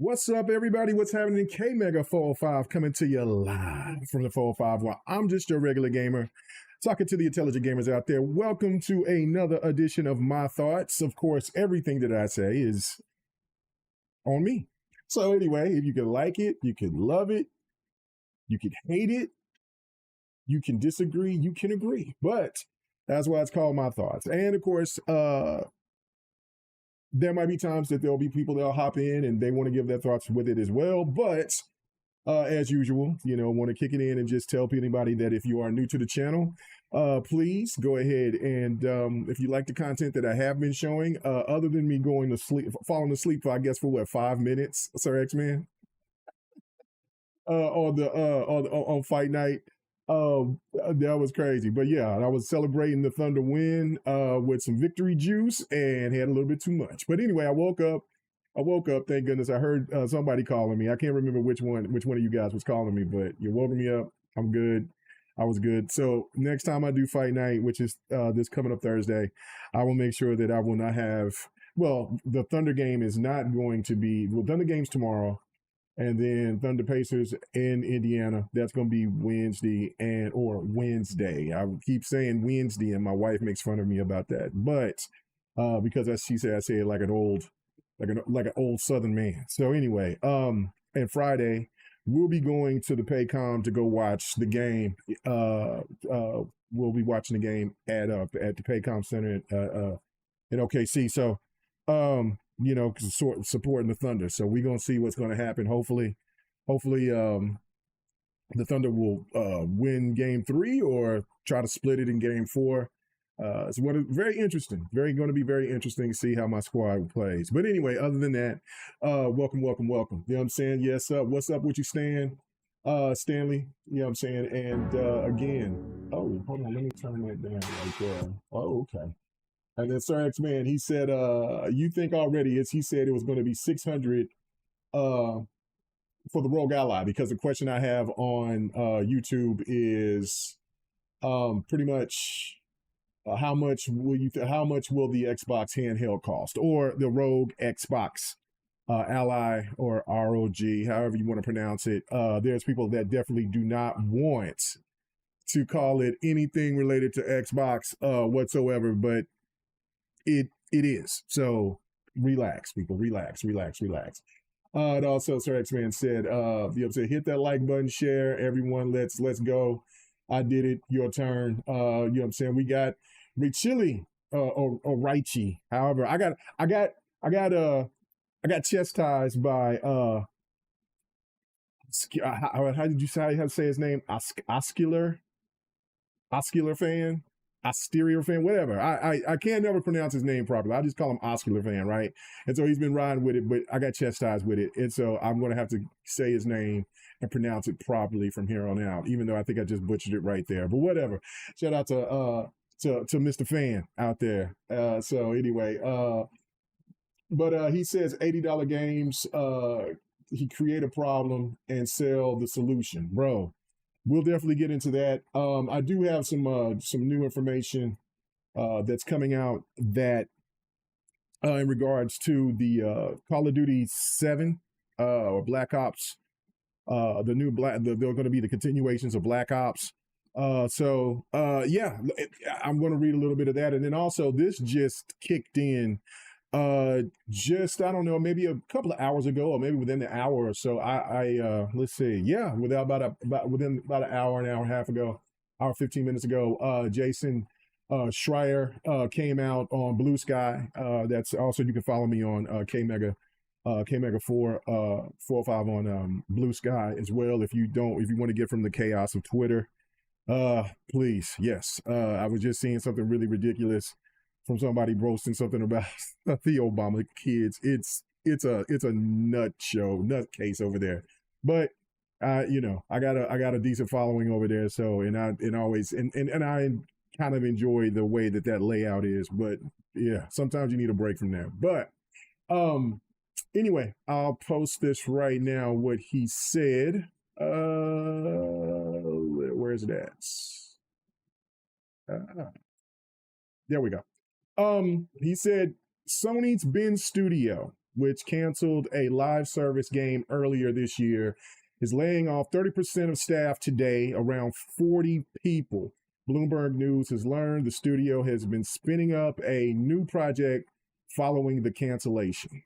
What's up, everybody? What's happening? K Mega 405 coming to you live from the 405. While I'm just your regular gamer, talking to the intelligent gamers out there. Welcome to another edition of My Thoughts. Of course, everything that I say is on me. So anyway, if you can like it, you can love it, you can hate it, you can disagree, you can agree. But that's why it's called My Thoughts. And of course, there might be times that there'll be people that'll hop in and they want to give their thoughts with it as well. But as usual, want to kick it in and just tell anybody that if you are new to the channel, please go ahead and if you like the content that I have been showing, other than me going to sleep, falling asleep for, I guess, for what, 5 minutes, Sir X-Man, on fight night. That was crazy. But yeah, I was celebrating the Thunder win with some victory juice and had a little bit too much. But anyway, I woke up, thank goodness. I heard somebody calling me. I can't remember which one of you guys was calling me, but you woke me up. I'm good. I was good. So next time I do fight night, which is this coming up Thursday, I will make sure that I will not have, the Thunder game is not going to be, Thunder game's tomorrow. And then Thunder Pacers in Indiana. That's going to be Wednesday or Wednesday. I keep saying Wednesday, and my wife makes fun of me about that. But because she said I say it like an old Southern man. So anyway, and Friday we'll be going to the Paycom to go watch the game. We'll be watching the game at the Paycom Center in OKC. So supporting the Thunder. So we're going to see what's going to happen. Hopefully, the Thunder will win game 3 or try to split it in game 4. It's very interesting. Going to be very interesting to see how my squad plays. But anyway, other than that, welcome. You know what I'm saying? Yes, what's up with you, Stanley? You know what I'm saying? And again, oh, hold on, let me turn that down right there. Oh, okay. And then Sir X-Man, he said, you think already, he said it was going to be 600 for the Rogue Ally, because the question I have on YouTube is pretty much how much will the Xbox handheld cost, or the Rogue Xbox Ally, or ROG, however you want to pronounce it. There's people that definitely do not want to call it anything related to Xbox whatsoever, but it is. So relax, people. Relax. And also, Sir X-Man said, hit that like button, share, everyone. Let's go. I did it. Your turn. You know what I'm saying? We got Richili or Raichi. However, I got chastised by how did you say how to say his name? Oscular fan. Osterior fan, whatever. I can't never pronounce his name properly. I just call him Oscular fan, right? And so he's been riding with it, but I got chastised with it. And so I'm going to have to say his name and pronounce it properly from here on out, even though I think I just butchered it right there. But whatever. Shout out to Mr. Fan out there. So anyway, but he says $80 games, he create a problem and sell the solution. Bro, we'll definitely get into that. I do have some new information that's coming out that in regards to the Call of Duty 7 or Black Ops, they're going to be the continuations of Black Ops. Yeah, I'm going to read a little bit of that, and then also this just kicked in. I don't know, maybe a couple of hours ago, or maybe within the hour or so. Let's see, yeah, within about an hour and a half ago, 15 minutes ago, Jason Schreier came out on Blue Sky. That's also, you can follow me on K Mega 405 on Blue Sky as well. If you want to get from the chaos of Twitter, please, yes. I was just seeing something really ridiculous from somebody roasting something about the Obama kids. It's a nut case over there. But I got a decent following over there. So and I kind of enjoy the way that layout is. But yeah, sometimes you need a break from there. But anyway, I'll post this right now. What he said. Where's it at? There we go. He said Sony's bin studio which canceled a live service game earlier this year, is laying off 30% of staff today, around 40 people. Bloomberg News has learned the studio has been spinning up a new project following the cancellation.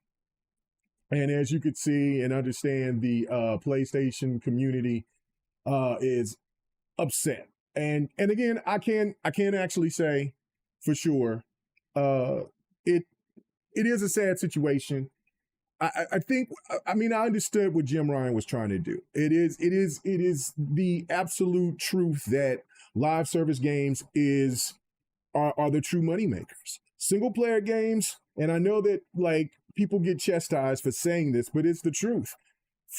And as you could see and understand, the PlayStation community is upset. And again, I can't actually say for sure. It is a sad situation. I think, I mean, I understood what Jim Ryan was trying to do. It is the absolute truth that live service games are the true money makers. Single player games, and I know that like people get chastised for saying this, but it's the truth.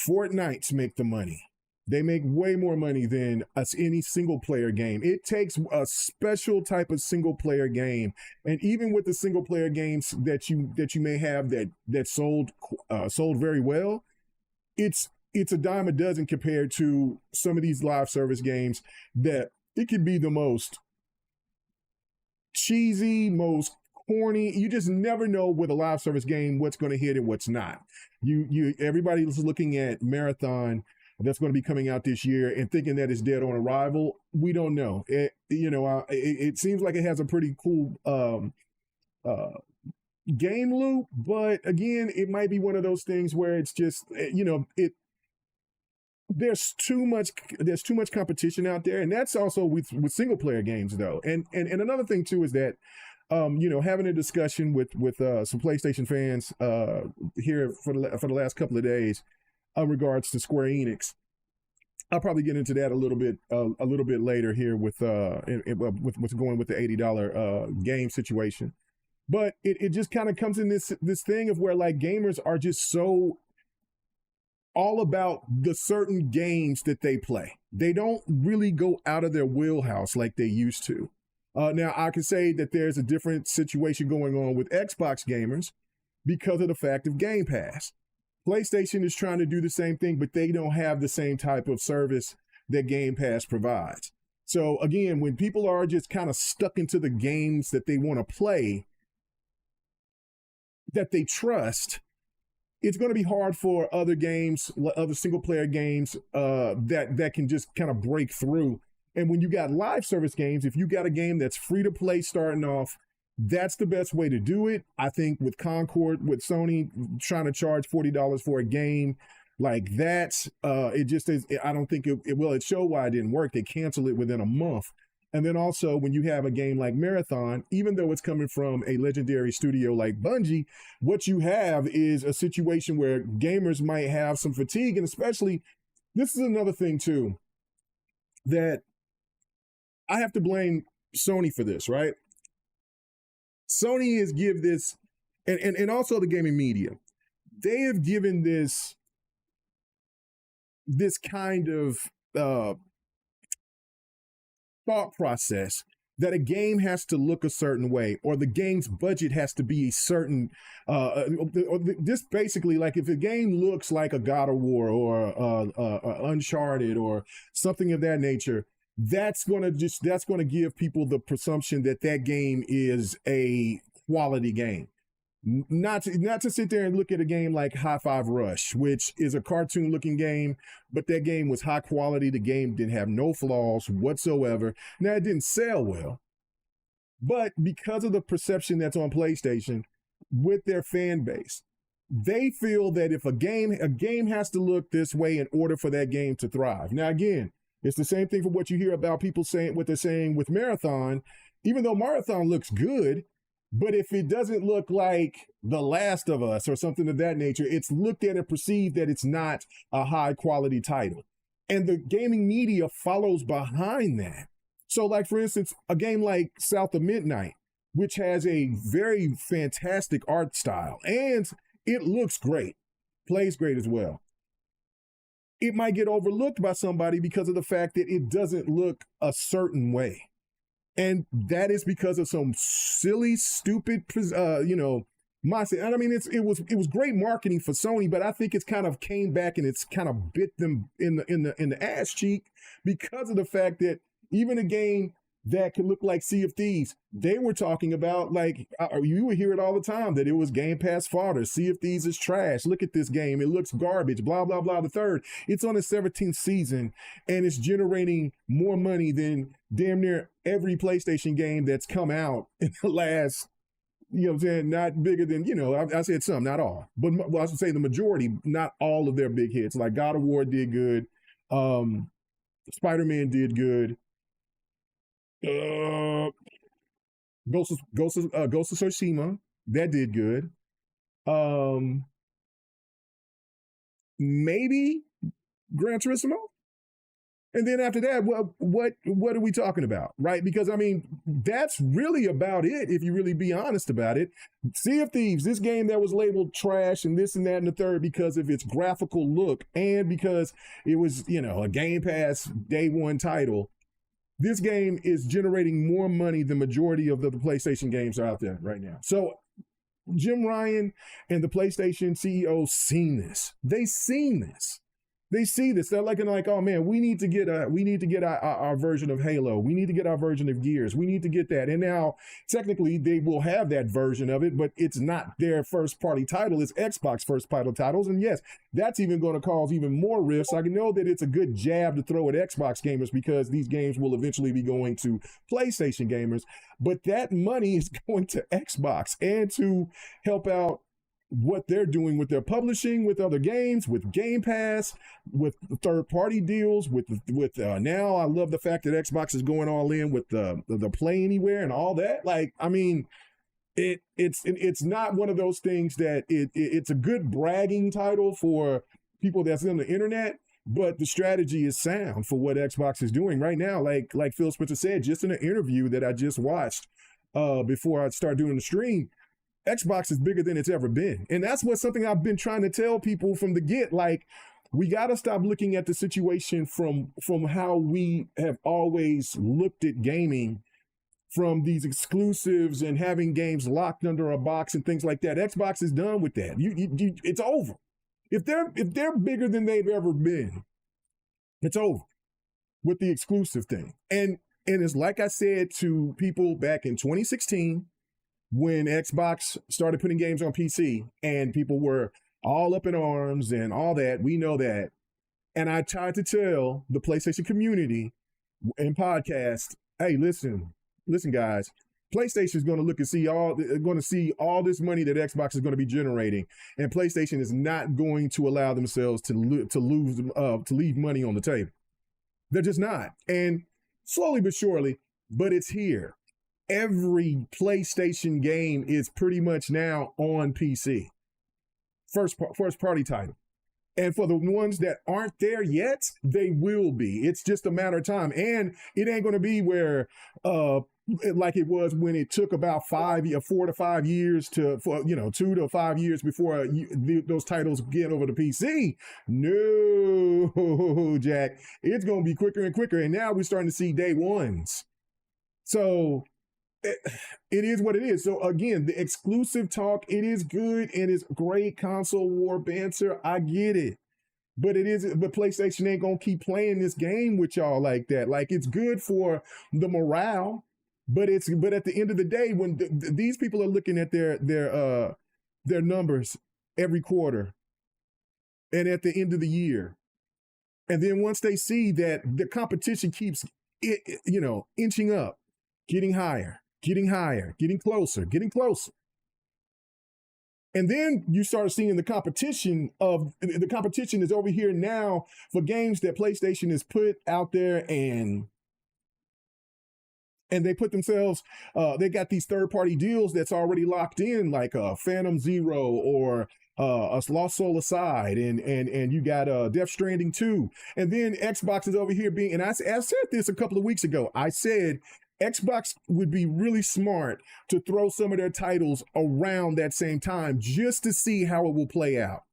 Fortnites make the money. They make way more money than any single player game. It takes a special type of single player game, and even with the single player games that you may have that sold very well, it's a dime a dozen compared to some of these live service games that it could be the most cheesy, most corny. You just never know with a live service game what's going to hit and what's not. Everybody's looking at Marathon that's going to be coming out this year and thinking that it's dead on arrival. We don't know. It seems like it has a pretty cool game loop, but again, it might be one of those things where it's just there's too much competition out there, and that's also with single player games though. And another thing too is that having a discussion with some PlayStation fans here for the last couple of days in regards to Square Enix. I'll probably get into that a little bit later here with what's going with the $80 game situation. But it just kind of comes in this thing of where like gamers are just so all about the certain games that they play. They don't really go out of their wheelhouse like they used to. Now I can say that there's a different situation going on with Xbox gamers because of the fact of Game Pass. PlayStation is trying to do the same thing, but they don't have the same type of service that Game Pass provides. So again, when people are just kind of stuck into the games that they want to play, that they trust, it's going to be hard for other games, other single player games that can just kind of break through. And when you got live service games, if you got a game that's free to play starting off, that's the best way to do it. I think with Concord, with Sony trying to charge $40 for a game like that, it just is. I don't think it showed why it didn't work. They canceled it within a month. And then also when you have a game like Marathon, even though it's coming from a legendary studio like Bungie, what you have is a situation where gamers might have some fatigue. And especially, this is another thing too, that I have to blame Sony for this, right? Sony has give this, and also the gaming media, they have given this kind of thought process that a game has to look a certain way, or the game's budget has to be a certain, this basically, like if a game looks like a God of War or Uncharted or something of that nature, that's going to give people the presumption that that game is a quality game. Not to sit there and look at a game like High Five Rush, which is a cartoon looking game, but that game was high quality. The game didn't have no flaws whatsoever. Now, it didn't sell well, but because of the perception that's on PlayStation with their fan base, they feel that if a game has to look this way in order for that game to thrive. Now, again, it's the same thing for what you hear about people saying, what they're saying with Marathon, even though Marathon looks good, but if it doesn't look like The Last of Us or something of that nature, it's looked at and perceived that it's not a high quality title. And the gaming media follows behind that. So like, for instance, a game like South of Midnight, which has a very fantastic art style and it looks great, plays great as well. It might get overlooked by somebody because of the fact that it doesn't look a certain way. And that is because of some silly, stupid, mindset. And I mean, it was great marketing for Sony, but I think it's kind of came back and it's kind of bit them in the ass cheek because of the fact that even a game that could look like Sea of Thieves. They were talking about, like, you would hear it all the time, that it was Game Pass fodder. Sea of Thieves is trash. Look at this game. It looks garbage, blah, blah, blah. The third, it's on its 17th season, and it's generating more money than damn near every PlayStation game that's come out in the last, you know what I'm saying, not bigger than, you know, I said some, not all. But well, I should say the majority, not all of their big hits. Like God of War did good. Spider-Man did good. Ghost of Tsushima, that did good. Maybe Gran Turismo. And then after that, what are we talking about, right? Because I mean, that's really about it. If you really be honest about it, Sea of Thieves, this game that was labeled trash and this and that and the third because of its graphical look and because it was, you know, a Game Pass day one title. This game is generating more money than majority of the PlayStation games are out there right now. So Jim Ryan and the PlayStation CEO seen this. They seen this. They see this. They're like, oh man, we need to get our version of Halo. We need to get our version of Gears. We need to get that. And now, technically, they will have that version of it, but it's not their first party title. It's Xbox first party titles. And yes, that's even going to cause even more rifts. I know that it's a good jab to throw at Xbox gamers because these games will eventually be going to PlayStation gamers. But that money is going to Xbox and to help out what they're doing with their publishing, with other games, with Game Pass, with third-party deals, with now I love the fact that Xbox is going all in with the Play Anywhere and all that. Like, I mean, it's not one of those things that it's a good bragging title for people that's on the internet, but the strategy is sound for what Xbox is doing right now. Like Phil Spencer said, just in an interview that I just watched before I start doing the stream, Xbox is bigger than it's ever been. And that's something I've been trying to tell people from the get. Like, we got to stop looking at the situation from how we have always looked at gaming, from these exclusives and having games locked under a box and things like that. Xbox is done with that. It's over. If they're bigger than they've ever been, it's over with the exclusive thing. And it's like I said to people back in 2016, when Xbox started putting games on PC and people were all up in arms and all that, we know that. And I tried to tell the PlayStation community and podcast, hey, listen, guys, PlayStation is going to look and see all this money that Xbox is going to be generating, and PlayStation is not going to allow themselves to leave money on the table. They're just not. And slowly but surely, but it's here. Every PlayStation game is pretty much now on PC. First party title. And for the ones that aren't there yet, they will be. It's just a matter of time. And it ain't going to be where, like it was when it took about 4 to 5 years 2 to 5 years before those titles get over to PC. No, Jack, it's going to be quicker and quicker. And now we're starting to see day ones. So it is what it is. So again, the exclusive talk, it is good and it's great console war banter. I get it. But PlayStation ain't gonna keep playing this game with y'all like that. Like, it's good for the morale, but at the end of the day, when these people are looking at their numbers every quarter and at the end of the year, and then once they see that the competition keeps inching up, getting higher, getting closer. And then you start seeing the competition is over here now for games that PlayStation has put out there, and they put themselves, they got these third-party deals that's already locked in, like Phantom Zero or a Lost Soul Aside, and you got Death Stranding 2. And then Xbox is over here and I said this a couple of weeks ago. I said Xbox would be really smart to throw some of their titles around that same time just to see how it will play out.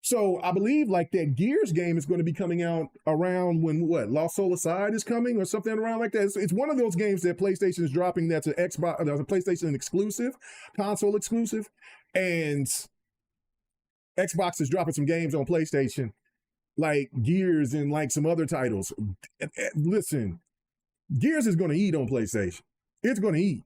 So I believe like that Gears game is going to be coming out around when Lost Soul Aside is coming or something around like that. It's one of those games that PlayStation is dropping that's a PlayStation exclusive, console exclusive, and Xbox is dropping some games on PlayStation like Gears and like some other titles. Listen, Gears is going to eat on PlayStation. It's going to eat.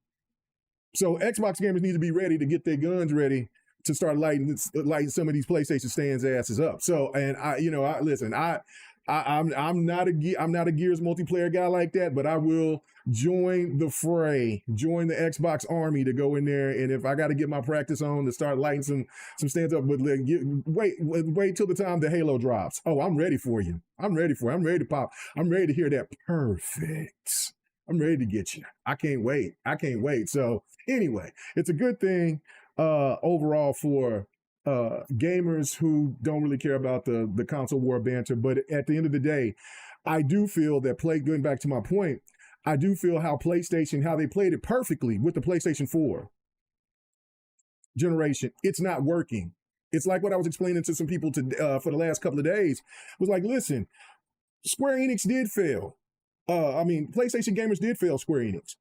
So Xbox gamers need to be ready to get their guns ready to start lighting some of these PlayStation stands asses up. So, and I'm not a Gears multiplayer guy like that, but I will join the fray, join the Xbox army to go in there. And if I got to get my practice on to start lighting some stands up, but wait till the time the Halo drops. Oh, I'm ready for you. I'm ready to pop. I'm ready to hear that perfect. I'm ready to get you. I can't wait. So anyway, it's a good thing overall for gamers who don't really care about the console war banter. But at the end of the day, I do feel that going back to my point, I do feel how they played it perfectly with the PlayStation 4 generation. It's not working. It's like what I was explaining to some people for the last couple of days. It was like, listen, Square Enix did fail. PlayStation gamers did fail Square Enix.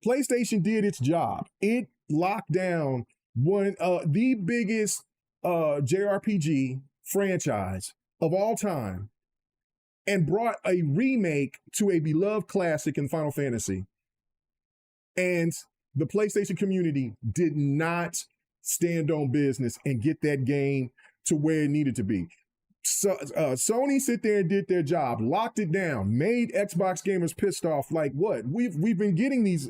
PlayStation did its job. It locked down the biggest JRPG franchise of all time and brought a remake to a beloved classic in Final Fantasy. And the PlayStation community did not stand on business and get that game to where it needed to be. So Sony sit there and did their job, locked it down, made Xbox gamers pissed off. Like, what? We've been getting these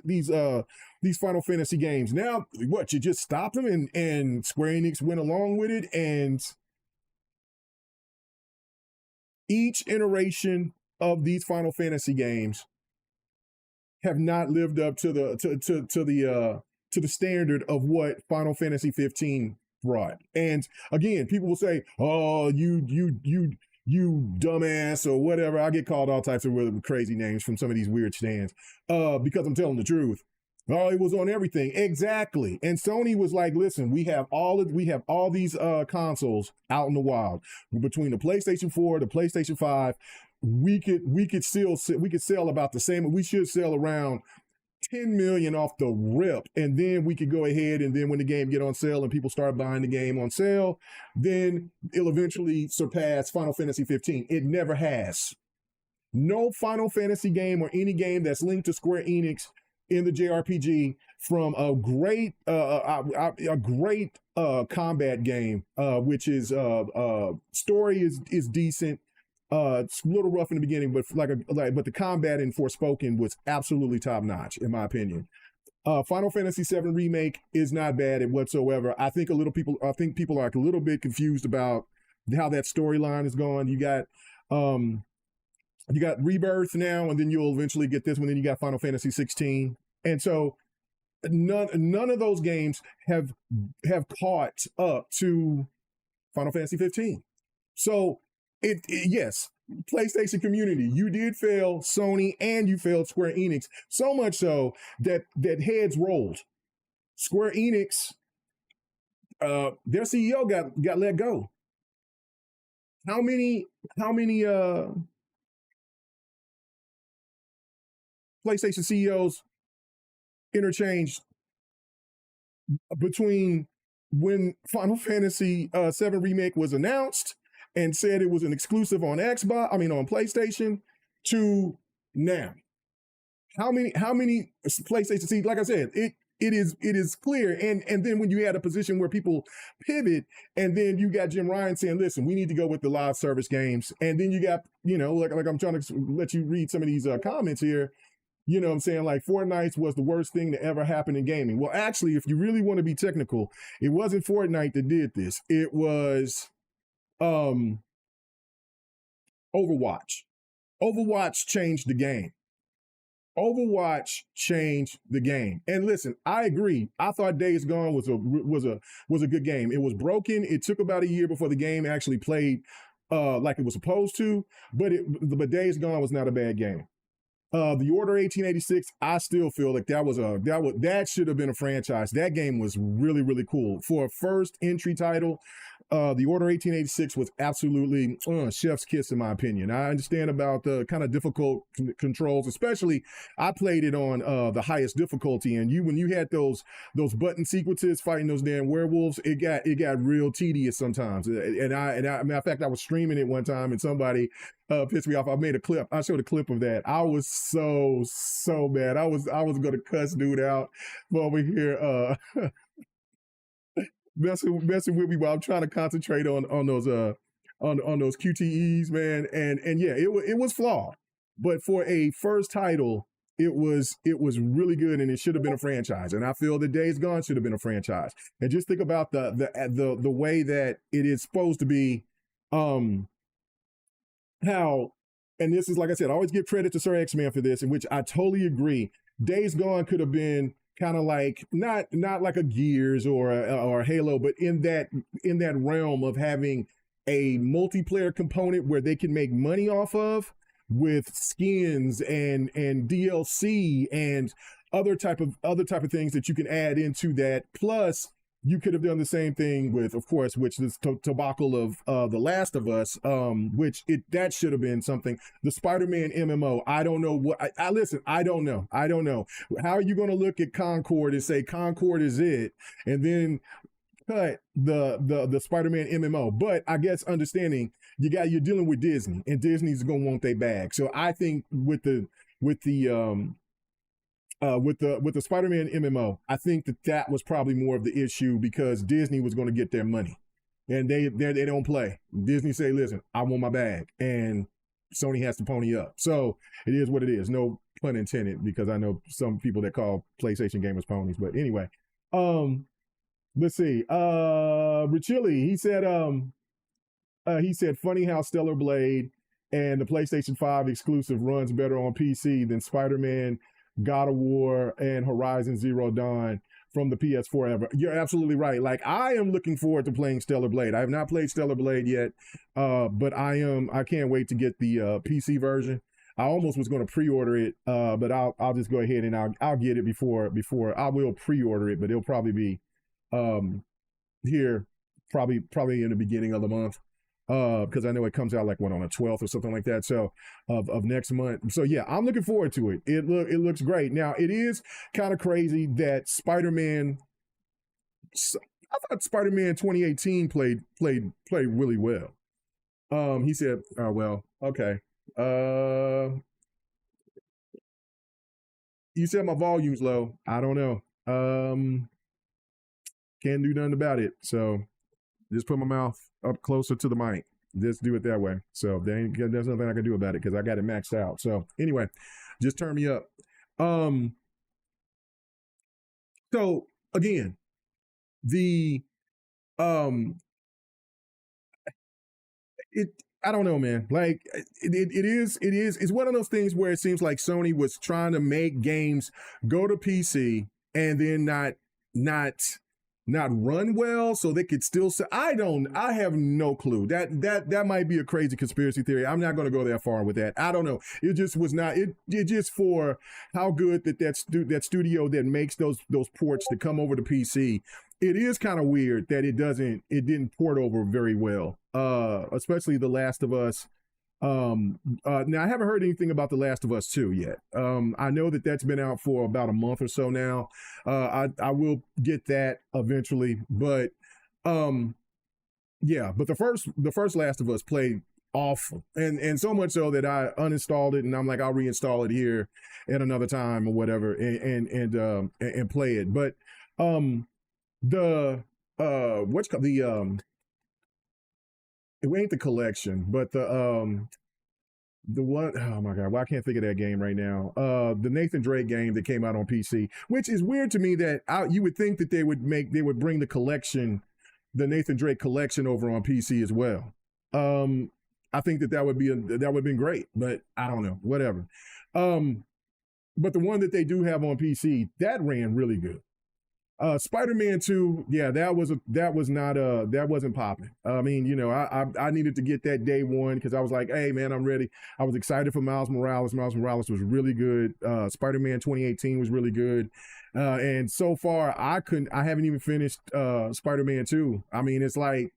Final Fantasy games. Now, what? You just stop them and Square Enix went along with it, and each iteration of these Final Fantasy games have not lived up to the standard of what Final Fantasy 15 brought. And again, people will say, "Oh, you dumbass," or whatever. I get called all types of really crazy names from some of these weird stands because I'm telling the truth. Oh, it was on everything. Exactly. And Sony was like, listen, we have all these consoles out in the wild. Between the PlayStation 4, the PlayStation 5, we could sell about the same. We should sell around 10 million off the rip, and then we could go ahead, and then when the game get on sale and people start buying the game on sale, then it'll eventually surpass Final Fantasy 15. It never has. No Final Fantasy game or any game that's linked to Square Enix in the JRPG, from a great combat game, which is story is decent. It's a little rough in the beginning, but but the combat in Forspoken was absolutely top notch, in my opinion. Final Fantasy VII Remake is not bad whatsoever. I think people are a little bit confused about how that storyline is going. You got Rebirth now, and then you'll eventually get this one. Then you got Final Fantasy 16, and so none of those games have caught up to Final Fantasy 15. So yes, PlayStation community, you did fail Sony and you failed Square Enix, so much so that heads rolled. Square Enix, their CEO got let go. How many PlayStation CEOs interchanged between when Final Fantasy VII Remake was announced and said it was an exclusive on on PlayStation, to now? How many PlayStation? See, like I said, it is clear. And then when you had a position where people pivot, and then you got Jim Ryan saying, listen, we need to go with the live service games. And then you got, like I'm trying to let you read some of these comments here. You know what I'm saying? Like, Fortnite was the worst thing to ever happen in gaming. Well, actually, if you really want to be technical, it wasn't Fortnite that did this. It was Overwatch. Overwatch changed the game. And listen, I agree. I thought Days Gone was a good game. It was broken. It took about a year before the game actually played like it was supposed to. But Days Gone was not a bad game. The Order 1886, I still feel like that should have been a franchise. That game was really, really cool for a first entry title. the Order 1886 was absolutely chef's kiss in my opinion. I understand about the kind of difficult controls, especially I played it on the highest difficulty, and when you had those button sequences fighting those damn werewolves, it got real tedious sometimes. And I matter of fact, I was streaming it one time and somebody pissed me off. I showed a clip of that. I was so mad. I was gonna cuss dude out over here messing with me while I'm trying to concentrate on those on those QTEs, man. And yeah, it was flawed, but for a first title, it was really good, and it should have been a franchise. And I feel that Days Gone should have been a franchise. And just think about the way that it is supposed to be, how, and this is, like I said, I always give credit to Sir X-Man for this, in which I totally agree. Days Gone could have been kind of like not like a Gears or a Halo, but in that realm of having a multiplayer component where they can make money off of, with skins and DLC and other type of things that you can add into that. Plus, you could have done the same thing with, of course, which is tobacco of The Last of Us, which that should have been something. The Spider-Man MMO, I don't know what, listen, I don't know. How are you going to look at Concord and say Concord is it, and then cut the Spider-Man MMO? But I guess understanding you're dealing with Disney, and Disney's going to want their bag. So I think with the Spider-Man MMO, I think that was probably more of the issue, because Disney was going to get their money, and they don't play. Disney say, listen, I want my bag, and Sony has to pony up. So it is what it is. No pun intended, because I know some people that call PlayStation gamers ponies. But anyway, let's see. Richilli, he said, funny how Stellar Blade and the PlayStation 5 exclusive runs better on PC than Spider-Man, God of War, and Horizon Zero Dawn from the PS4 ever. You're absolutely right. Like, I am looking forward to playing Stellar Blade. I have not played Stellar Blade yet, but I can't wait to get the PC version. I almost was going to pre-order it, but I'll just go ahead and I'll get it before I will pre-order it, but it'll probably be here probably in the beginning of the month. Because I know it comes out like on the 12th or something like that. So of next month. So yeah, I'm looking forward to it. It looks great. Now, it is kind of crazy that Spider-Man, I thought Spider-Man 2018 played really well. He said, oh well, okay. You said my volume's low. I don't know. Can't do nothing about it. So just put my mouth up closer to the mic. Just do it that way. So there's nothing I can do about it, because I got it maxed out. So anyway, just turn me up. So again, the I don't know, man. Like it's one of those things where it seems like Sony was trying to make games go to PC and then not run well, so they could still say, I have no clue. That might be a crazy conspiracy theory. I'm not going to go that far with that. I don't know. It just was not, it just for how good that studio that makes those ports to come over to PC. It is kind of weird that it didn't port over very well. Especially The Last of Us. Now I haven't heard anything about The Last of Us 2 yet. I know that's been out for about a month or so now. I will get that eventually, but yeah, but the first Last of Us played awful, and so much so that I uninstalled it, and I'm like, I'll reinstall it here at another time or whatever, and play it. But what's called it ain't the collection, but the one, oh my god, why can't I think of that game right now? The Nathan Drake game that came out on PC, which is weird to me that you would think that they would bring the collection, the Nathan Drake collection, over on PC as well. I think that would have been great, but I don't know, whatever. But the one that they do have on PC, that ran really good. Spider-Man 2, yeah, that wasn't popping. I mean, you know, I needed to get that day one, because I was like, hey man, I'm ready. I was excited for Miles Morales. Miles Morales was really good. Spider-Man 2018 was really good. And so far I haven't even finished Spider-Man 2. I mean, it's like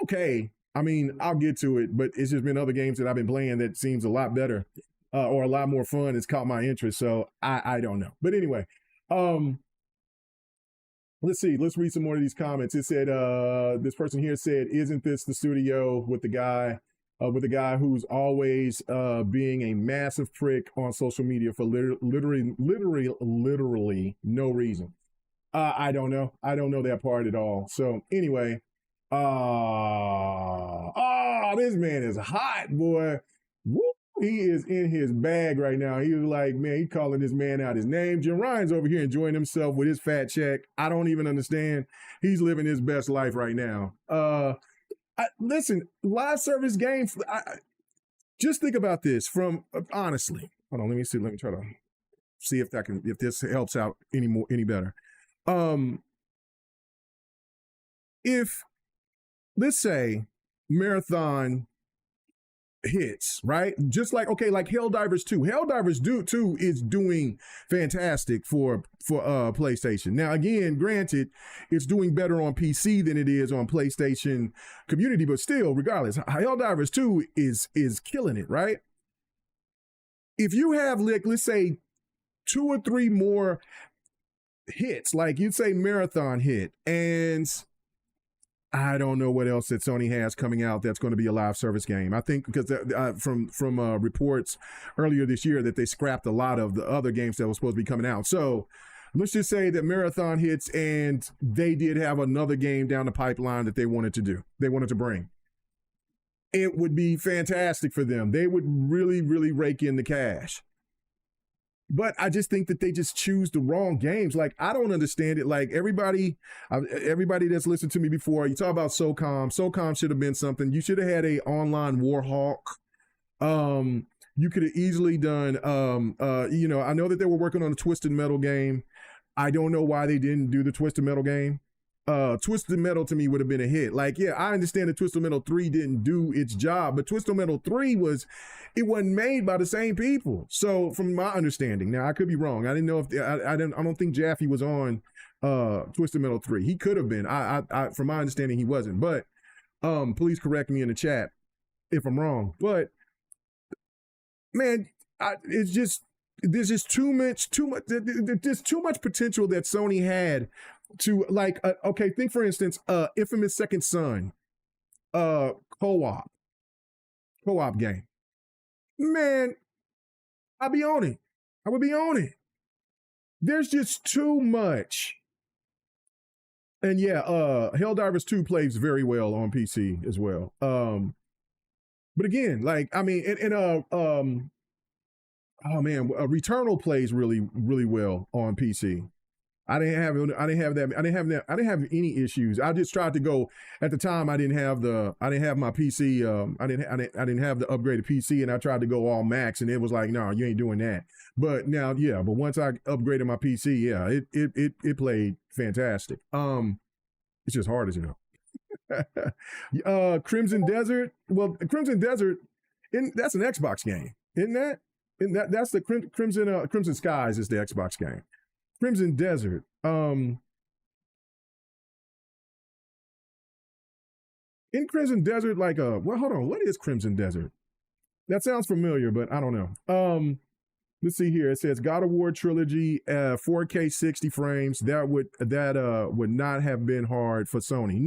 okay. I mean, I'll get to it, but it's just been other games that I've been playing that seems a lot better or a lot more fun. It's caught my interest, so I don't know. But anyway, um, let's see. Let's read some more of these comments. It said, this person here said, "Isn't this the studio with the guy?" With the guy who's always being a massive prick on social media for literally no reason. I don't know. I don't know that part at all. So anyway, this man is hot, boy. Woo, he is in his bag right now. He was like, man, he calling this man out his name. Jim Ryan's over here enjoying himself with his fat check. I don't even understand. He's living his best life right now. Listen, live service games. Just think about this from honestly. Hold on, let me see. Let me try to see if this helps out any better. If let's say Marathon hits, right? Just like, okay, like Helldivers 2. Helldivers 2 is doing fantastic for PlayStation. Now, again, granted, it's doing better on PC than it is on PlayStation community, but still, regardless, Helldivers 2 is killing it, right? If you have, like, let's say 2 or 3 more hits, like you'd say Marathon hit, and I don't know what else that Sony has coming out that's going to be a live service game. I think because from reports earlier this year that they scrapped a lot of the other games that were supposed to be coming out. So let's just say that Marathon hits and they did have another game down the pipeline that they wanted to do. They wanted to bring. It would be fantastic for them. They would really, really rake in the cash. But I just think that they just choose the wrong games. Like, I don't understand it. Like, everybody that's listened to me before, you talk about SOCOM. SOCOM should have been something. You should have had a online Warhawk. You could have easily done, I know that they were working on a Twisted Metal game. I don't know why they didn't do the Twisted Metal game. Twisted Metal to me would have been a hit. Like, yeah, I understand that Twisted Metal 3 didn't do its job, but Twisted Metal 3 wasn't made by the same people. So from my understanding, now I could be wrong. I didn't know if I don't think Jaffe was on Twisted Metal 3. He could have been. I from my understanding he wasn't. But please correct me in the chat if I'm wrong. But man, it's just there's just there's too much potential that Sony had to, like, okay, think for instance, Infamous Second Son, co-op game. Man, I'd be on it. I would be on it. There's just too much. And yeah, Helldivers 2 plays very well on PC as well. But again, like, I mean, Returnal plays really, really well on PC. I didn't have any issues. I just tried to go at the time. I didn't have my PC. I didn't have the upgraded PC, and I tried to go all max, and it was like, no, you ain't doing that. But now, yeah. But once I upgraded my PC, yeah, it played fantastic. It's just hard as Crimson Desert. Well, Crimson Desert, that's an Xbox game, isn't that? That's the Crimson Skies is the Xbox game. Crimson Desert. In Crimson Desert, like well, hold on. What is Crimson Desert? That sounds familiar, but I don't know. Let's see here. It says God of War trilogy, 4K 60 frames. That would not have been hard for Sony.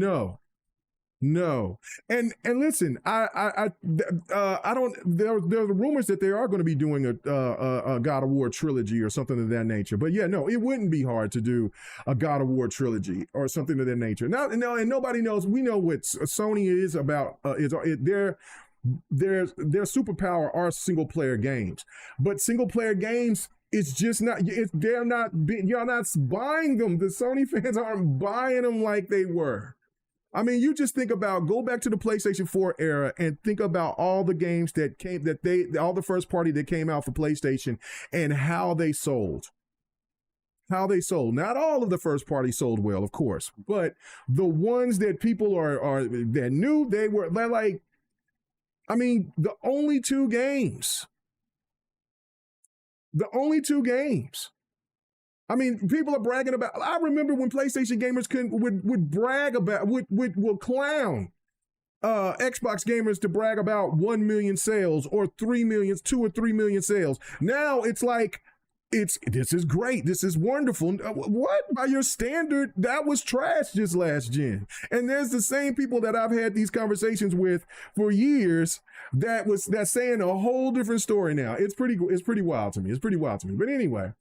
No. And listen, I don't. There's rumors that they are going to be doing a God of War trilogy or something of that nature. But yeah, no, it wouldn't be hard to do a God of War trilogy or something of that nature. Now, and nobody knows. We know what Sony is about. Their superpower are single player games, but single player games. It's just not. You're not buying them. The Sony fans aren't buying them like they were. I mean, you just go back to the PlayStation 4 era and think about all the games all the first party that came out for PlayStation and how they sold. Not all of the first party sold well, of course, but the ones that people that knew they're like, I mean, the only two games. I mean, people are bragging about. I remember when PlayStation gamers would brag about, would clown Xbox gamers to brag about 1 million sales or 3 million, 2 or 3 million sales. Now it's like, this is great. This is wonderful. What? By your standard, that was trash just last gen. And there's the same people that I've had these conversations with for years that's saying a whole different story now. It's pretty wild to me. It's pretty wild to me. But anyway,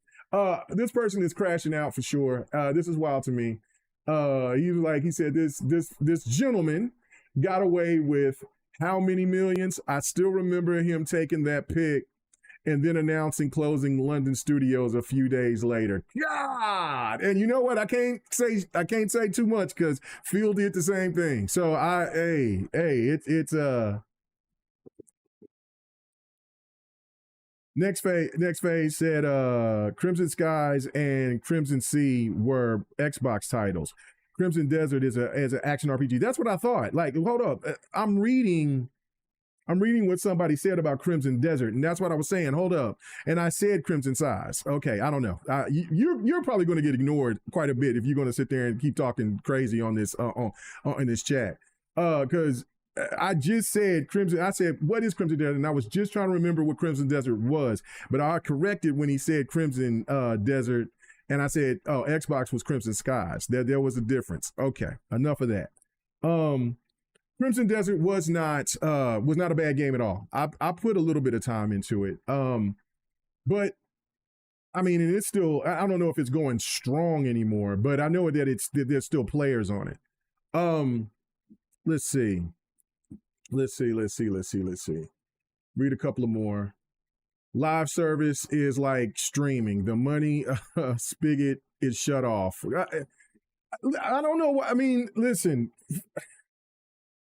this person is crashing out for sure. This is wild to me. He said this gentleman got away with how many millions? I still remember him taking that pic and then announcing closing London studios a few days later. God! And you know what? I can't say too much because Phil did the same thing. So it's Next phase said Crimson Skies and Crimson Sea were Xbox titles. Crimson Desert is an action RPG. That's what I thought. Like, hold up. I'm reading what somebody said about Crimson Desert, and that's what I was saying. Hold up. And I said Crimson Size. Okay, I don't know. You're probably going to get ignored quite a bit if you're going to sit there and keep talking crazy on this in this chat. Because I just said Crimson. I said, what is Crimson Desert? And I was just trying to remember what Crimson Desert was, but I corrected when he said Crimson Desert, and I said, oh, Xbox was Crimson Skies. There was a difference. Okay, enough of that. Crimson Desert was not a bad game at all. I put a little bit of time into it. But I mean, and it's still, I don't know if it's going strong anymore, but I know that there's still players on it. Let's see. Read a couple of more. Live service is like streaming. The money spigot is shut off. I don't know what, I mean, listen.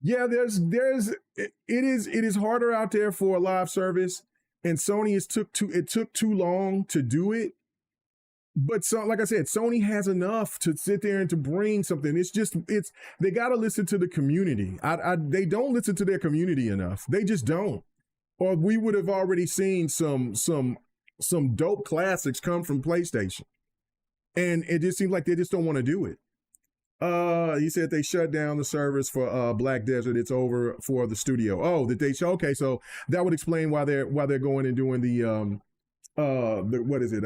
Yeah, it is harder out there for a live service, and Sony took too long to do it. But so, like I said, Sony has enough to sit there and to bring something. They got to listen to the community. They don't listen to their community enough. They just don't. Or we would have already seen some dope classics come from PlayStation, and it just seems like they just don't want to do it. He said they shut down the servers for Black Desert. It's over for the studio. Oh, that they show. Okay, so that would explain why they're going and doing the what is it?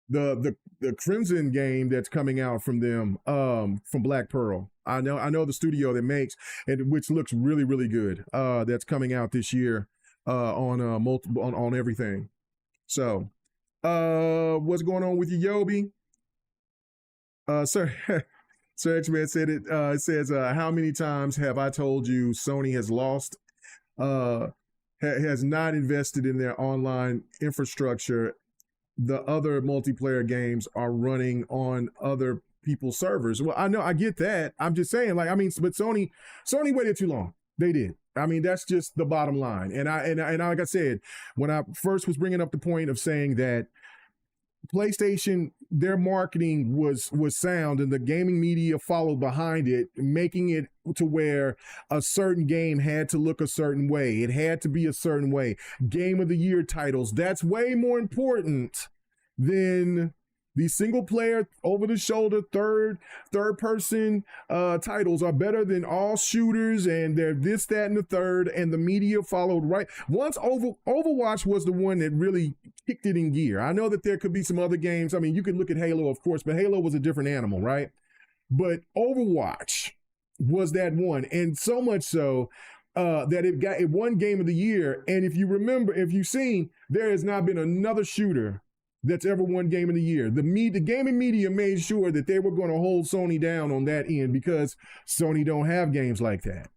The Crimson game that's coming out from them from Black Pearl. I know the studio that makes, and which looks really, really good. That's coming out this year on multiple on everything. So what's going on with you, Yobi? Sir X-Man said it. It says, how many times have I told you Sony has lost, has not invested in their online infrastructure? The other multiplayer games are running on other people's servers. Well, I know, I get that. I'm just saying, like, I mean, but Sony waited too long. They did. I mean, that's just the bottom line. And like I said, when I first was bringing up the point of saying that PlayStation, their marketing was sound and the gaming media followed behind it, making it to where a certain game had to look a certain way. It had to be a certain way. Game of the year titles, that's way more important than the single player, over the shoulder, third person titles are better than all shooters, and they're this, that, and the third, and the media followed right. Once Overwatch was the one that really kicked it in gear. I know that there could be some other games. I mean, you could look at Halo, of course, but Halo was a different animal, right? But Overwatch was that one, and so much so that it won Game of the Year. And if you remember, if you've seen, there has not been another shooter that's ever won Game of the Year. The gaming media made sure that they were going to hold Sony down on that end because Sony don't have games like that.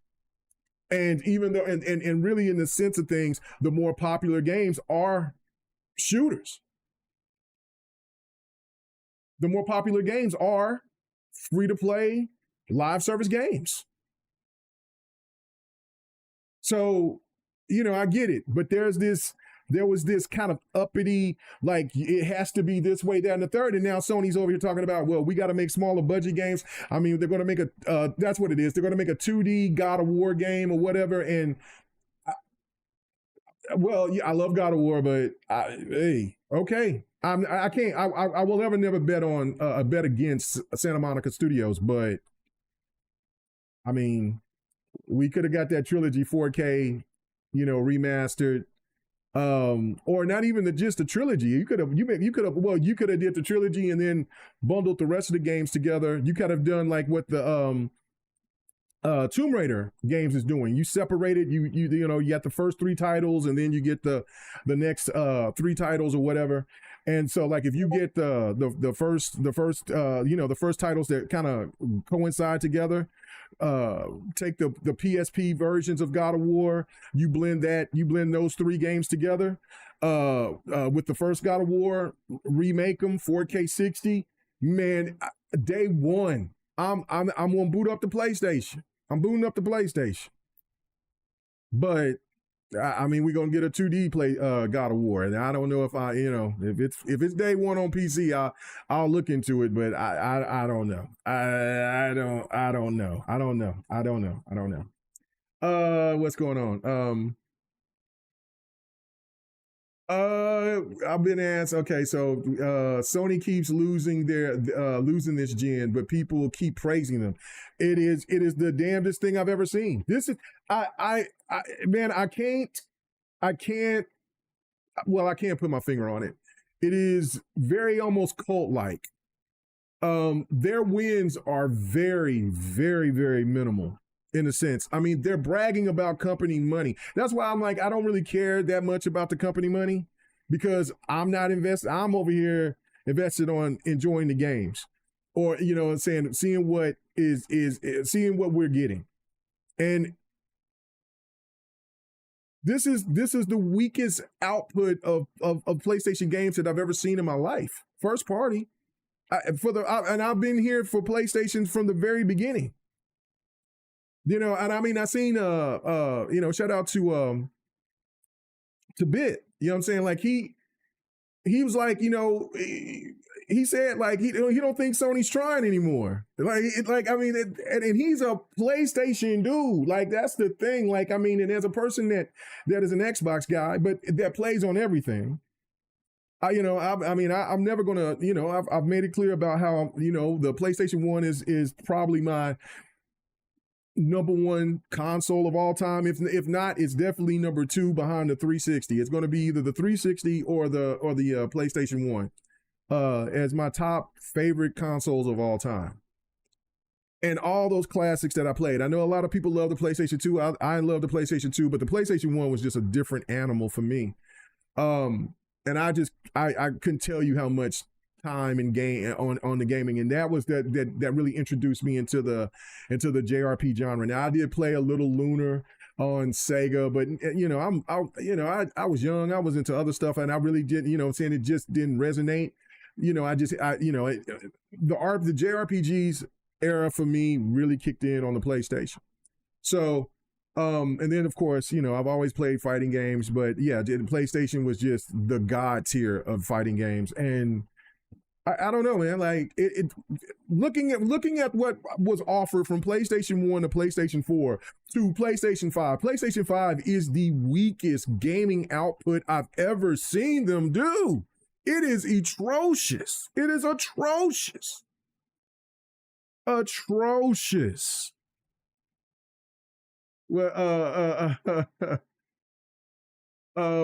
And even though, and really in the sense of things, the more popular games are shooters. The more popular games are free-to-play live service games. So, you know, I get it, but there was this kind of uppity, like it has to be this way, that, and the third. And now Sony's over here talking about, well, we got to make smaller budget games. I mean, they're going to make that's what it is. They're going to make a 2D God of War game or whatever. And I love God of War, but hey, okay. I can't, I will never bet on a bet against Santa Monica Studios, but I mean, we could have got that trilogy 4K, remastered, or not even just the trilogy. You could have did the trilogy and then bundled the rest of the games together. You could have done like what the Tomb Raider games is doing. You separated, you got the first 3 titles and then you get the next 3 titles or whatever. And so like if you get the first titles that kind of coincide together, take the PSP versions of God of War, you blend those 3 games together with the first God of War, remake them 4K 60. Man, day one, I'm gonna boot up the PlayStation. I'm booting up the PlayStation. But I mean, we're gonna get a 2D play God of War, and I don't know if if it's day one on PC, I'll look into it, but I don't know. I don't know. What's going on? I've been asked. Okay, so Sony keeps losing this gen, but people keep praising them. It is the damnedest thing I've ever seen. This is man, I can't put my finger on it. It is very almost cult-like. Their wins are very, very, very minimal. In a sense, I mean, they're bragging about company money. That's why I'm like, I don't really care that much about the company money because I'm not invested. I'm over here invested on enjoying the games, or seeing what seeing what we're getting, and this is the weakest output of PlayStation games that I've ever seen in my life. First party, and I've been here for PlayStation from the very beginning. And I mean, I seen shout out to Bit. You know what I'm saying? Like he was like, he said like he don't think Sony's trying anymore. Like I mean, and he's a PlayStation dude. Like that's the thing. Like I mean, and as a person that is an Xbox guy, but that plays on everything. I'm never gonna, I've made it clear about how the PlayStation 1 is probably my number 1 console of all time. If not, it's definitely number 2 behind the 360. It's going to be either the 360 or the PlayStation 1 as my top favorite consoles of all time. And all those classics that I played. I know a lot of people love the PlayStation 2. I love the PlayStation 2, but the PlayStation 1 was just a different animal for me. And I couldn't tell you how much time and game on the gaming, and that was that really introduced me into the JRP genre. Now I did play a little Lunar on Sega, but I was young, I was into other stuff, and I really didn't, saying it just didn't resonate. The JRPGs era for me really kicked in on the PlayStation. So and then of course, I've always played fighting games, but yeah, the PlayStation was just the god tier of fighting games. And I don't know, man. Like looking at what was offered from PlayStation 1 to PlayStation 4 to PlayStation 5. PlayStation 5 is the weakest gaming output I've ever seen them do. It is atrocious. It is atrocious. Atrocious. Well,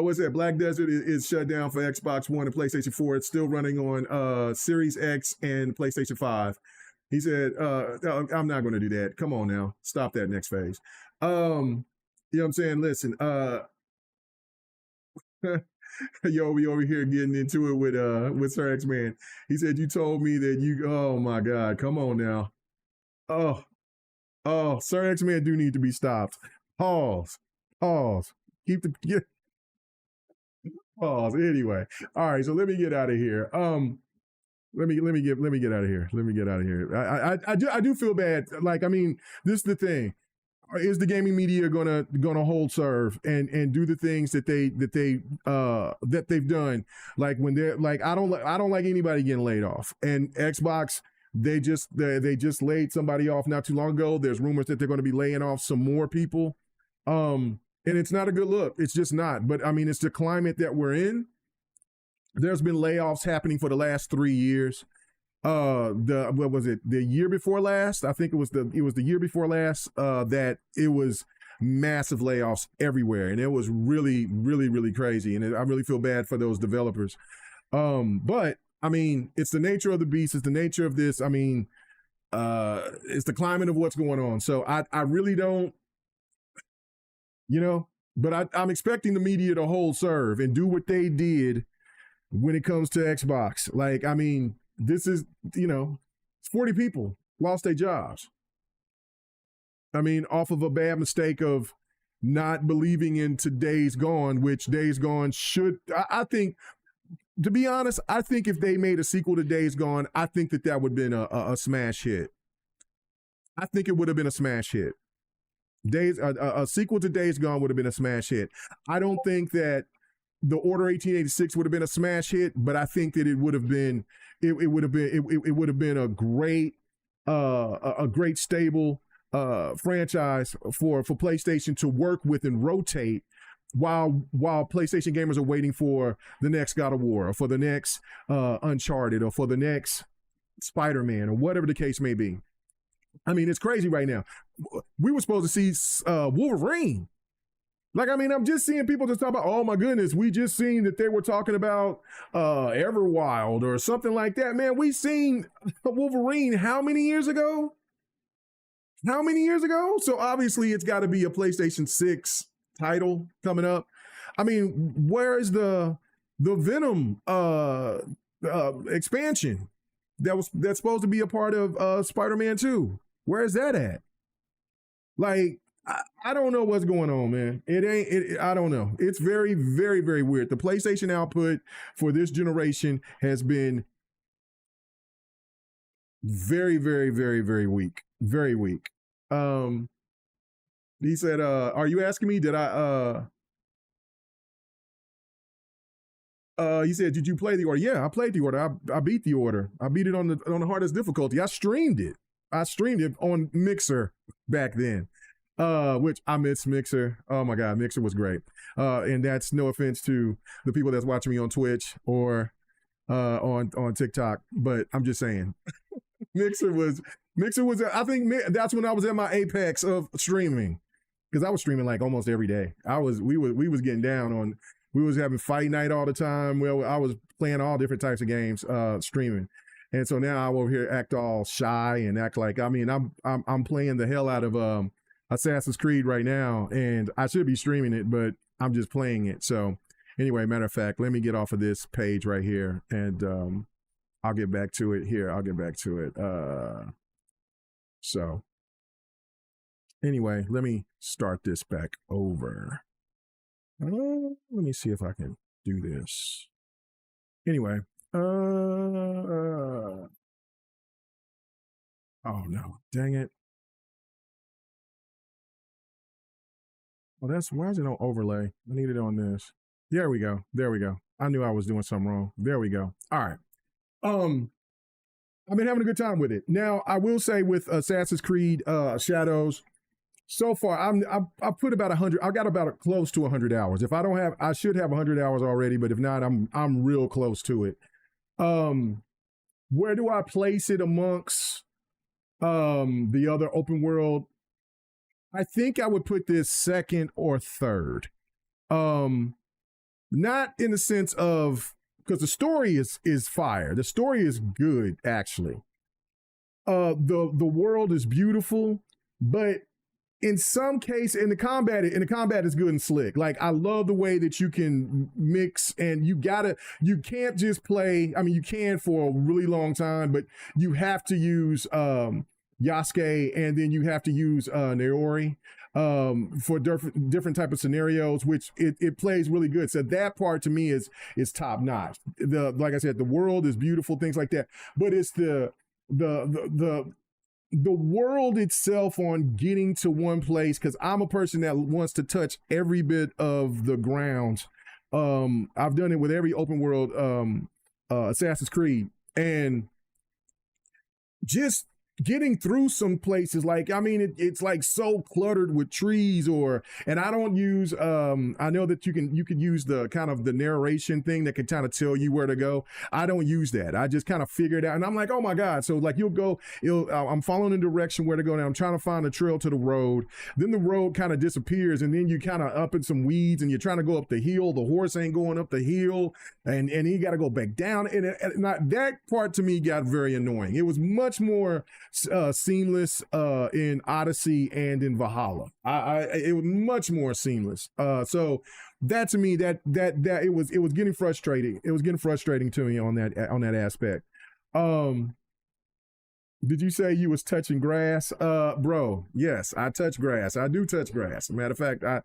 what's that? Black Desert is shut down for Xbox One and PlayStation 4. It's still running on Series X and PlayStation 5. He said, I'm not going to do that. Come on now. Stop that next phase. You know what I'm saying? Listen, yo, we over here getting into it with Sir X Man. He said, you told me that oh my God, come on now. Oh, Sir X Man do need to be stopped. Pause. Keep the pause. Anyway, all right. So let me get out of here. Let me get out of here. I do feel bad. Like, I mean, this is the thing. Is the gaming media gonna hold serve and do the things that they've done? Like when they're like, I don't like anybody getting laid off. And Xbox, they just laid somebody off not too long ago. There's rumors that they're going to be laying off some more people. And it's not a good look. It's just not. But I mean, it's the climate that we're in. There's been layoffs happening for the last 3 years. The what was it, the year before last? I think it was the year before last, that it was massive layoffs everywhere, and it was really really really crazy, and I really feel bad for those developers. But I mean, it's the nature of the beast, it's the nature of this. I mean, it's the climate of what's going on. So I really don't, but I'm expecting the media to hold serve and do what they did when it comes to Xbox. Like, I mean, this is, 40 people lost their jobs. I mean, off of a bad mistake of not believing into Days Gone, which Days Gone should, I think, to be honest, I think if they made a sequel to Days Gone, I think that would have been a smash hit. I think it would have been a smash hit. A sequel to Days Gone would have been a smash hit. I don't think that The Order 1886 would have been a smash hit, but I think that it would have been a great stable franchise for PlayStation to work with and rotate while PlayStation gamers are waiting for the next God of War, or for the next Uncharted, or for the next Spider-Man, or whatever the case may be. I mean, it's crazy right now. We were supposed to see Wolverine. Like, I mean, I'm just seeing people just talk about, oh my goodness, we just seen that they were talking about Everwild or something like that. Man, we seen Wolverine how many years ago? So obviously it's got to be a PlayStation 6 title coming up. I mean, where's the Venom expansion that's supposed to be a part of Spider-Man 2? Where's that at? Like, I don't know what's going on, man. I don't know. It's very, very, very weird. The PlayStation output for this generation has been very, very, very, very weak. Very weak. He said, are you asking me, did I, he said, did you play The Order? Yeah, I played The Order. I beat The Order. I beat it on the hardest difficulty. I streamed it on Mixer back then. Which I miss Mixer. Oh my God, Mixer was great. And that's no offense to the people that's watching me on Twitch or on TikTok, but I'm just saying, Mixer was. I think that's when I was at my apex of streaming, because I was streaming like almost every day. We was getting down on. We was having fight night all the time. Well, I was playing all different types of games, streaming. And so now I'm over here act all shy and act like, I mean, I'm playing the hell out of Assassin's Creed right now, and I should be streaming it, but I'm just playing it. So anyway, matter of fact, let me get off of this page right here, and I'll get back to it here. So anyway, let me start this back over. Let me see if I can do this. Anyway, oh no, dang it. Well, why is it on overlay? I need it on this. There we go. I knew I was doing something wrong. There we go. All right. I've been having a good time with it. Now, I will say with Assassin's Creed Shadows, so far I put about 100. I got about close to 100 hours. If I don't have, I should have 100 hours already, but if not, I'm real close to it. Where do I place it amongst the other open world? I think I would put this second or third. Not in the sense of, because the story is fire. The story is good, actually. The world is beautiful, but in some case, in the combat is good and slick. Like, I love the way that you can mix, and you can't just play. I mean, you can for a really long time, but you have to use Yasuke, and then you have to use Naori for different type of scenarios, which it plays really good. So that part to me is top notch. Like I said, the world is beautiful, things like that. But it's the world itself on getting to one place, because I'm a person that wants to touch every bit of the ground. I've done it with every open world Assassin's Creed, and just getting through some places, like, I mean, it's like so cluttered with trees, and I don't use, I know that you could use the kind of the narration thing that can kind of tell you where to go. I don't use that. I just kind of figure it out, and I'm like, oh my God. So like I'm following the direction where to go now. I'm trying to find a trail to the road. Then the road kind of disappears, and then you kind of up in some weeds, and you're trying to go up the hill. The horse ain't going up the hill, and you got to go back down. And that part to me got very annoying. It was much more seamless in Odyssey and in Valhalla. It was much more seamless. So that to me, that it was getting frustrating. It was getting frustrating to me on that aspect. Did you say you was touching grass? Bro, yes, I touch grass. I do touch grass. Matter of fact, I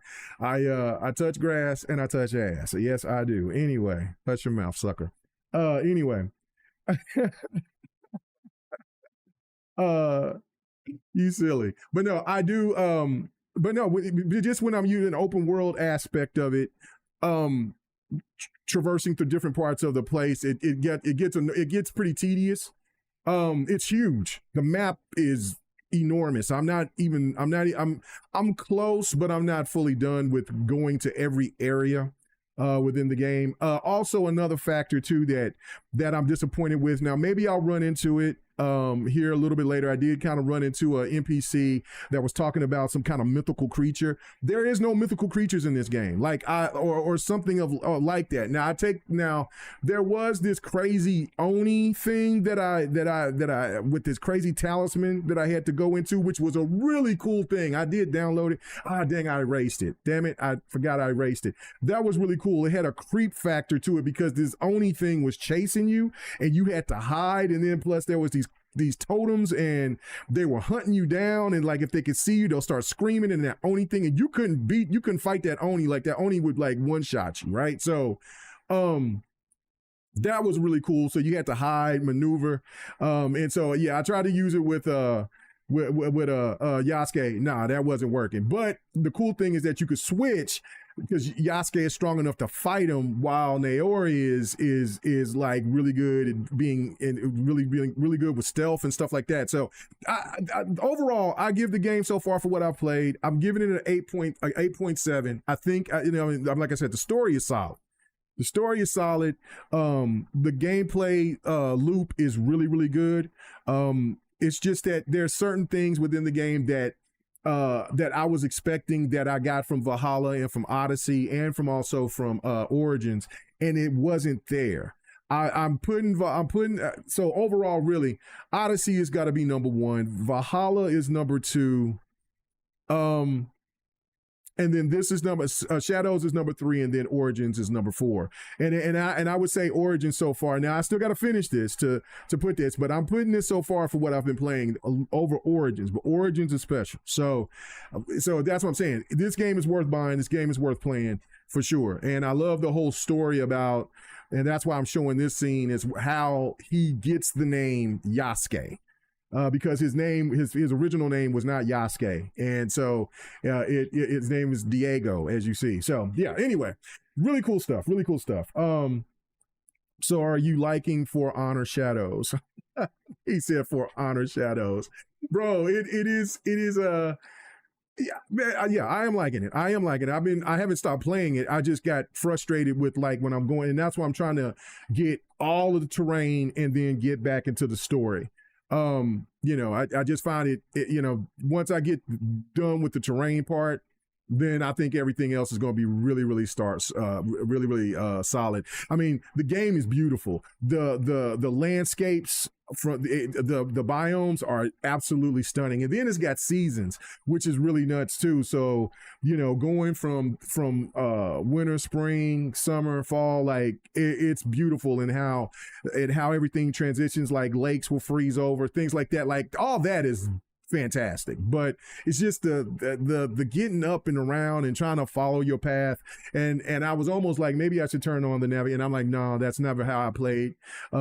touch grass and I touch ass. Yes, I do. Anyway, touch your mouth, sucker. Anyway. You silly. But no, I do. But no, just when I'm using an open world aspect of it, traversing through different parts of the place, it gets pretty tedious. It's huge. The map is enormous. I'm close, but I'm not fully done with going to every area within the game. Also, another factor too that I'm disappointed with. Now, maybe I'll run into it here a little bit later. I did kind of run into a NPC that was talking about some kind of mythical creature. There is no mythical creatures in this game, like or something of like that. Now there was this crazy Oni thing that I with this crazy talisman that I had to go into, which was a really cool thing. I did download it. Dang, I erased it. Damn it, I forgot I erased it. That was really cool. It had a creep factor to it because this Oni thing was chasing you and you had to hide, and then plus there was these totems and they were hunting you down, and like if they could see you, they'll start screaming, and that Oni thing, and you couldn't fight that Oni. Like that Oni would like one shot you, right? So that was really cool. So you had to hide, maneuver, and so yeah, I tried to use it with Yasuke. Nah, that wasn't working. But the cool thing is that you could switch, because Yasuke is strong enough to fight him, while Naori is like really good at being really good with stealth and stuff like that. So overall, I give the game so far for what I've played, I'm giving it an 8.7. I think like I said, the story is solid. The story is solid. The gameplay loop is really, really good. It's just that there's certain things within the game that I was expecting, that I got from Valhalla and from Odyssey and from Origins, and it wasn't there. So overall, really, Odyssey has got to be number one. Valhalla is number two. And then this is Shadows is number three, and then Origins is number four. And I would say Origins so far. Now I still got to finish this to put this, but I'm putting this so far for what I've been playing over Origins. But Origins is special. So that's what I'm saying. This game is worth buying. This game is worth playing for sure. And I love the whole story about, and that's why I'm showing this scene, is how he gets the name Yasuke. Because his original name was not Yasuke, and so his name is Diego, as you see. So yeah. Anyway, really cool stuff. Really cool stuff. So are you liking For Honor Shadows? He said For Honor Shadows, bro. It is. Yeah, man, yeah, I am liking it. I haven't stopped playing it. I just got frustrated with like when I'm going, and that's why I'm trying to get all of the terrain and then get back into the story. I just find it, once I get done with the terrain part, then I think everything else is going to be really, really solid. I mean, the game is beautiful. The landscapes from the biomes are absolutely stunning, and then it's got seasons, which is really nuts too. So going from winter, spring, summer, fall, like it's beautiful, and how everything transitions. Like lakes will freeze over, things like that. Like all that is fantastic, but it's just the getting up and around and trying to follow your path, and I was almost like, maybe I should turn on the navigation, and I'm like, no, that's never how I played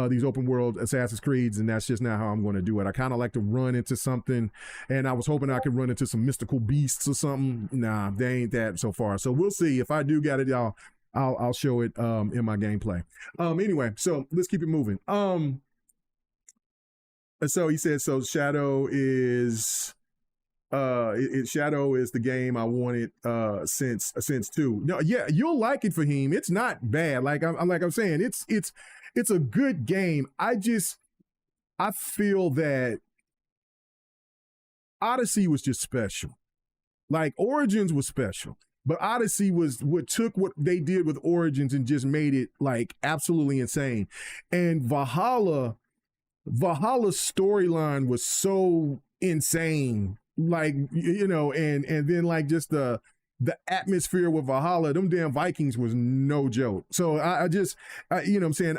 these open world Assassin's Creeds, and that's just not how I'm going to do it. I kind of like to run into something, and I was hoping I could run into some mystical beasts or something. Nah, they ain't that so far. So we'll see. If I do get it, I'll show it in my gameplay. Anyway, so let's keep it moving. So he said, so Shadow is Shadow is the game I wanted since two. No, yeah, you'll like it, Fahim. It's not bad. I'm saying, it's a good game. I feel that Odyssey was just special. Like Origins was special, but Odyssey was what took what they did with Origins and just made it like absolutely insane. And Valhalla's storyline was so insane, like, and then like just the atmosphere with Valhalla, them damn Vikings was no joke. So I just, you know what I'm saying?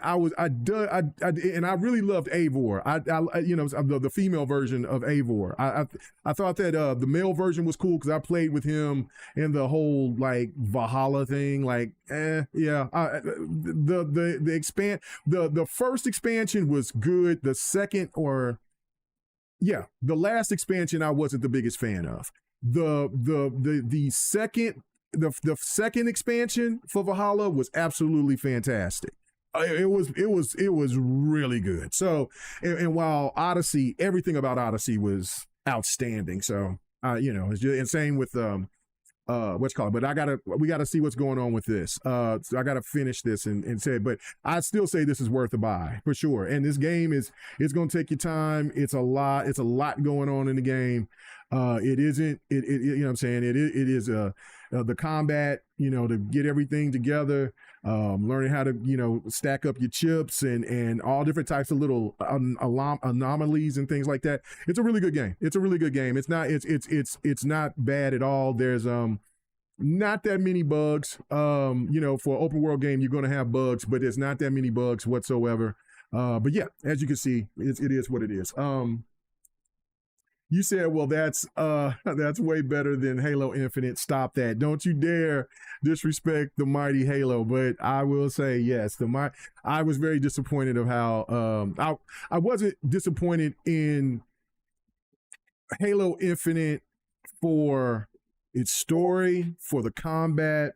And I really loved Eivor. The female version of Eivor. I thought that the male version was cool because I played with him in the whole like Valhalla thing. Like, yeah. The first expansion was good. The second the last expansion I wasn't the biggest fan of. The second expansion for Valhalla was absolutely fantastic. It was really good. So, and while Odyssey, everything about Odyssey was outstanding. So, it's just, and same with what's called, but we gotta see what's going on with this. So I gotta finish this and say, but I still say this is worth a buy for sure. And this game it's gonna take your time. It's a lot going on in the game. It isn't, you know what I'm saying? It is the combat, to get everything together, learning how to, stack up your chips and all different types of little anomalies and things like that. It's a really good game. It's not bad at all. There's, not that many bugs. For an open world game, you're going to have bugs, but there's not that many bugs whatsoever. But yeah, as you can see, it is what it is. You said, well, that's way better than Halo Infinite. Stop that. Don't you dare disrespect the mighty Halo. But I will say, yes, I was very disappointed of how I wasn't disappointed in Halo Infinite for its story, for the combat.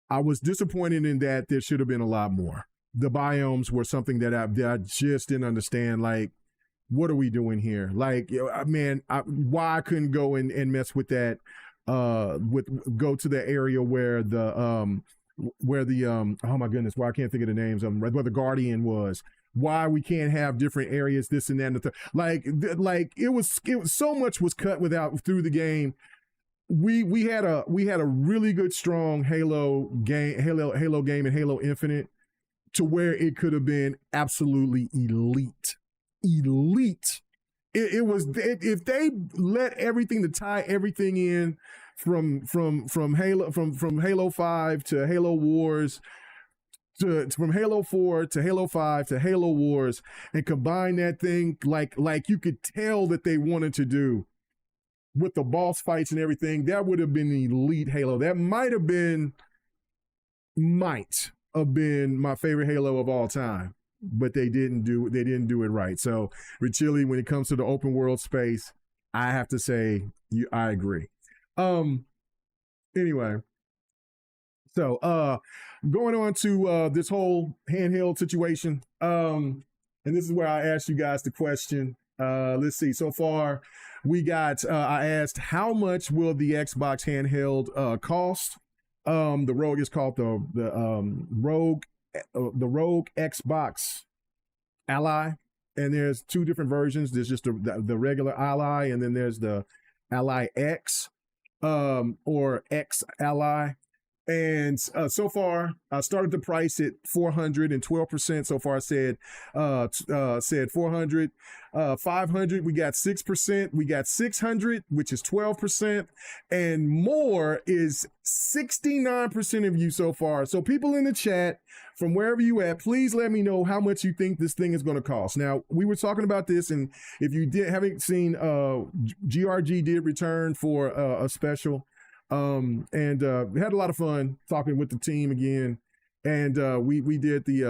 I was disappointed in that there should have been a lot more. The biomes were something that I just didn't understand. Like, what are we doing here? Like, man, why I couldn't go and mess with that? Go to the area where the oh my goodness, why I can't think of the names of them, where the Guardian was. Why we can't have different areas, this and that, and the like it was so much was cut through the game. We had a really good, strong Halo game and Halo Infinite to where it could have been absolutely elite. It was, if they let everything to tie everything in from Halo 5 to Halo Wars, from Halo 4 to Halo 5 to Halo Wars, and combine that thing like you could tell that they wanted to do with the boss fights and everything, that would have been elite Halo. That might have been my favorite Halo of all time. But they didn't do it right. So Richili, when it comes to the open world space, I have to say I agree. Anyway, so going on to this whole handheld situation, and this is where I asked you guys the question. Let's see. So far, we got. I asked how much will the Xbox handheld cost. The Rogue is called the Rogue Xbox Ally, and there's two different versions. There's just the regular Ally, and then there's the Ally X, or X Ally. And so far, I started the price at 412%. So far, said 400, 500. We got 6%. We got 600, which is 12%, and more is 69% of you so far. So people in the chat, from wherever you at, please let me know how much you think this thing is going to cost. Now, we were talking about this, and if you haven't seen, GRG did return for a special. And we had a lot of fun talking with the team again, and we did the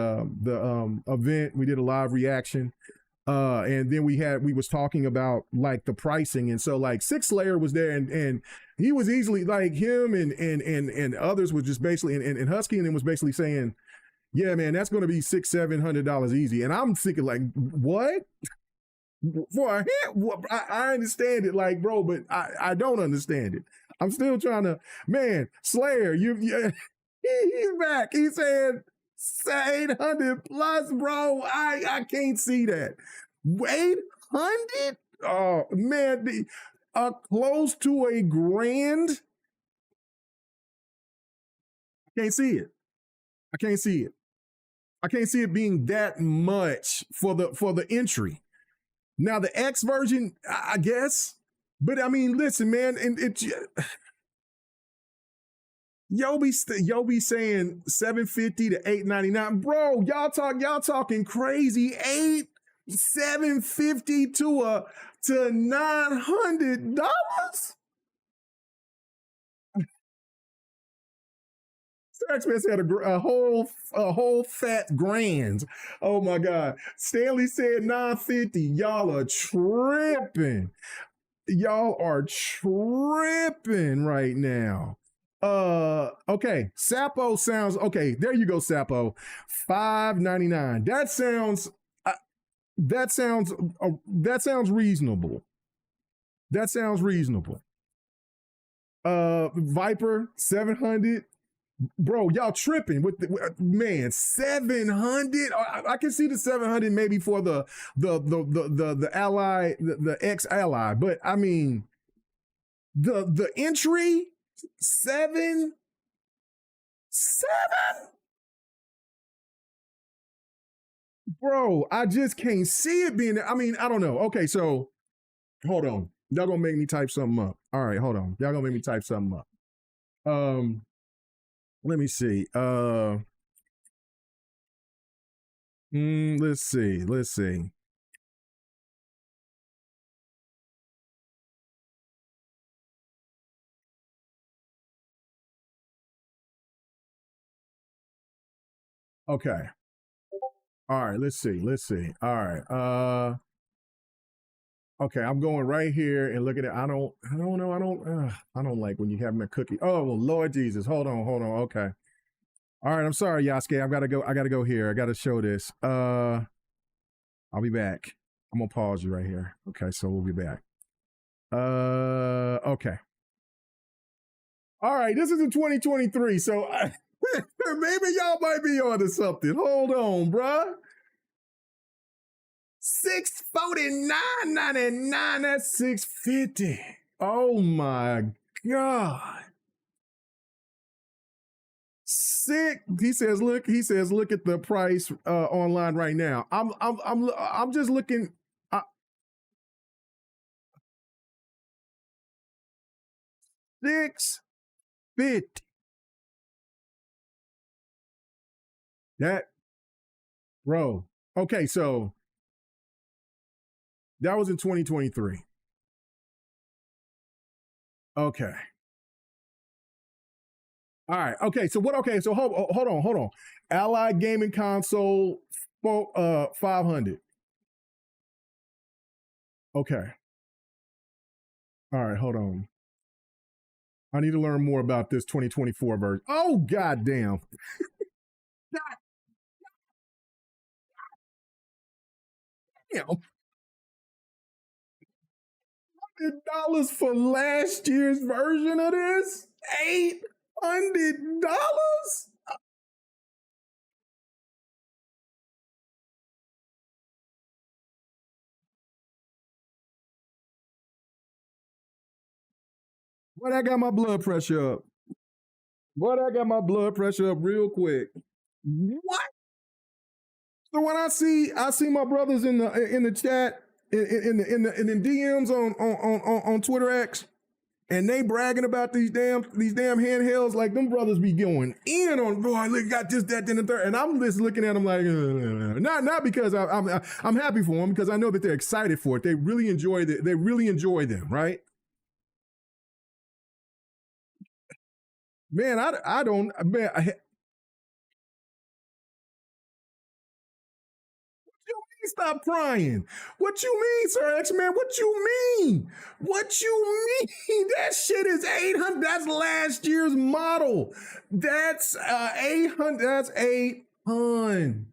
event. We did a live reaction, and then we was talking about like the pricing, and so like Six Slayer was there, and he was easily, like, him and others was just basically, and Husky and then was basically saying, yeah, man, that's going to be $600-700 easy. And I'm thinking, like, what? For a hand, I understand it, like, bro, but I don't understand it. I'm still trying to, man, Slayer, he's back. He said 800 plus, bro. I can't see that. 800? Oh, man, close to a grand. I can't see it. I can't see it. I can't see it being that much for the entry. Now the X version, I guess, but I mean, listen, man, and yo be saying 750 to 899, bro. Y'all talking crazy. 750 to $900. Taxman said a whole fat grand. Oh my God. Stanley said 950. Y'all are tripping. Y'all are tripping right now. Okay. Sapo sounds okay. There you go, Sapo. $5.99. That sounds reasonable. That sounds reasonable. Viper 700. Bro, y'all tripping with man 700. I can see the 700 maybe for the ally, the ex ally, but I mean the entry 7. Bro, I just can't see it being there. I mean, I don't know. Okay, so hold on. Y'all gonna make me type something up. All right, hold on. Y'all gonna make me type something up. Let me see. Let's see. Okay. All right, let's see. All right. Okay, I'm going right here and look at it. I don't know. I don't like when you have a cookie. Oh, well, Lord Jesus. Hold on. Okay. All right, I'm sorry, Yasuke. I gotta go here. I gotta show this. I'll be back. I'm gonna pause you right here. Okay, so we'll be back. Okay. All right, this is in 2023, so maybe y'all might be onto something. Hold on, bruh. $649.99. That's $650. Oh my God. Sick. He says, look at the price online right now. I'm just looking. $650. That, bro. Okay, so that was in 2023. Okay. All right. Okay. So what? Okay. So hold on. Allied gaming console, 500. Okay. All right. Hold on. I need to learn more about this 2024 version. Oh, goddamn. Damn. $100 for last year's version of this? $800? But I got my blood pressure up. I got my blood pressure up real quick. What? So when I see my brothers in the chat in the DMs on Twitter X, and they bragging about these damn handhelds, like them brothers be going in on, boy, look, got this, that, then the third, and I'm just looking at them like, not because I'm happy for them, because I know that they're excited for it. They really enjoy them, right? Man, I don't, man. Stop crying. What you mean, Sir X-Man? What you mean? That shit is 800. That's last year's model. That's 800. That's 800.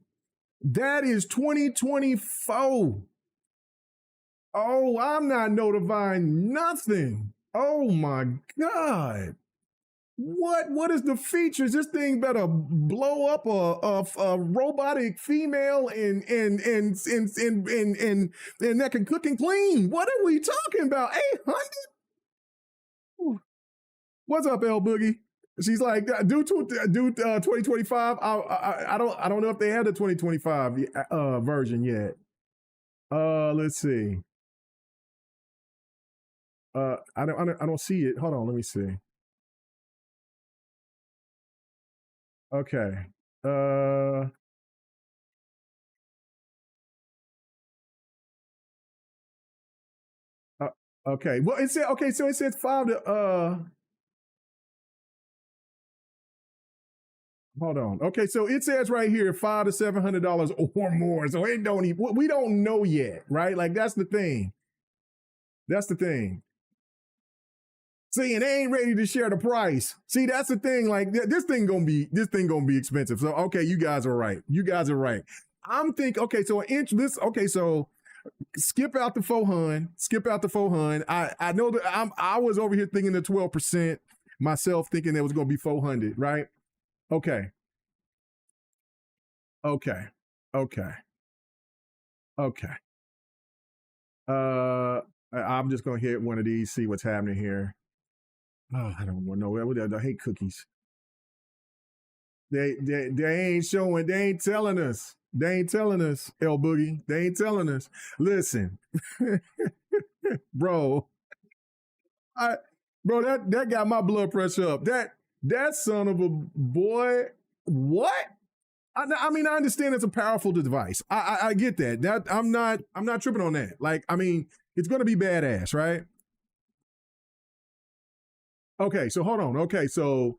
That is 2024. Oh, I'm not notifying nothing. Oh my God. What is the features? This thing better blow up a robotic female and that can cook and clean. What are we talking about? 800? What's up, L Boogie? She's like, do 2025. I don't know if they have the 2025 version yet. Let's see. I don't see it. Hold on, let me see. Okay. Okay. Well, it said okay. So it says $5 to Hold on. Okay, so it says right here $500 to $700 or more. So it don't even, we don't know yet, right? Like that's the thing. That's the thing. See, and they ain't ready to share the price. See, that's the thing. Like this thing gonna be expensive. So okay, you guys are right. You guys are right. I'm thinking okay. So so skip out the 400. Skip out the 400. I know that I was over here thinking the 12% myself, thinking there was gonna be 400, right? Okay. Okay. Okay. Okay. I'm just gonna hit one of these, see what's happening here. Oh, I don't want to know. I hate cookies. They ain't showing. They ain't telling us. They ain't telling us. L Boogie. They ain't telling us. Listen, bro. Bro, that got my blood pressure up. That son of a boy. What? I mean, I understand it's a powerful device. I get that. That I'm not tripping on that. Like, I mean, it's gonna be badass, right? Okay, so hold on. Okay, so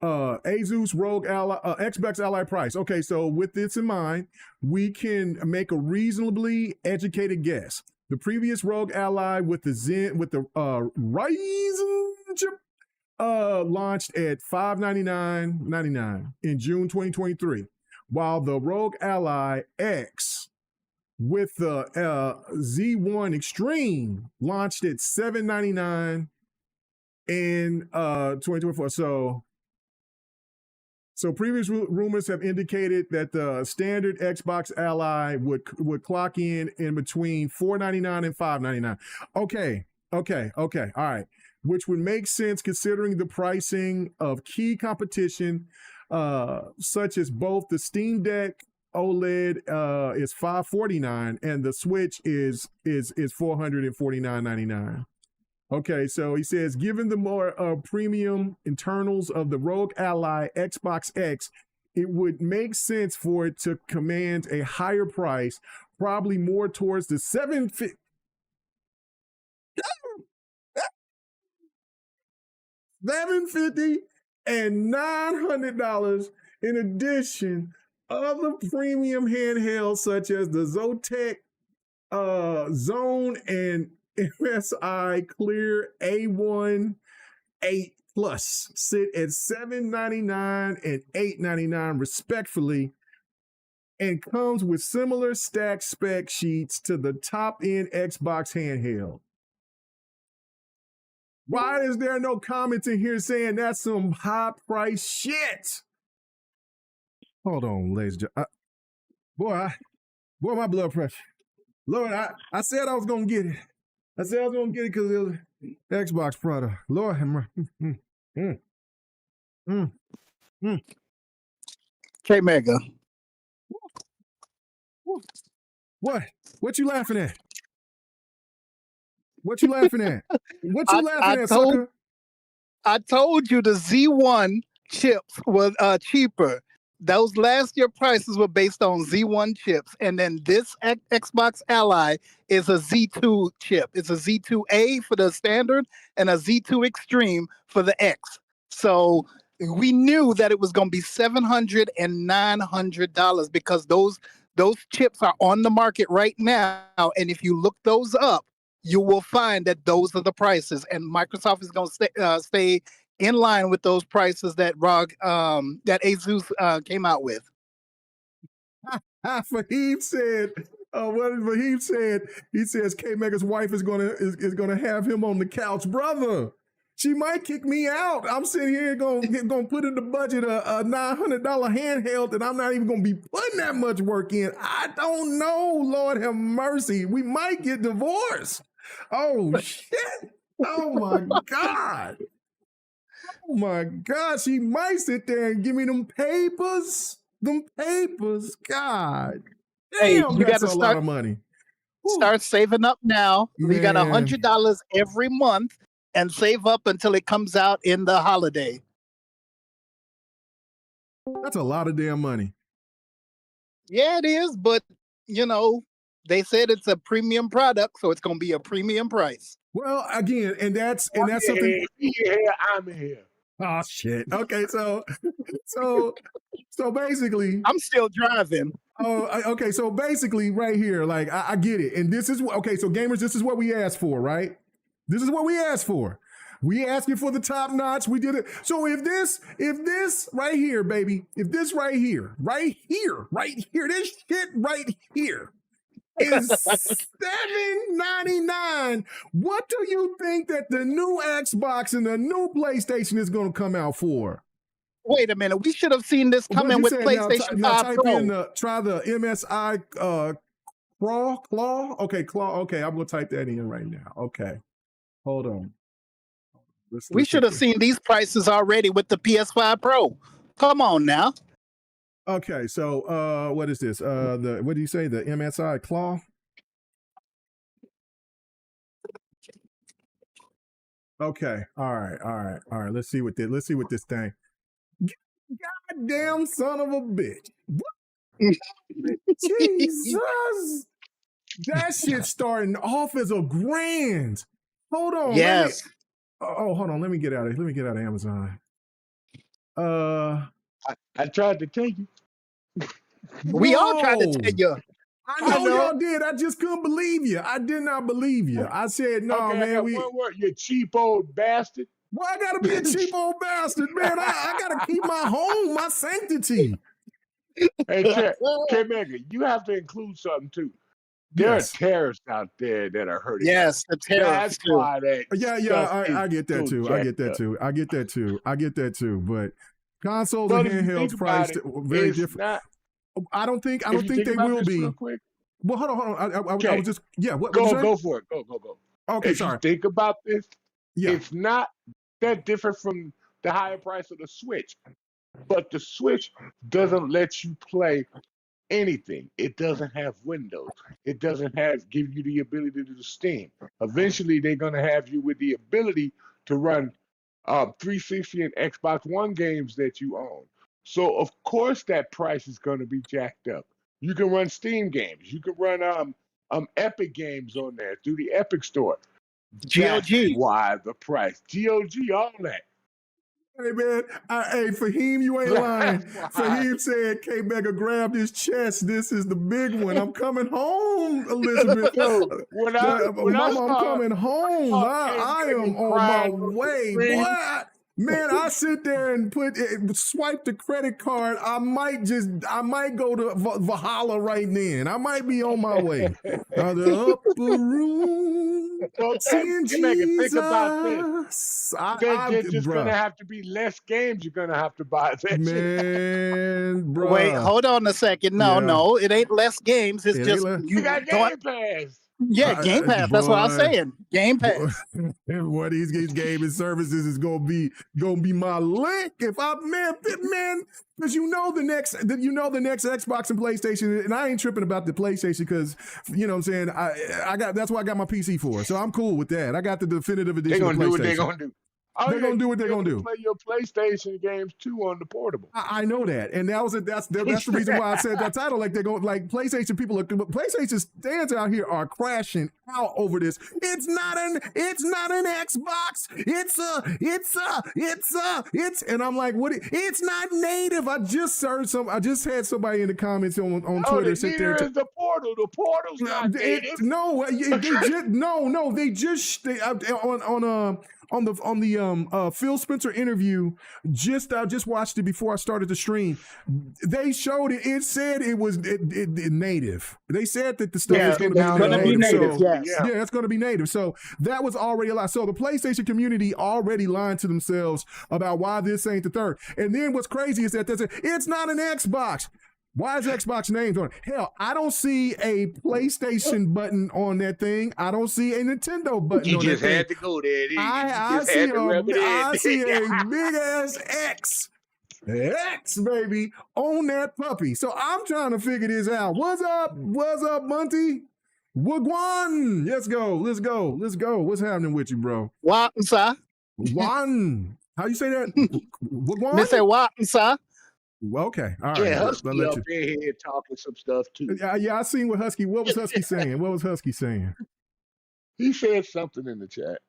Asus Rogue Ally, Xbox Ally price. Okay, so with this in mind, we can make a reasonably educated guess. The previous Rogue Ally with the Ryzen chip launched at $599.99 in June 2023, while the Rogue Ally X with the Z1 Extreme launched at $799 in 2024. So previous rumors have indicated that the standard Xbox Ally would clock in between $499 and $599. Okay, all right. Which would make sense considering the pricing of key competition, such as both the Steam Deck OLED is $549 and the Switch is $449.99. Okay, so he says, given the more premium internals of the Rogue Ally Xbox X, it would make sense for it to command a higher price, probably more towards the $750 and $900 in addition. Other premium handhelds such as the Zotac Zone and MSI Clear A1 8 Plus sit at $799 and $899 respectfully, and comes with similar stack spec sheets to the top end Xbox handheld. Why is there no comments in here saying that's some high price shit? Hold on, ladies and gentlemen. Boy, my blood pressure. Lord, I said I was gonna get it. I said I was gonna get it because it was Xbox product. Lord have mercy. K Mega. What? What you laughing at? What you laughing at? What you laughing at, sucker? I told you the Z1 chips were cheaper. Those last year prices were based on Z1 chips, and then this Xbox Ally is a Z2 chip. It's a Z2A for the standard and a Z2 Extreme for the X. So we knew that it was going to be $700 and $900 because those chips are on the market right now, and if you look those up, you will find that those are the prices, and Microsoft is going to stay in line with those prices that that Asus came out with. Fahim said, What Raheem said, he says K Mega's wife is gonna have him on the couch, brother. She might kick me out. I'm sitting here gonna put in the budget a $900 handheld, and I'm not even gonna be putting that much work in. I don't know. Lord have mercy. We might get divorced. Oh shit! Oh my god! Oh my god! She might sit there and give me them papers. Them papers. God. Hey, Damn, you that's got to a lot of money. start saving up now. You got Man. $100 every month, and save up until it comes out in the holiday. That's a lot of damn money. Yeah, it is, but you know, they said it's a premium product, so it's going to be a premium price. Well, again, and that's something. I'm here. Oh shit. Okay, so basically, I'm still driving. Okay, so basically, right here, like I get it, and this is okay. So gamers, this is what we asked for, right? This is what we asked for. We asking for the top notch. We did it. So if this right here, baby, if this right here, this shit right here is $799, what do you think that the new Xbox and the new PlayStation is going to come out for? Wait a minute. We should have seen this coming with PlayStation 5 Pro. Try the MSI claw. Okay, claw. Okay, I'm going to type that in right now. Okay, hold on. We should have seen these prices already with the PS5 Pro. Come on now. Okay, so what is this? What do you say? The MSI claw? Okay, all right. Let's see what this thing. Goddamn son of a bitch! Jesus, that shit starting off as $1,000. Hold on. Yes. Hold on. Let me get out of Amazon. I tried to tell you. We all tried to tell you. I know y'all did. I just couldn't believe you. I did not believe you. I said, no, okay, man. You cheap old bastard. Why I gotta be a cheap old bastard, man? I gotta keep my home, my sanctity. Hey, K-Mega, you have to include something too. There are terrorists out there that are hurting. Yes, the terrorists. That's why that. I get that too. I get that too. But consoles and handhelds priced very different. I don't think they will be. Well, hold on. I was just What? Go for it. Go. Okay, if sorry. You think about this. Yeah. It's not that different from the higher price of the Switch, but the Switch doesn't let you play anything. It doesn't have Windows. It doesn't give you the ability to do Steam. Eventually, they're going to have you with the ability to run 360 and Xbox One games that you own. So, of course, that price is going to be jacked up. You can run Steam games. You can run Epic games on there through the Epic Store. GOG. That's why the price. GOG, all that. Hey, man. Hey, Fahim, you ain't lying. Fahim said, K-Mega grabbed his chest. This is the big one. I'm coming home, Elizabeth. Mama, I'm coming home. I am on my way. Boy, man, I sit there and swipe the credit card. I might go to Valhalla right then. I might be on my way. The upper room. Seeing Jesus. Think about this. There's just going to have to be less games you're going to have to buy. Man, bro. Wait, hold on a second. No, it ain't less games. It's just you got Game Pass. Yeah, Game Pass. That's what I'm saying. Game Pass. What these gaming services is gonna be my lick if man, because you know the next Xbox and PlayStation, and I ain't tripping about the PlayStation because you know what I'm saying that's what I got my PC for. So I'm cool with that. I got the definitive edition. They're gonna do what they're gonna do. They're gonna do what they're gonna do. Play your PlayStation games too on the portable. I know that, and that's the reason why I said that title. Like they're going, like PlayStation people, PlayStation stands out here are crashing out over this. It's not an Xbox. It's and I'm like, what? It's not native. I just had somebody in the comments on Twitter sit there. The portable. portal. The portal's not native. On the Phil Spencer interview, I just watched it before I started the stream. They showed it. It said it was native. They said that the stuff is going to be native. Yeah, it's going to be native. So that was already a lie. So the PlayStation community already lied to themselves about why this ain't the third. And then what's crazy is that it's not an Xbox. Why is Xbox named on it? Hell, I don't see a PlayStation button on that thing. I don't see a Nintendo button on that thing. You just had to go there. I see a big ass X, baby, on that puppy. So I'm trying to figure this out. What's up, Bunty? Wagwan. Let's go. What's happening with you, bro? Wapsa. Wan. How you say that? Wagwan? They say Wapsa. Okay. All right. Yeah, Husky up in here talking some stuff too. Yeah, I seen what was Husky saying? He said something in the chat.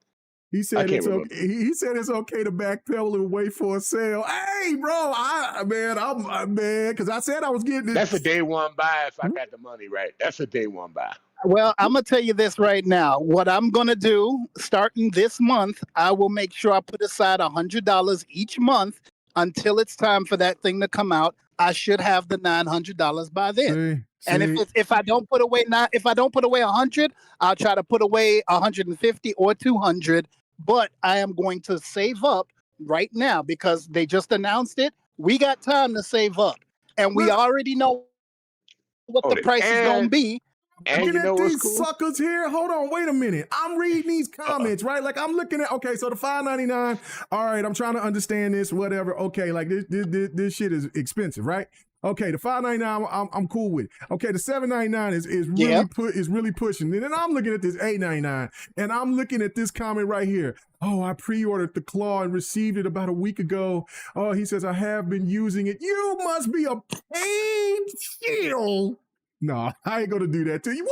He said it's okay. He said it's okay to backpedal and wait for a sale. Hey, bro, I'm because I said I was getting it. That's a day one buy if I got the money right. That's a day one buy. Well, I'm gonna tell you this right now. What I'm gonna do, starting this month, I will make sure I put aside $100 each month until it's time for that thing to come out. I should have the $900 by then. And if I don't put away 100, I'll try to put away 150 or 200. But I am going to save up right now because they just announced it. We got time to save up, and we already know what the price is going to be. And looking at these suckers here. Hold on, wait a minute. I'm reading these comments, right? Like I'm looking at, okay, so the $5.99. All right, I'm trying to understand this, whatever. Okay, like this shit is expensive, right? Okay, the $5.99, I'm cool with it. Okay, the $7.99 is really pushing. And then I'm looking at this $8.99, and I'm looking at this comment right here. Oh, I pre-ordered the Claw and received it about a week ago. Oh, he says I have been using it. You must be a paid shield. No, I ain't gonna do that to you.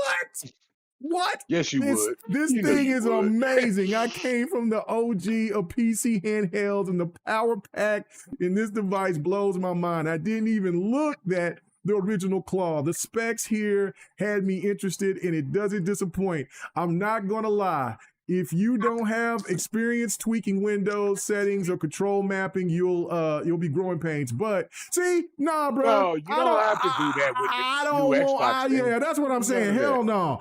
What? Yes, you would. This thing is amazing. I came from the OG of PC handhelds, and the power pack in this device blows my mind. I didn't even look at the original Claw. The specs here had me interested, and it doesn't disappoint. I'm not gonna lie. If you don't have experience tweaking Windows settings or control mapping, you'll be growing pains. But see, nah, bro. No, you don't have to do that with the new Xbox. Yeah, that's what I'm saying. Hell no.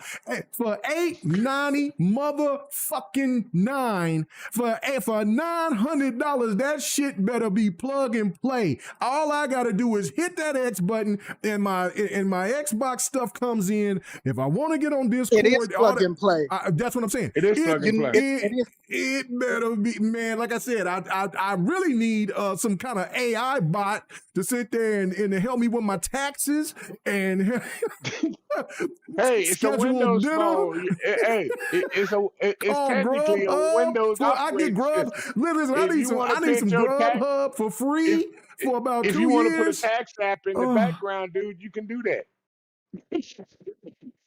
For $8.90 motherfucking $9 for $900, that shit better be plug and play. All I gotta do is hit that X button, and my Xbox stuff comes in. If I want to get on Discord, it is plug and play. That's what I'm saying. It is plug and play. It better be, man. Like I said, I really need some kind of AI bot to sit there and to help me with my taxes and hey, it's a Windows phone. Hey, it's technically a Windows. I get Grub. Listen, I need some Grubhub for free for about 2 years. If you want to put a tax app in the background, dude, you can do that.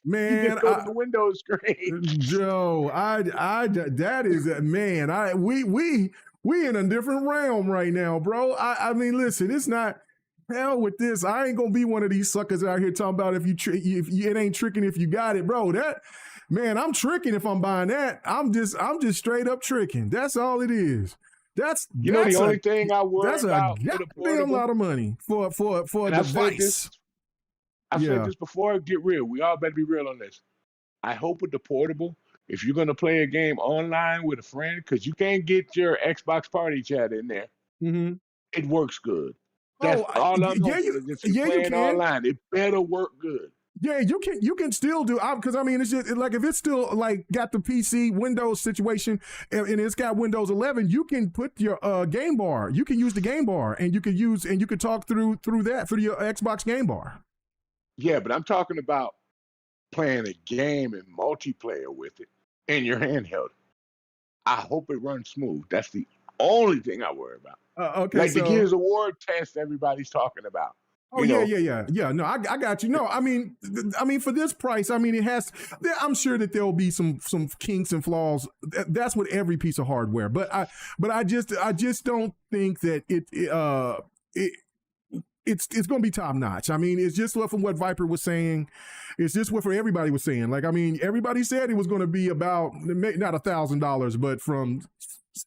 Man, you just go to the Windows screen. Joe, that is man. We in a different realm right now, bro. I mean, listen, it's not hell with this. I ain't gonna be one of these suckers out here talking about if it ain't tricking if you got it, bro. That man, I'm tricking if I'm buying that. I'm just straight up tricking. That's all it is. The only thing I worry about. That's a goddamn lot of money for a device. I said this before. Get real. We all better be real on this. I hope with the portable, if you're going to play a game online with a friend, because you can't get your Xbox party chat in there, it works good. That's all I'm hoping. If you're playing online, it better work good. Yeah, you can still do, because I mean, it's just like if it's still like got the PC Windows situation and it's got Windows 11, you can put your game bar. You can use the game bar, and you can talk through that through your Xbox game bar. Yeah, but I'm talking about playing a game and multiplayer with it in your handheld. I hope it runs smooth. That's the only thing I worry about. Okay, like the Gears of War test everybody's talking about. Oh, yeah. No, I got you. No, I mean, for this price, I mean, it has. I'm sure that there will be some kinks and flaws. That's with every piece of hardware. But I just don't think that it's going to be top notch. I mean, it's just what from what Viper was saying. It's just what everybody was saying. Like, I mean, everybody said it was going to be about not $1,000, but from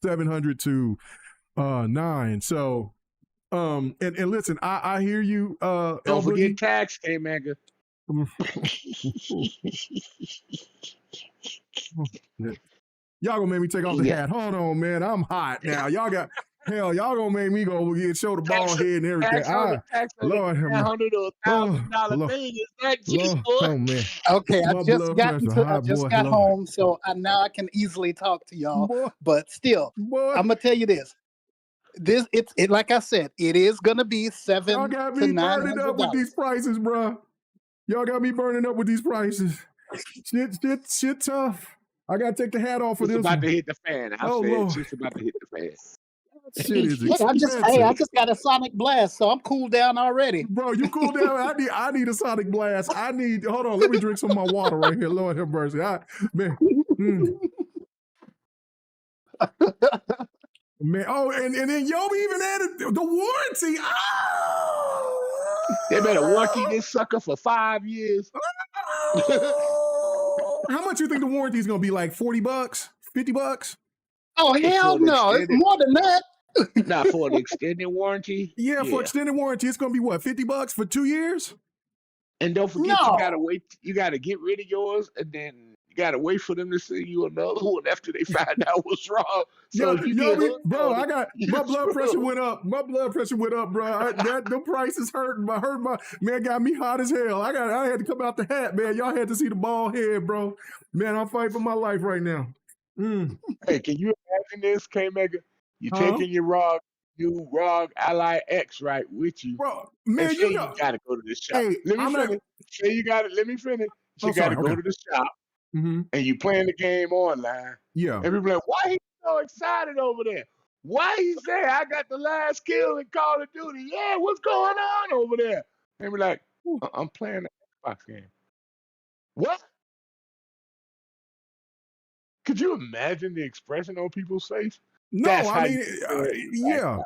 700 to 9. So, and listen, I hear you. Don't forget tax, K-Mega. Y'all gonna make me take off the hat. Hold on, man. I'm hot now. Y'all gonna make me go show the bald head and everything. Lord, $100 or $1,000 thing is that cheap, boy. Oh man. Okay, I just got home, so now I can easily talk to y'all. Boy. But still, I'm gonna tell you this. It like I said, it is gonna be $700 to $900. Y'all got me burning up with these prices, bro. Y'all got me burning up with these prices. Shit tough. I gotta take the hat off for this. It's about to hit the fan. It's just about to hit the fan. Shit is expensive. I just got a Sonic Blast, so I'm cooled down already. Bro, you cool down? I need a Sonic Blast. Hold on, let me drink some of my water right here. Lord have mercy. Man. Man, and then Yobi even added the warranty. Oh! They better warranty this sucker for 5 years. How much you think the warranty is going to be? Like $40, $50? Oh, hell no. It's more than that. Not for the extended warranty. Yeah, for extended warranty, it's going to be what, $50 for 2 years? And don't forget, you got to wait. You got to get rid of yours, and then you got to wait for them to send you another one after they find out what's wrong. So bro, my blood pressure went up. My blood pressure went up, bro. The price is hurting. Man, got me hot as hell. I had to come out the hat, man. Y'all had to see the bald head, bro. Man, I'm fighting for my life right now. Hey, can you imagine this, K-Mega? You taking your ROG Ally X with you, bro. Man, you got to go to the shop. Hey, let me finish. You got to go to the shop. Mm-hmm. And you playing the game online. Yeah. And people like, why he so excited over there? Why he say I got the last kill in Call of Duty? Yeah, what's going on over there? And be like, I'm playing the Xbox game. What? Could you imagine the expression on people's face? No, I mean, yeah.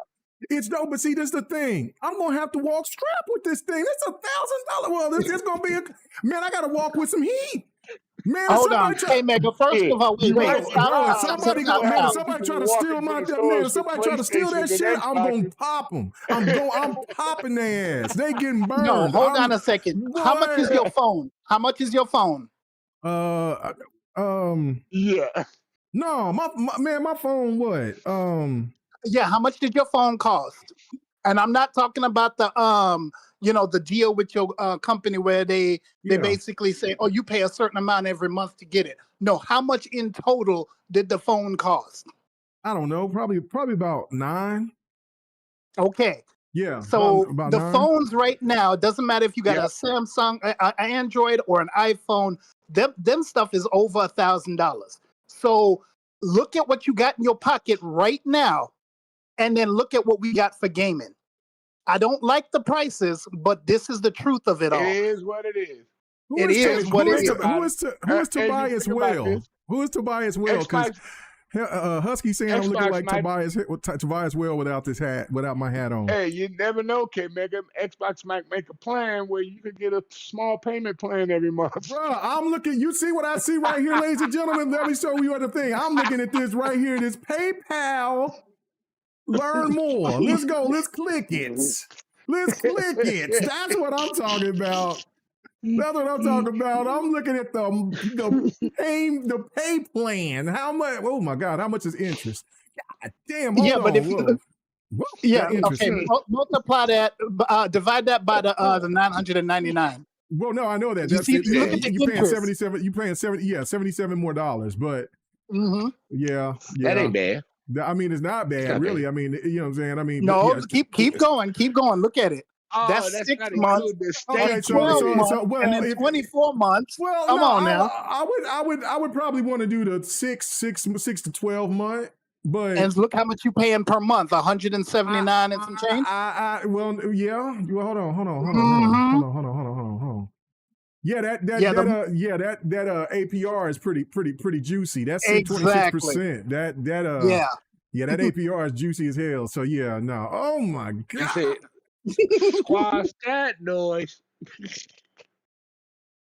It's no, but see, this is the thing. I'm gonna have to walk strapped with this thing. It's $1,000. Well, this is gonna be man. I gotta walk with some heat. Man, hold on, K-Mega. First of all, somebody try to steal my man. Somebody try to steal that shit. I'm gonna pop them. I'm popping their ass. They getting burned. No, hold on a second. What? How much is your phone? Yeah. No, my phone. What? Yeah, how much did your phone cost? And I'm not talking about the the deal with your company where they basically say, oh, you pay a certain amount every month to get it. No, how much in total did the phone cost? I don't know, probably about $9. Okay. Yeah. So about the $9. Phones right now, it doesn't matter if you got a Samsung, an Android, or an iPhone. Them stuff is over $1,000. So look at what you got in your pocket right now, and then look at what we got for gaming. I don't like the prices, but this is the truth of it all. It is what it is. Who is Tobias Well? Who is Tobias Well? Because Husky saying I'm looking like Tobias Well without this hat, without my hat on. Hey, you never know, K-Mega. Xbox might make a plan where you could get a small payment plan every month. Bro, I'm looking. You see what I see right here, ladies and gentlemen? Let me show you the thing. I'm looking at this right here. This PayPal. Learn more. Let's go. Let's click it. Let's click it. That's what I'm talking about. That's what I'm talking about. I'm looking at the pay plan. How much? Oh my God! How much is interest? God damn! Hold on. But if you, okay, multiply that, divide that by the 999. Well, no, I know that. That's you paying 77. You paying $77 more, but yeah, that ain't bad. I mean, it's not bad, really. I mean, you know what I'm saying? I mean, no, keep going. Look at it. Oh, that's 6 months. Okay, 12 months, and then 24 months. Well, come on now. I would probably want to do the 6 to 12 month. But and look how much you paying per month, 179 and some change. Well, yeah. Well, hold on. Yeah, that APR is pretty juicy. That's 26%. That APR is juicy as hell. So yeah, no. Oh my God. Squash that noise.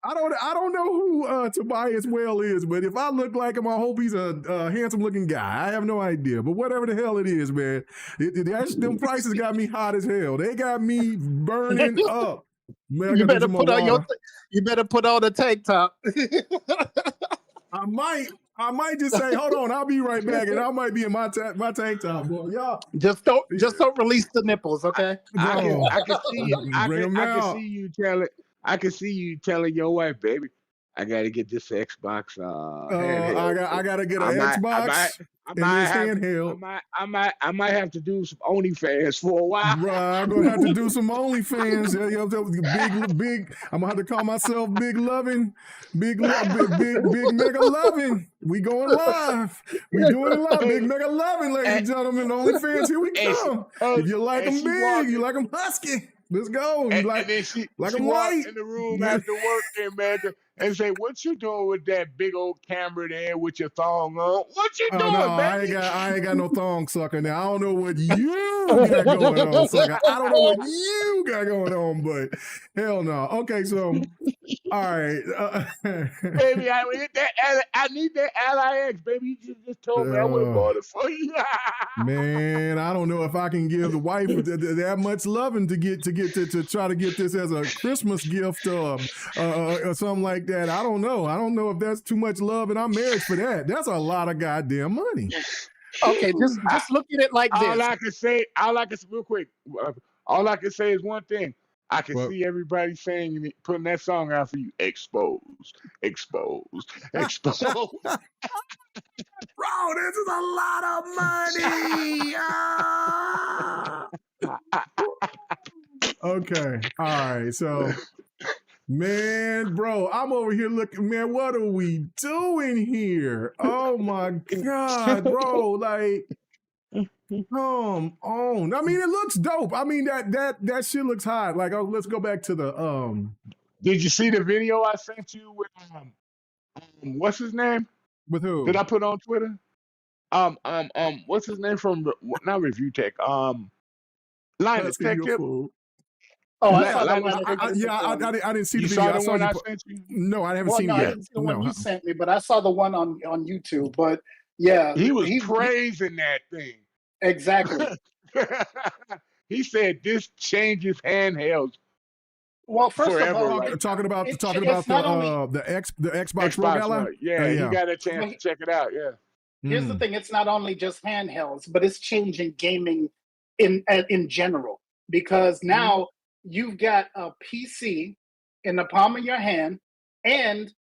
I don't know who Tobias Well is, but if I look like him, I hope he's a handsome looking guy. I have no idea, but whatever the hell it is, man, them prices got me hot as hell. They got me burning up. Man, You better put on you better put on a tank top. I might just say, hold on, I'll be right back, and I might be in my tank top, boy. Y'all just don't release the nipples, okay? I can see you. I can see you telling your wife, baby, I gotta get this Xbox handheld. I gotta get an Xbox and this handheld. I might have to do some OnlyFans for a while. Right, I'm gonna have to do some OnlyFans. Big. I'm gonna have to call myself Big Loving, Big Mega Loving. We going live. We doing it live. Big Mega Loving, ladies and gentlemen. OnlyFans, here we come. If you like them big, you like them husky. Let's go. And then she white in the room after work, and say, "What you doing with that big old camera there with your thong on? What you doing, no, baby?" I ain't got no thong sucker now. I don't know what you got going on, sucker. I don't know what you got going on, but hell no. Okay, so all right, baby, I need that LIX, baby. You just told me I would have bought it for you. Man, I don't know if I can give the wife that much loving to try to get this as a Christmas gift or something like that. I don't know. I don't know if that's too much love and I'm married for that. That's a lot of goddamn money. Okay, just look at it like this. All I can say real quick. All I can say is one thing. I can see everybody saying, putting that song out for you. Exposed. Bro, this is a lot of money. Okay. All right. So, man, bro, I'm over here looking, man, what are we doing here? Oh my God, bro. Like, come on. I mean, it looks dope. I mean, that shit looks hot. Like, let's go back to the Did you see the video I sent you with what's his name? With who? Did I put on Twitter? What's his name from not Review Tech? Linus Tech Tip. Oh, I saw that one. I didn't see the video. Saw the one I sent you? No, I haven't seen it yet. I didn't see the one you sent me, but I saw the one on YouTube. But yeah, he was praising that thing. Exactly. He said this changes handhelds. Well, first forever, of all, right? talking about the Xbox Rogue Ally. Yeah, you got a chance to check it out. Yeah. Here's the thing: it's not only just handhelds, but it's changing gaming in general. Because now you've got a PC in the palm of your hand, and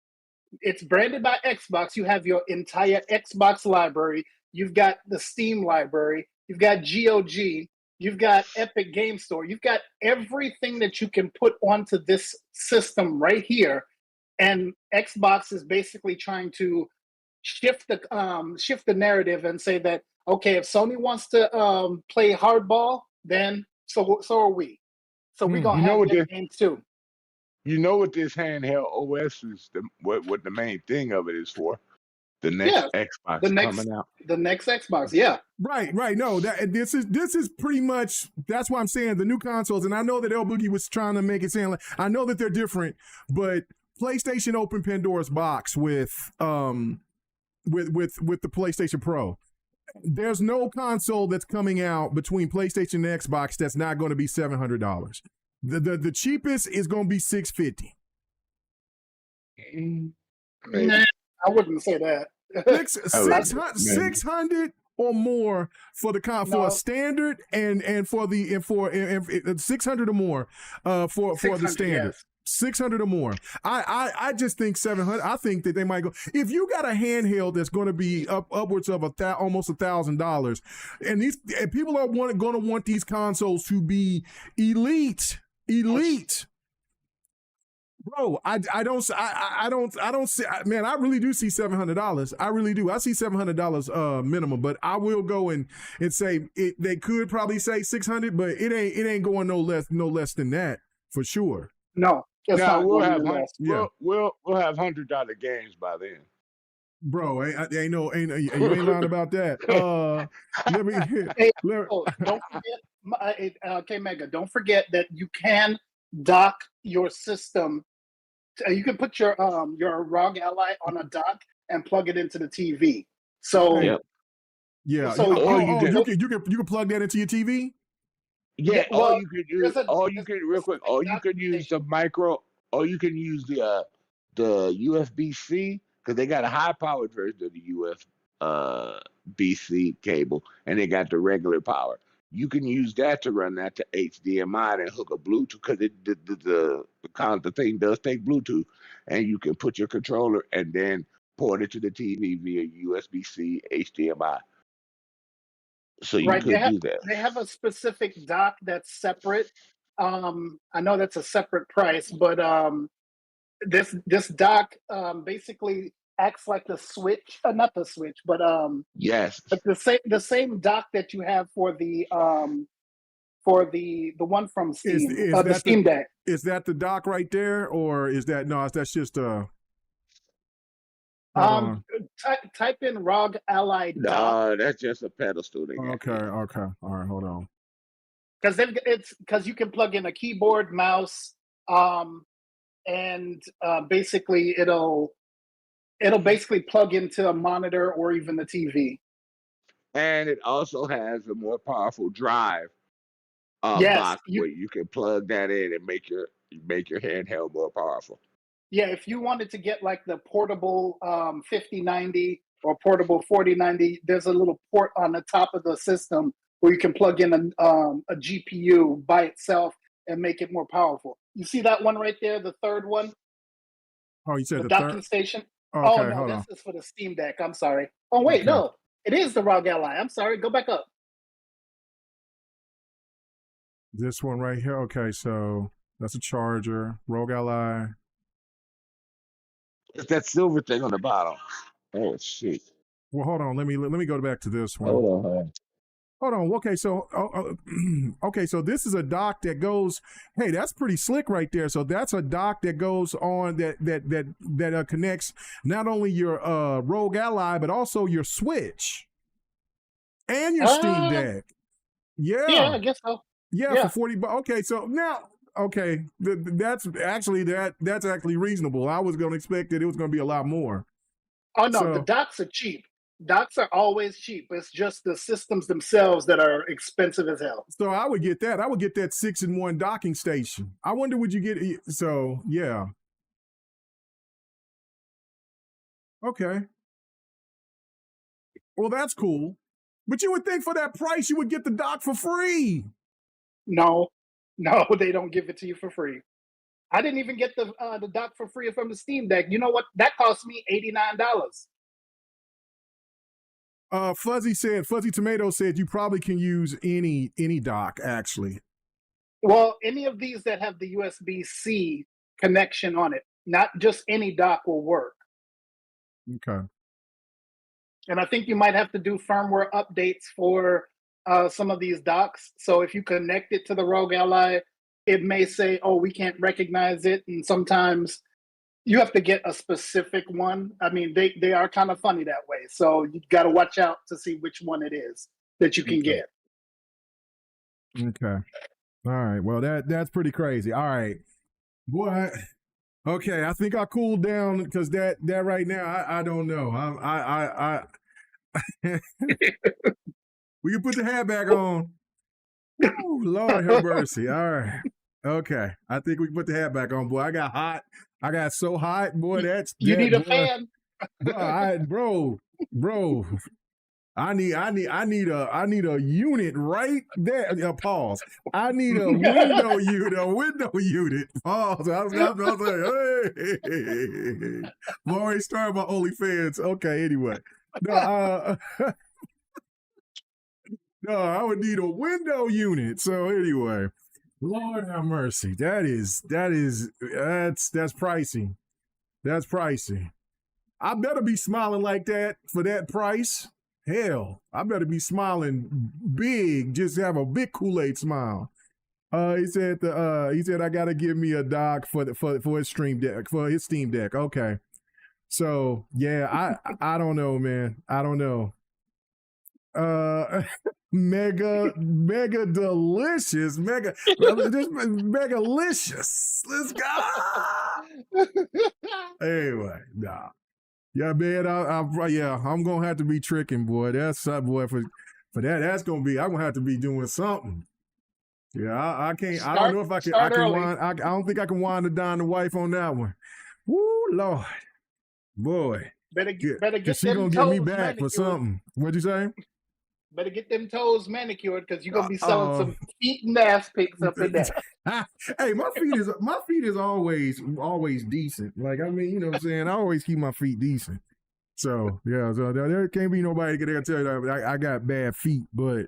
it's branded by Xbox. You have your entire Xbox library. You've got the Steam library. You've got GOG. You've got Epic Game Store. You've got everything that you can put onto this system right here. And Xbox is basically trying to shift the narrative and say that, okay, if Sony wants to play hardball, then so are we. So we're gonna have that game too. You know what this handheld OS is? What the main thing of it is for? The next Xbox coming out. The next Xbox, yeah. Right. No, this is pretty much, that's why I'm saying the new consoles, and I know that El Boogie was trying to make it sound like, I know that they're different, but PlayStation opened Pandora's box with the PlayStation Pro. There's no console that's coming out between PlayStation and Xbox that's not going to be $700. The cheapest is going to be $650. Nah, I wouldn't say that. 600 or more for a standard and for 600 or more for the standard. Yes. 600 or more. I just think 700. I think that they might go. If you got a handheld that's going to be upwards of almost $1,000, and people are going to want these consoles to be elite. Bro, I don't see, man, I really do see $700. I really do. I see $700 minimum, but I will go and say they could probably say 600, but it ain't going no less than that for sure. No. We'll have $100 games by then. Bro, you ain't lying about that. Don't forget K-Mega, don't forget that you can dock your system. You can put your ROG Ally on a dock and plug it into the TV. So Okay. Yep. Yeah. So Or you can plug that into your TV. Yeah, well, or you could use, real quick, or you could use the documentation. micro, or you can use the USB-C, because they got a high-powered version of the USB-C cable, and they got the regular power. You can use that to run that to HDMI and hook a Bluetooth, because the thing does take Bluetooth, and you can put your controller and then port it to the TV via USB-C HDMI. So you Right. could do that. They have a specific dock that's separate. I know that's a separate price, but this dock basically acts like the switch, not the switch, but Yes. the same dock that you have for the one from Steam, the Steam Deck. Is that the dock right there, or is that no? That's just hold on. Type in ROG Ally dock. No, that's just a pedestal. Okay. All right, hold on. Because you can plug in a keyboard, mouse, and basically it'll basically plug into a monitor or even the TV. And it also has a more powerful drive Yes, box where you can plug that in and make your handheld more powerful. Yeah, if you wanted to get like the portable 5090 or portable 4090, there's a little port on the top of the system where you can plug in a GPU by itself and make it more powerful. You see that one right there, the third one? Oh, you said the the docking third station? Okay, Oh, no, hold this on. is for the Steam Deck. I'm sorry. Oh, wait, Okay. no. It is the ROG Ally. I'm sorry. Go back up. This one right here. Okay, so that's a charger. ROG Ally. It's that silver thing on the bottom. Oh shit! Well, hold on. Let me go back to this one. Hold on. Hold on. Okay, so okay, so this is a dock that goes. Hey, that's pretty slick right there. So that's a dock that goes on that connects not only your ROG Ally but also your Switch and your Steam Deck. Yeah, I guess so. Yeah, for $40. Okay, so now, okay, that's actually reasonable. I was going to expect that it was going to be a lot more. Oh no, the docks are cheap. Docks are always cheap. It's just the systems themselves that are expensive as hell. So I would get that. I would get that 6-in-1 docking station. I wonder would you get so yeah. Okay. Well, that's cool. But you would think for that price you would get the dock for free. No, they don't give it to you for free. I didn't even get the dock for free from the Steam Deck. You know what? That cost me $89. Fuzzy Tomato said you probably can use any dock actually. Well, any of these that have the USB-C connection on it, not just any dock will work. Okay. And I think you might have to do firmware updates for some of these docks. So if you connect it to the ROG Ally, it may say, oh, we can't recognize it. And sometimes you have to get a specific one. I mean, they are kind of funny that way. So you got to watch out to see which one it is that you can get. Okay. All right. Well, that's pretty crazy. All right. Boy, okay, I think I cooled down because that right now I don't know. I we can put the hat back on. Oh, Lord have mercy. All right. Okay. I think we can put the hat back on, boy. I got hot. I got so hot, boy. You need a fan. Bro. I need a unit right there. Pause. I need a window unit. Pause. I was like, hey. I'm already starting my OnlyFans. Okay, anyway. No, no, I would need a window unit. So anyway, Lord have mercy. That's pricey. That's pricey. I better be smiling like that for that price. Hell, I better be smiling big, just have a big Kool-Aid smile. He said I gotta give me a dock for his Steam Deck. Okay. So yeah, I don't know, man. I don't know. mega delicious, mega licious. Let's go. Anyway, nah. Yeah, man. I'm gonna have to be tricking, boy. That's boy for that. That's gonna be. I'm gonna have to be doing something. Yeah, I can't. I don't know if I can. I can wind. I don't think I can wind it down the wife on that one. Woo, Lord, boy. Better get she them gonna toes get me back manicured. For something. What'd you say? Better get them toes manicured because you're gonna be selling some feet and ass pics up in there. Hey, my feet is always decent. Like, I mean, you know what I'm saying? I always keep my feet decent. So yeah, so there can't be nobody that tell you that I got bad feet, but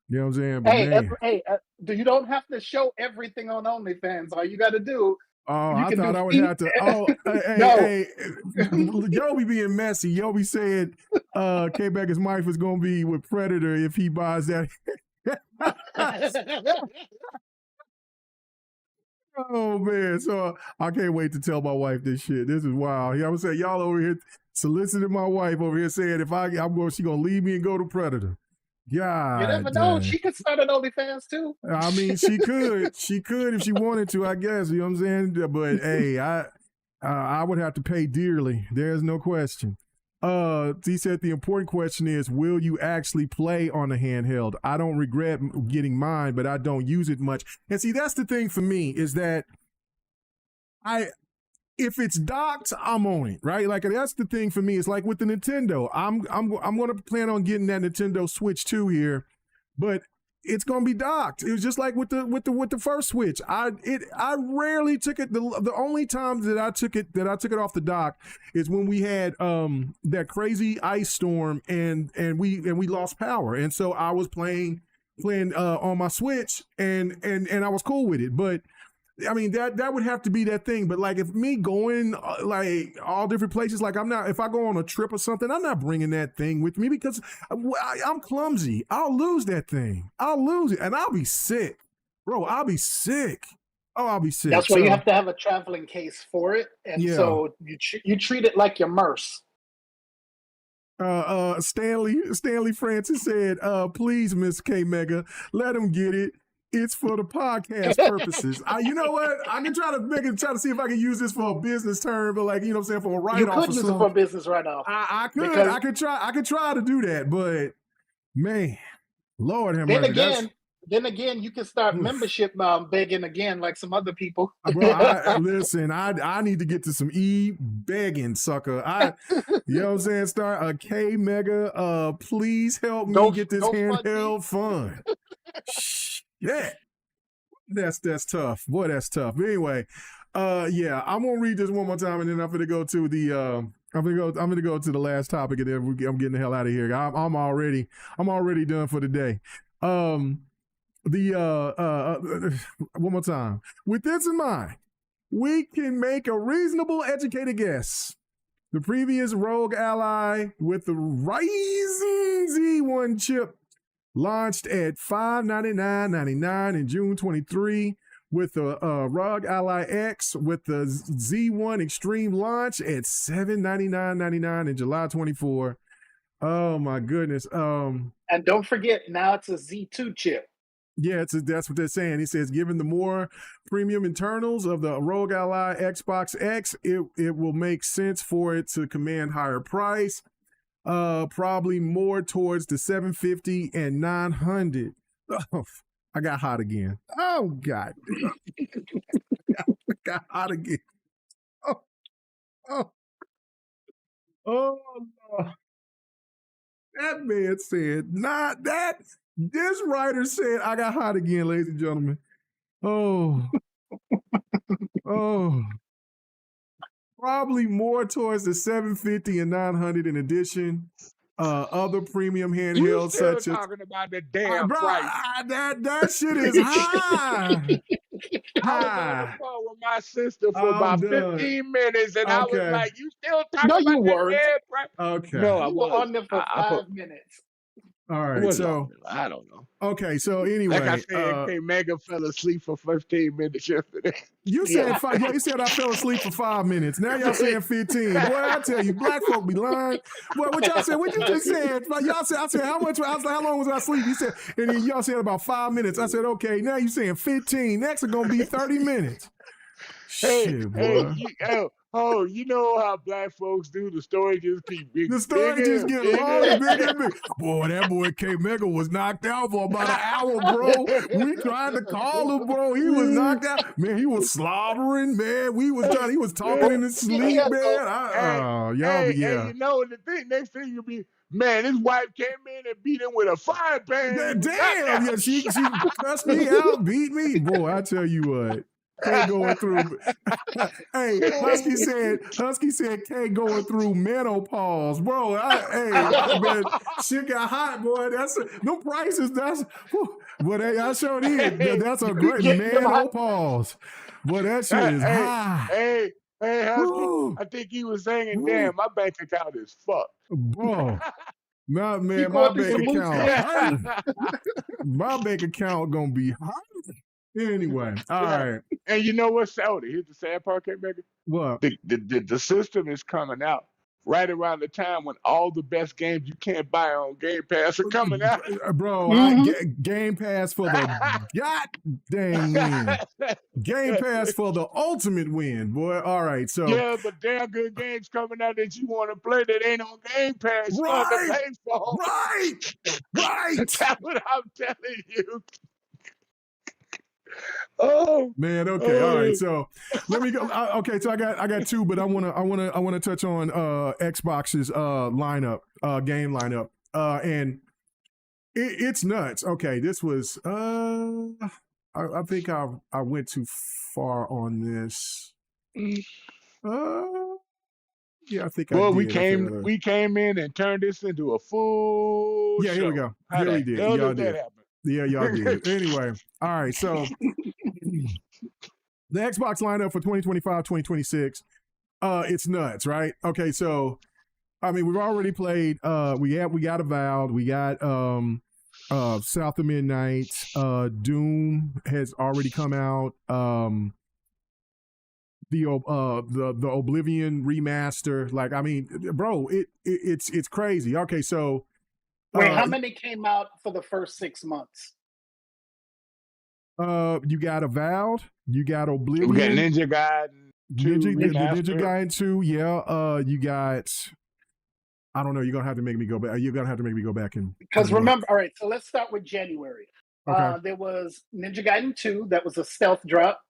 you know what I'm saying? But you don't have to show everything on OnlyFans. All you got to do. Oh, I thought I would have to. Oh, hey, Yobi being messy. Yobi said K-Becker's wife was going to be with Predator if he buys that. Oh, man. So I can't wait to tell my wife this shit. This is wild. I would say y'all over here solicited my wife over here saying she going to leave me and go to Predator. God, you never know. She could start an OnlyFans too. I mean, she could. She could if she wanted to, I guess. You know what I'm saying? But hey, I would have to pay dearly. There's no question. He said the important question is, will you actually play on a handheld? I don't regret getting mine, but I don't use it much. And see, that's the thing for me is that if it's docked, I'm on it, right? Like that's the thing for me. It's like with the Nintendo. I'm going to plan on getting that Nintendo Switch 2 here, but it's going to be docked. It was just like with the first Switch. I rarely took it. The only time that I took it off the dock is when we had that crazy ice storm and we lost power, and so I was playing on my Switch and I was cool with it, but. I mean, that would have to be that thing. But like if me going like all different places, like if I go on a trip or something, I'm not bringing that thing with me because I'm clumsy. I'll lose that thing. I'll lose it and I'll be sick. Bro, I'll be sick. Oh, I'll be sick. That's why you have to have a traveling case for it. And so you treat it like your MERS. Stanley Francis said, please, Miss K Mega, let him get it. It's for the podcast purposes. You know what? I can try to see if I can use this for a business term, but like, you know what I'm saying, for a write-off. You could use it for a business write-off. I could try to do that, but man, Lord have mercy. Then again, you can start membership begging again, like some other people. Bro, listen, I need to get to some begging, sucker. You know what I'm saying? Start a K Mega. Please help me get this handheld fun. Yeah, that's tough, boy. That's tough. But anyway, yeah, I'm gonna read this one more time, and then I'm gonna go to the I'm gonna go to the last topic, and then I'm getting the hell out of here. I'm already done for the day. One more time. With this in mind, we can make a reasonable, educated guess. The previous Rogue Ally with the Ryzen Z1 chip launched at $599.99 in June 23, with the ROG Ally X with the Z1 Extreme launch at $799.99 in July 24. Oh my goodness. And don't forget, now it's a Z2 chip. Yeah, that's what they're saying. He says, given the more premium internals of the ROG Ally Xbox X, it will make sense for it to command higher price. Probably more towards the $750 and $900. Oh, I got hot again. Oh God, I got hot again. Oh. That man said not that. This writer said I got hot again, ladies and gentlemen. Oh. Probably more towards the $750 and $900 in addition. Other premium handhelds such as talking about the damn price. That shit is high. I was on the phone with my sister for about 15 minutes, and I was like, "You still talking about the damn price?" Okay. No, I was on there for 5 minutes. All right, What's so I don't know. okay, so Like I anyway, said, K Mega fell asleep for 15 minutes yesterday. you said you said I fell asleep for 5 minutes. Now y'all saying 15. Boy, I tell you, black folk be lying. Boy, what y'all said? What you just said? Y'all said I said how much? I was like, how long was I asleep? You said, and then y'all said about 5 minutes. I said, okay. Now you saying 15. Next is gonna be 30 minutes. Shit, boy. You know how black folks do. The story just keep big. The story just gets longer, bigger and bigger. Boy, that boy K Mega was knocked out for about an hour, bro. We tried to call him, bro. He was knocked out. Man, he was slobbering, man. He was talking in his sleep, man. You know, next thing you'll be, man, his wife came in and beat him with a frying pan. Damn, yeah, she cussed me out, beat me. Boy, I tell you what. K going through. Hey, Husky said K going through menopause, bro. Man, shit got hot, boy. No prices. But hey, I sure did. That's a great menopause. Boy, that shit is high. Hey, Husky, I think he was saying, damn, my bank account is fucked. Bro. My bank account gonna be hot. Anyway, all right. And you know what, Saudi? Here's the sad part, K-Mega. What? The system is coming out right around the time when all the best games you can't buy on Game Pass are coming out. Bro, Game Pass for the goddamn win. Game Pass for the ultimate win, boy. All right, so. Yeah, but damn good games coming out that you want to play that ain't on Game Pass. Right. That's what I'm telling you. Oh man, okay, all right. So let me go. Okay, so I got two, but I wanna touch on Xbox's lineup, game lineup, and it's nuts. Okay, this was I think I went too far on this. Yeah, I think. Well, we came in and turned this into a full. Yeah, here we go. Here we did. Y'all did. Yeah, y'all did. Anyway, all right. So the Xbox lineup for 2025, 2026, it's nuts, right? Okay, so I mean, we've already played. We got Avowed. We got South of Midnight. Doom has already come out. The Oblivion remaster. Like, I mean, bro, it's crazy. Okay, so. Wait, how many came out for the first 6 months? You got Avowed, you got Oblivion, we got Ninja Gaiden 2, Ninja Gaiden 2, yeah. You got, I don't know. You're gonna have to make me go back. You're gonna have to make me go back and because remember. All right, so let's start with January. Okay. There was Ninja Gaiden 2. That was a stealth drop.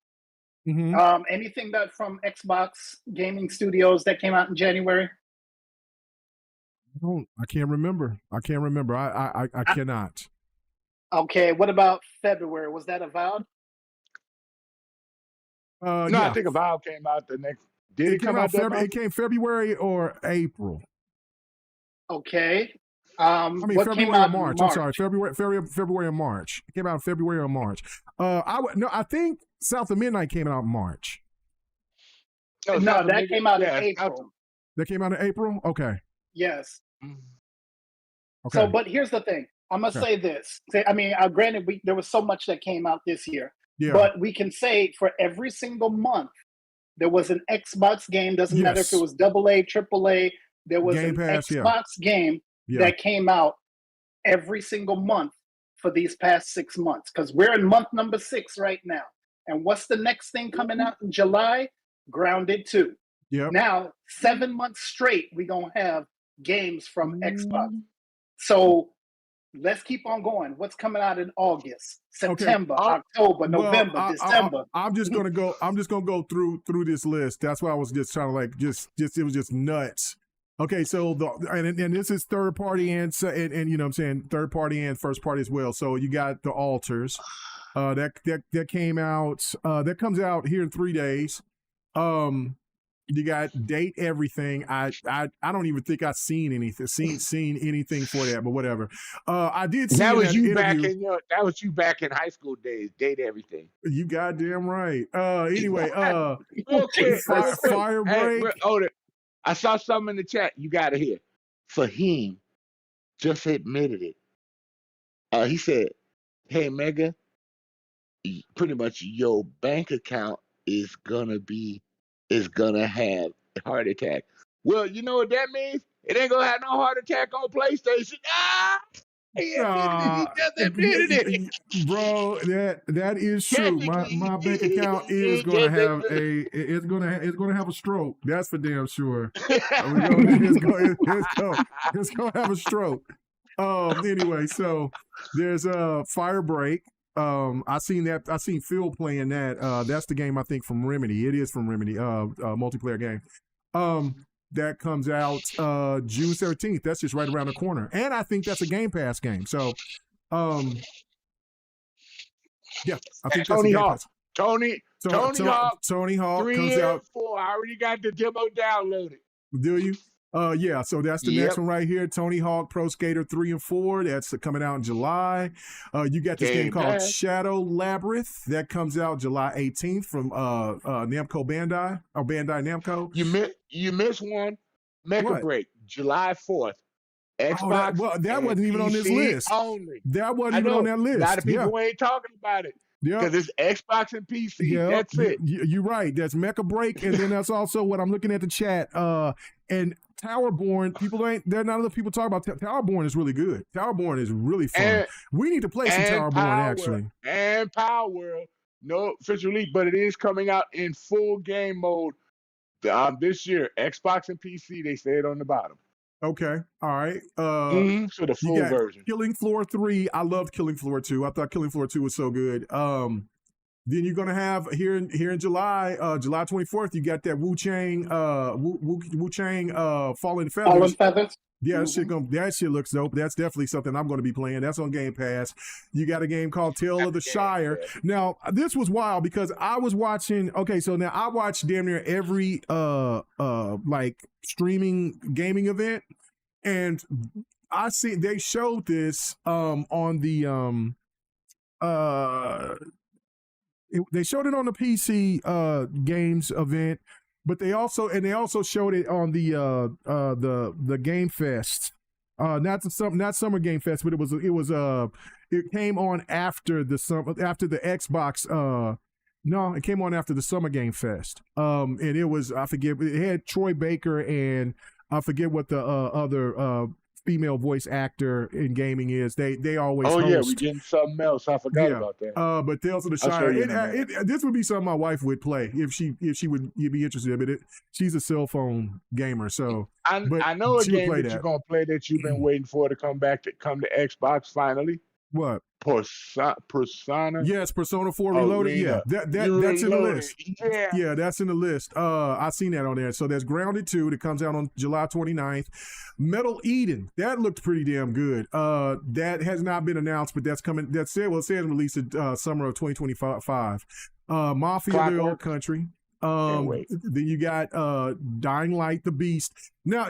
Mm-hmm. Anything that from Xbox Gaming Studios that came out in January? I can't remember. I cannot. Okay, what about February? Was that Avowed? No, yeah. I think Avowed came out the next. Did it come out? It came February or April. Okay. I mean, February or March. I'm sorry, February or March. It came out in February or March. I think South of Midnight came out in March. No, that came out in April. That came out in April? Okay. Yes. Okay. So, but here's the thing. I'm going to say this. I mean, granted, there was so much that came out this year. Yeah. But we can say for every single month, there was an Xbox game. Doesn't matter if it was AA, AAA. There was an Xbox game that came out every single month for these past 6 months. Because we're in month number 6 right now. And what's the next thing coming out in July? Grounded 2. Yep. Now, 7 months straight, we're going to have games from Xbox. So let's keep on going. What's coming out in August, September, October, November, December? I'm just gonna go through this list. That's why I was just trying to it was just nuts. Okay, so and this is third party and you know what I'm saying, third party and first party as well. So you got the Alters. That came out. That comes out here in 3 days. You got Date Everything. I don't even think I've seen anything for that, but whatever. I did see that was you interview. That was you back in high school days. Date Everything. You goddamn right. Anyway, real quick. Fire Break. Hey, I saw something in the chat. You gotta hear. Fahim just admitted it. He said, "Hey, Mega, pretty much your bank account is gonna have a heart attack." Well, you know what that means? It ain't gonna have no heart attack on PlayStation. Ah, he admitted it. He just admitted it. Bro, that is true. Technically, he My bank did. account is He gonna just have admitted it's gonna have a stroke. That's for damn sure. It's gonna have a stroke. Anyway, so there's a Firebreak. I seen Phil playing that. That's the game I think from Remedy. It is from Remedy. Multiplayer game. That comes out June 17th. That's just right around the corner. And I think that's a Game Pass game. So yeah, I think that's Tony a Game Hawk. Pass. Tony Hawk. Tony Hawk 3 comes and out. 4. I already got the demo downloaded. Do you? Yeah, so that's the next one right here. Tony Hawk Pro Skater 3 and 4. That's coming out in July. You got this game called Shadow Labyrinth. That comes out July 18th from Namco Bandai, or Bandai Namco. You missed one. Mecha Break, July 4th. Xbox. That wasn't even on this list. Only. That wasn't even on that list. A lot of people ain't talking about it. Yeah. Because it's Xbox and PC. Yeah. That's it. You're right. That's Mecha Break. And then that's also what I'm looking at the chat. And Towerborn, there are not enough people talk about Towerborn is really good. Towerborn is really fun. We need to play some Towerborn, actually. And Power World. No official leak, but it is coming out in full game mode this year. Xbox and PC, they say it on the bottom. Okay. All right. So the full version. Killing Floor 3. I loved Killing Floor 2. I thought Killing Floor 2 was so good. Then you're gonna have here in July, July 24th, you got that Wu Chang Fallen Feathers. Fallen Feathers. Yeah, that shit looks dope. That's definitely something I'm going to be playing. That's on Game Pass. You got a game called Tale of the Shire. Now, this was wild because I was watching. Okay, so now I watch damn near every like streaming gaming event, and I see they showed this on the they showed it on the PC games event. But they also showed it on the Game Fest, not Summer Game Fest, but it came on after the Xbox. No, it came on after the Summer Game Fest. And it was, I forget, it had Troy Baker and I forget what the other female voice actor in gaming is. They always host. Yeah, we getting something else. I forgot about that. But Tales of the Shire, this would be something my wife would play if she would be interested. But she's a cell phone gamer, so I know a game that you're gonna play that you've been waiting for to come to Xbox finally. What? Persona? Yes, Persona 4 Reloaded. Yeah, that's in the list. Yeah, that's in the list. I seen that on there. So there's Grounded 2 that comes out on July 29th. Metal Eden, that looked pretty damn good. That has not been announced, but that's coming. It says released in summer of 2025. Mafia: The Old Country. Then you got Dying Light: The Beast. Now,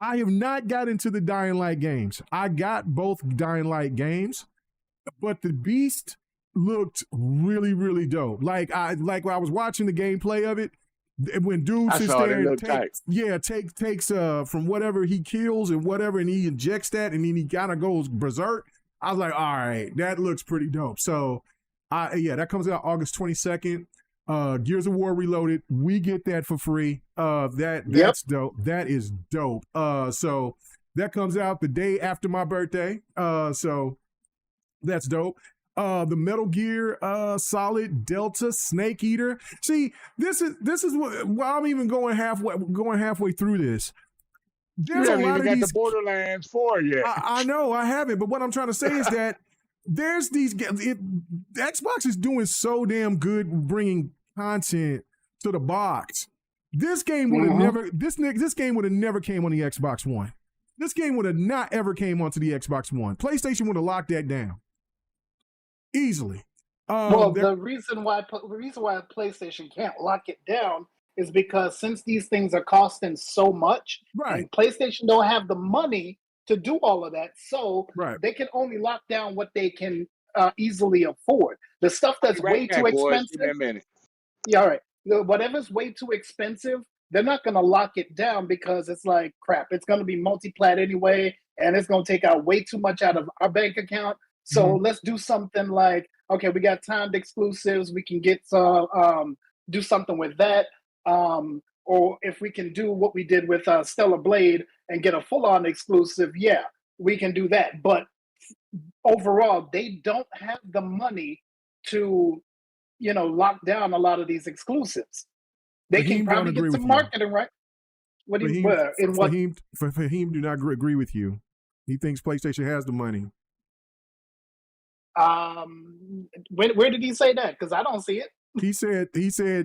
I have not got into the Dying Light games. I got both Dying Light games, but the Beast looked really, really dope. Like when I was watching the gameplay of it, when dudes sits there and takes from whatever he kills and whatever, and he injects that, and then he kind of goes berserk. I was like, all right, that looks pretty dope. So, that comes out August 22nd. Gears of War Reloaded, we get that for free. That's dope. That is dope. So that comes out the day after my birthday. So that's dope. The Metal Gear Solid Delta Snake Eater. See, this is what I'm even going halfway through this. There's you haven't even got the Borderlands 4 yet. I know I haven't, but what I'm trying to say is that there's these Xbox is doing so damn good bringing content to the box. This game would have never this game would have never came on the Xbox One. This game would have not ever came onto the Xbox One. PlayStation would have locked that down easily. The reason why PlayStation can't lock it down is because since these things are costing so much, and PlayStation don't have the money to do all of that, so they can only lock down what they can easily afford. The stuff that's way too expensive. Yeah, all right. Whatever's way too expensive, they're not going to lock it down because it's like crap. It's going to be multi-plat anyway, and it's going to take out way too much out of our bank account. So let's do something like, okay, we got timed exclusives. We can get do something with that. Or if we can do what we did with Stellar Blade and get a full-on exclusive, yeah, we can do that. But overall, they don't have the money to, lock down a lot of these exclusives. They can probably get some marketing, right? What do you Fahim do not agree with you. He thinks PlayStation has the money. Where did he say that? Because I don't see it. He said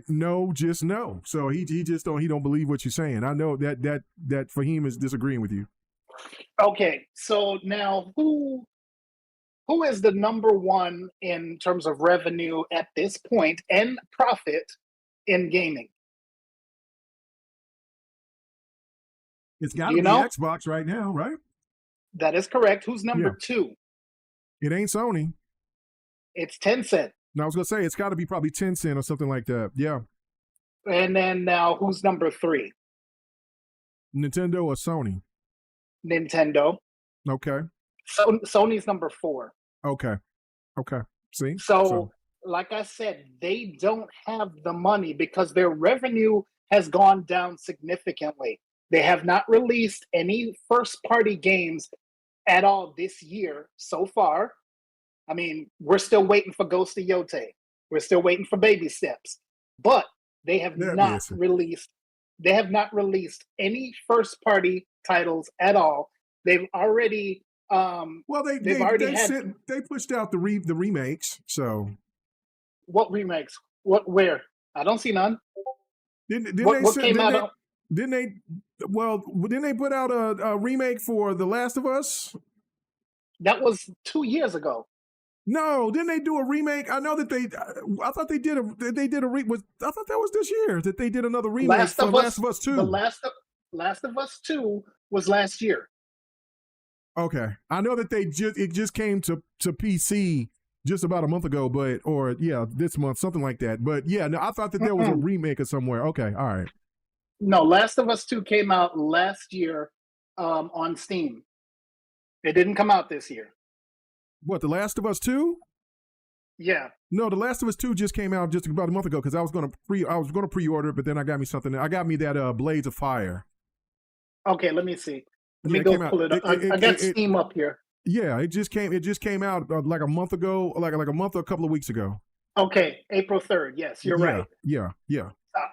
no, just no. So he don't believe what you're saying. I know that Fahim is disagreeing with you. Okay, so now who is the number one in terms of revenue at this point and profit in gaming? It's got to be Xbox right now, right? That is correct. Who's number two? It ain't Sony. It's Tencent. No, I was going to say, it's got to be probably Tencent or something like that. Yeah. And then now, who's number three? Nintendo or Sony? Nintendo. Okay. Sony's number four. Okay. See? So, like I said, they don't have the money because their revenue has gone down significantly. They have not released any first-party games at all this year so far. I mean, we're still waiting for Ghost of Yote. We're still waiting for Baby Steps. But they have not released any first-party titles at all. They've already they pushed out the remakes. So what remakes? Where? I don't see none. Didn't they put out a remake for The Last of Us? That was 2 years ago. No, didn't they do a remake? I know that I thought they did a I thought that was this year that they did another remake for Last of Us 2. The Last of Us 2 was last year. Okay. I know that it just came to PC just about a month ago, this month, something like that. But yeah, no, I thought that there was a remake of somewhere. Okay, all right. No, Last of Us 2 came out last year on Steam. It didn't come out this year. What, The Last of Us 2? Yeah. No, The Last of Us 2 just came out just about a month ago because I was going to pre-order it, but then I got me something. I got me that Blades of Fire. Okay, let me see. Let me go pull it up. I got Steam up here. Yeah, it just came out like a month ago, like a month or a couple of weeks ago. Okay, April 3rd. Yes, you're right. Yeah.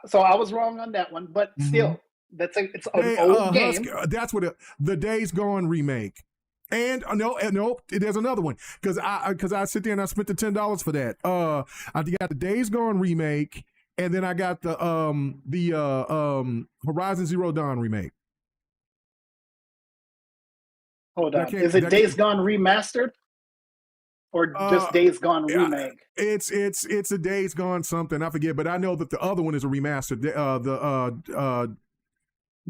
So I was wrong on that one, but still, it's an old game. That's what the Days Gone remake. And no, there's another one because I sit there and I spent the $10 for that. I got the Days Gone remake, and then I got the Horizon Zero Dawn remake. Hold on, is it Days Gone remastered or just Days Gone remake? It's a Days Gone something, I forget, but I know that the other one is a remastered.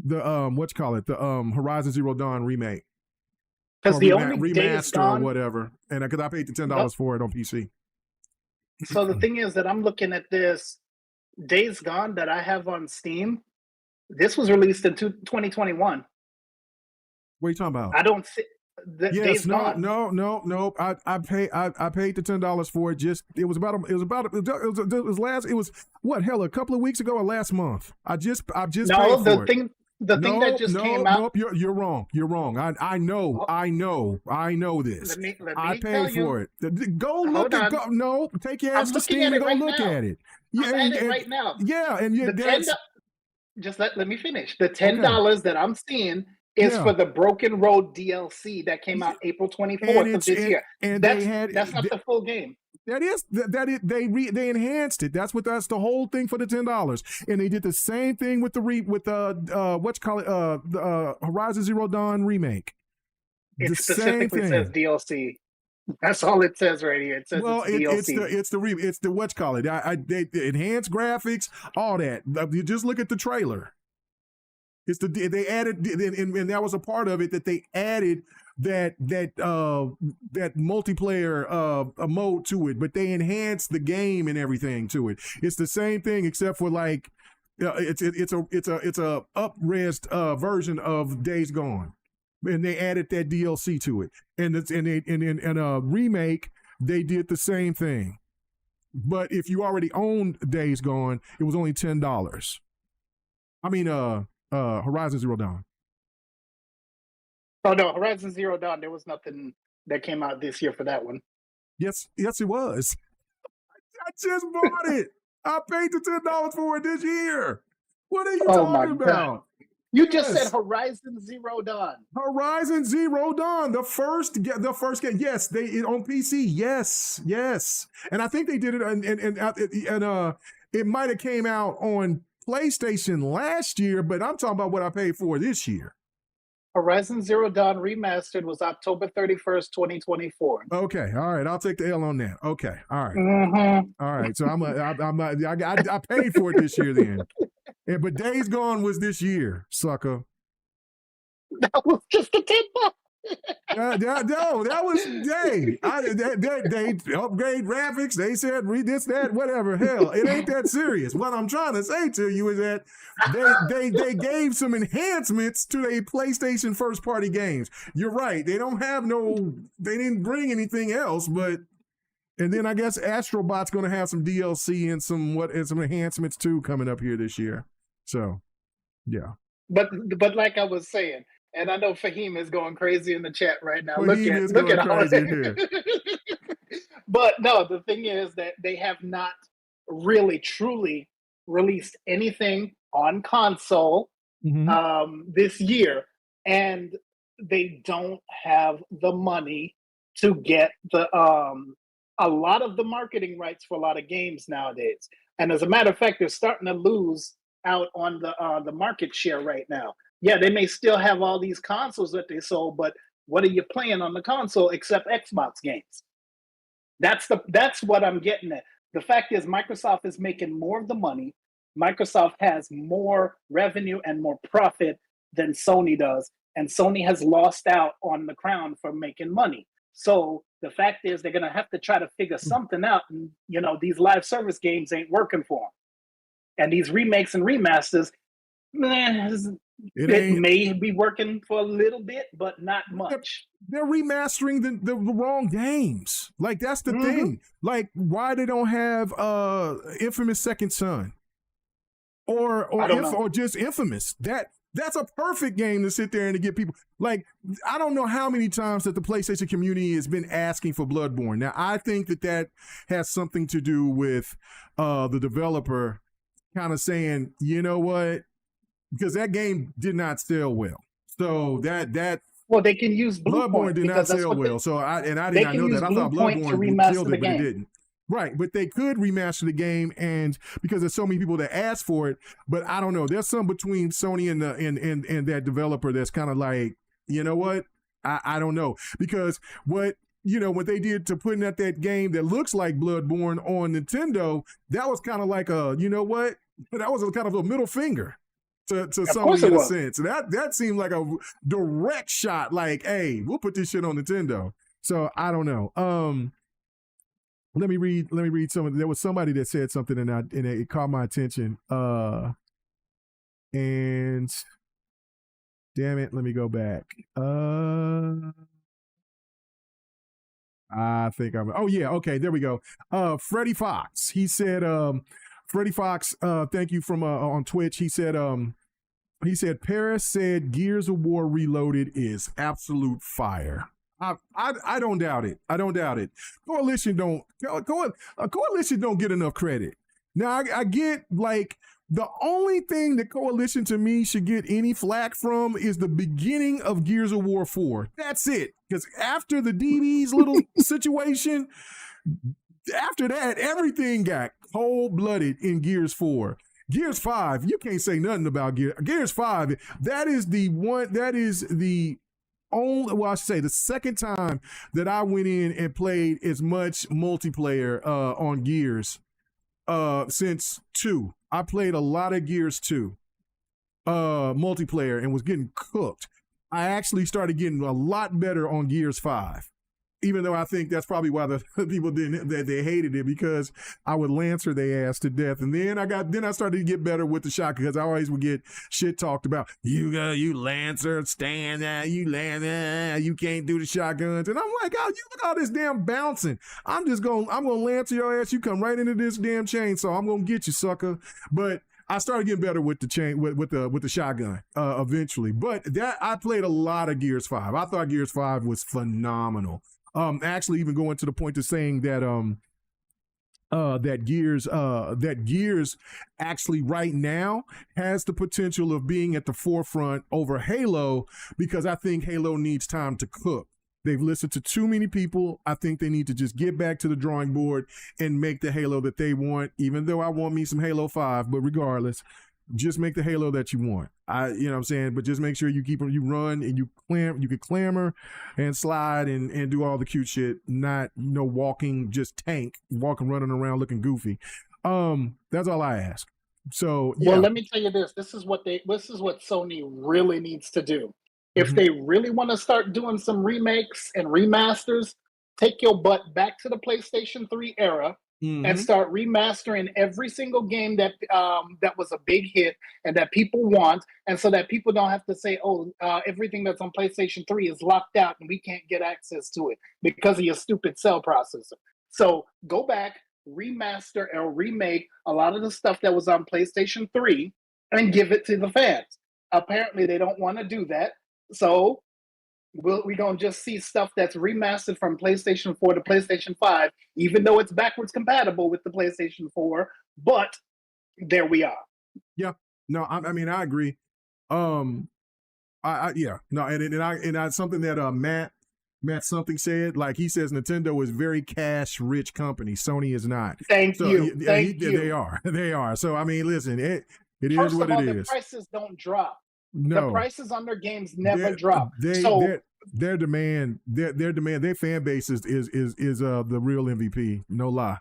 The Horizon Zero Dawn remake. Because the only remaster or whatever, and because I paid the $10 for it on PC. So the thing is that I'm looking at this Days Gone that I have on Steam. This was released in 2021. What are you talking about? I don't see. Yes, no. I paid the $10 for it. It was a couple of weeks ago or last month. I just paid for it. The thing that just came out. Nope, you're wrong. You're wrong. I know this. I paid for it. Go look at it. No, take your ass to Steam and go look at it. I'm at it right now. Yeah, and just let me finish. The $10 that I'm seeing is for the Broken Road DLC that came out April 24th of this year. And that's not the full game. They enhanced it. That's the whole thing for the $10. And they did the same thing with the Horizon Zero Dawn remake. It specifically says DLC. That's all it says right here. It says DLC. It's the enhanced graphics, all that. You just look at the trailer. They added, and that was a part of it, that they added that multiplayer mode to it, but they enhanced the game and everything to it. It's the same thing except for it's a up-resed version of Days Gone. and they added that DLC to it. And in a remake, they did the same thing. But if you already owned Days Gone, it was only $10. I mean, Horizon Zero Dawn. Oh no, Horizon Zero Dawn. There was nothing that came out this year for that one. Yes, it was. I just bought it. I paid the $10 for it this year. What are you talking about? You just said Horizon Zero Dawn. Horizon Zero Dawn, the first game. Yes, on PC. Yes, and I think they did it, and it might have came out on PlayStation last year, but I'm talking about what I paid for this year. Horizon Zero Dawn Remastered was October 31st, 2024. Okay, all right, I'll take the L on that. Okay, all right, all right. So I paid for it this year then, but Days Gone was this year, sucker. That was just a $10. No, that was they upgrade graphics. They said read this, that, whatever. Hell, it ain't that serious. What I'm trying to say to you is that they gave some enhancements to their PlayStation first party games. You're right. They didn't bring anything else, and then I guess Astrobot's gonna have some DLC and some enhancements too coming up here this year. So yeah. But like I was saying, and I know Fahim is going crazy in the chat right now. Look at crazy here. But no, the thing is that they have not really truly released anything on console this year, and they don't have the money to get a lot of the marketing rights for a lot of games nowadays. And as a matter of fact, they're starting to lose out on the market share right now. Yeah, they may still have all these consoles that they sold, but what are you playing on the console except Xbox games? That's what I'm getting at. The fact is Microsoft is making more of the money. Microsoft has more revenue and more profit than Sony does, and Sony has lost out on the crown for making money. So the fact is they're going to have to try to figure something out, and these live service games ain't working for them. And these remakes and remasters, it may be working for a little bit, but not much. They're remastering the wrong games. Like, that's the thing. Like, why they don't have Infamous Second Son or just Infamous? That's a perfect game to sit there and to get people. Like, I don't know how many times that the PlayStation community has been asking for Bloodborne. Now, I think that has something to do with the developer kind of saying, you know what? Because that game did not sell well. So well, they can use Bloodborne did not sell well. So I did not know that. I thought Bloodborne killed it, but it didn't. Right, but they could remaster the game, and because there's so many people that asked for it. But I don't know. There's some between Sony and that developer that's kind of like, you know what? I don't know, because what they did to putting out that game that looks like Bloodborne on Nintendo, that was kind of like that was a kind of a middle finger to Sony in a sense. That seemed like a direct shot, like, hey, we'll put this shit on Nintendo. So I don't know. Let me read some. There was somebody that said something and it caught my attention. And damn it, let me go back. I think okay, there we go. Freddie Fox. He said, Freddie Fox, thank you from on Twitch. He said Paris said Gears of War Reloaded is absolute fire. I don't doubt it. I don't doubt it. Coalition don't get enough credit. Now I get, like, the only thing that Coalition to me should get any flack from is the beginning of Gears of War 4. That's it. Because after the DB's little situation, after that, everything got cold-blooded in Gears 4. Gears 5, you can't say nothing about Gears 5. That is the second time that I went in and played as much multiplayer on Gears since 2. I played a lot of Gears 2 multiplayer and was getting cooked. I actually started getting a lot better on Gears 5. even though I think that's probably why the people they hated it, because I would Lancer their ass to death. And then I started to get better with the shotgun, because I always would get shit talked about. You Lancer, stand there, you Lancer, you can't do the shotguns. And I'm like, oh, you look at all this damn bouncing. I'm gonna Lancer your ass. You come right into this damn chainsaw. I'm gonna get you, sucker. But I started getting better with the chain with the shotgun eventually. But that I played a lot of Gears 5. I thought Gears 5 was phenomenal. Actually even going to the point of saying that that Gears actually right now has the potential of being at the forefront over Halo, because I think Halo needs time to cook. They've listened to too many people. I think they need to just get back to the drawing board and make the Halo that they want, even though I want me some Halo 5, but regardless, just make the Halo that you want. You know what I'm saying? But just make sure you run and you can clamor and slide and do all the cute shit, not walking, just walking, running around looking goofy. That's all I ask. So yeah. Well, let me tell you this. This is what Sony really needs to do. If they really want to start doing some remakes and remasters, take your butt back to the PlayStation 3 era and start remastering every single game that was a big hit and that people want, and so that people don't have to say, everything that's on PlayStation 3 is locked out and we can't get access to it because of your stupid cell processor. So go back, remaster or remake a lot of the stuff that was on PlayStation 3 and give it to the fans. Apparently, they don't want to do that. So we're going to just see stuff that's remastered from PlayStation 4 to PlayStation 5, even though it's backwards compatible with the PlayStation 4. But there we are. Yeah. No, I mean, I agree. And something that Matt something said, like he says, Nintendo is very cash rich company. Sony is not. Thank you. They are. So I mean, listen, it is what it is. The prices don't drop. No, the prices on their games never drop. Their demand, their fan base is the real MVP. No lie.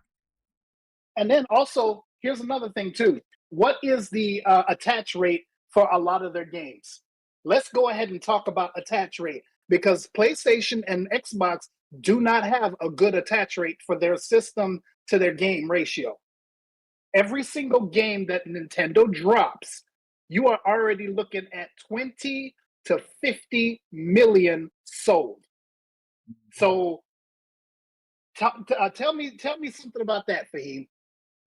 And then also, here's another thing too. What is the attach rate for a lot of their games? Let's go ahead and talk about attach rate, because PlayStation and Xbox do not have a good attach rate for their system to their game ratio. Every single game that Nintendo drops, you are already looking at 20 to 50 million sold. So tell me something about that, Fahim.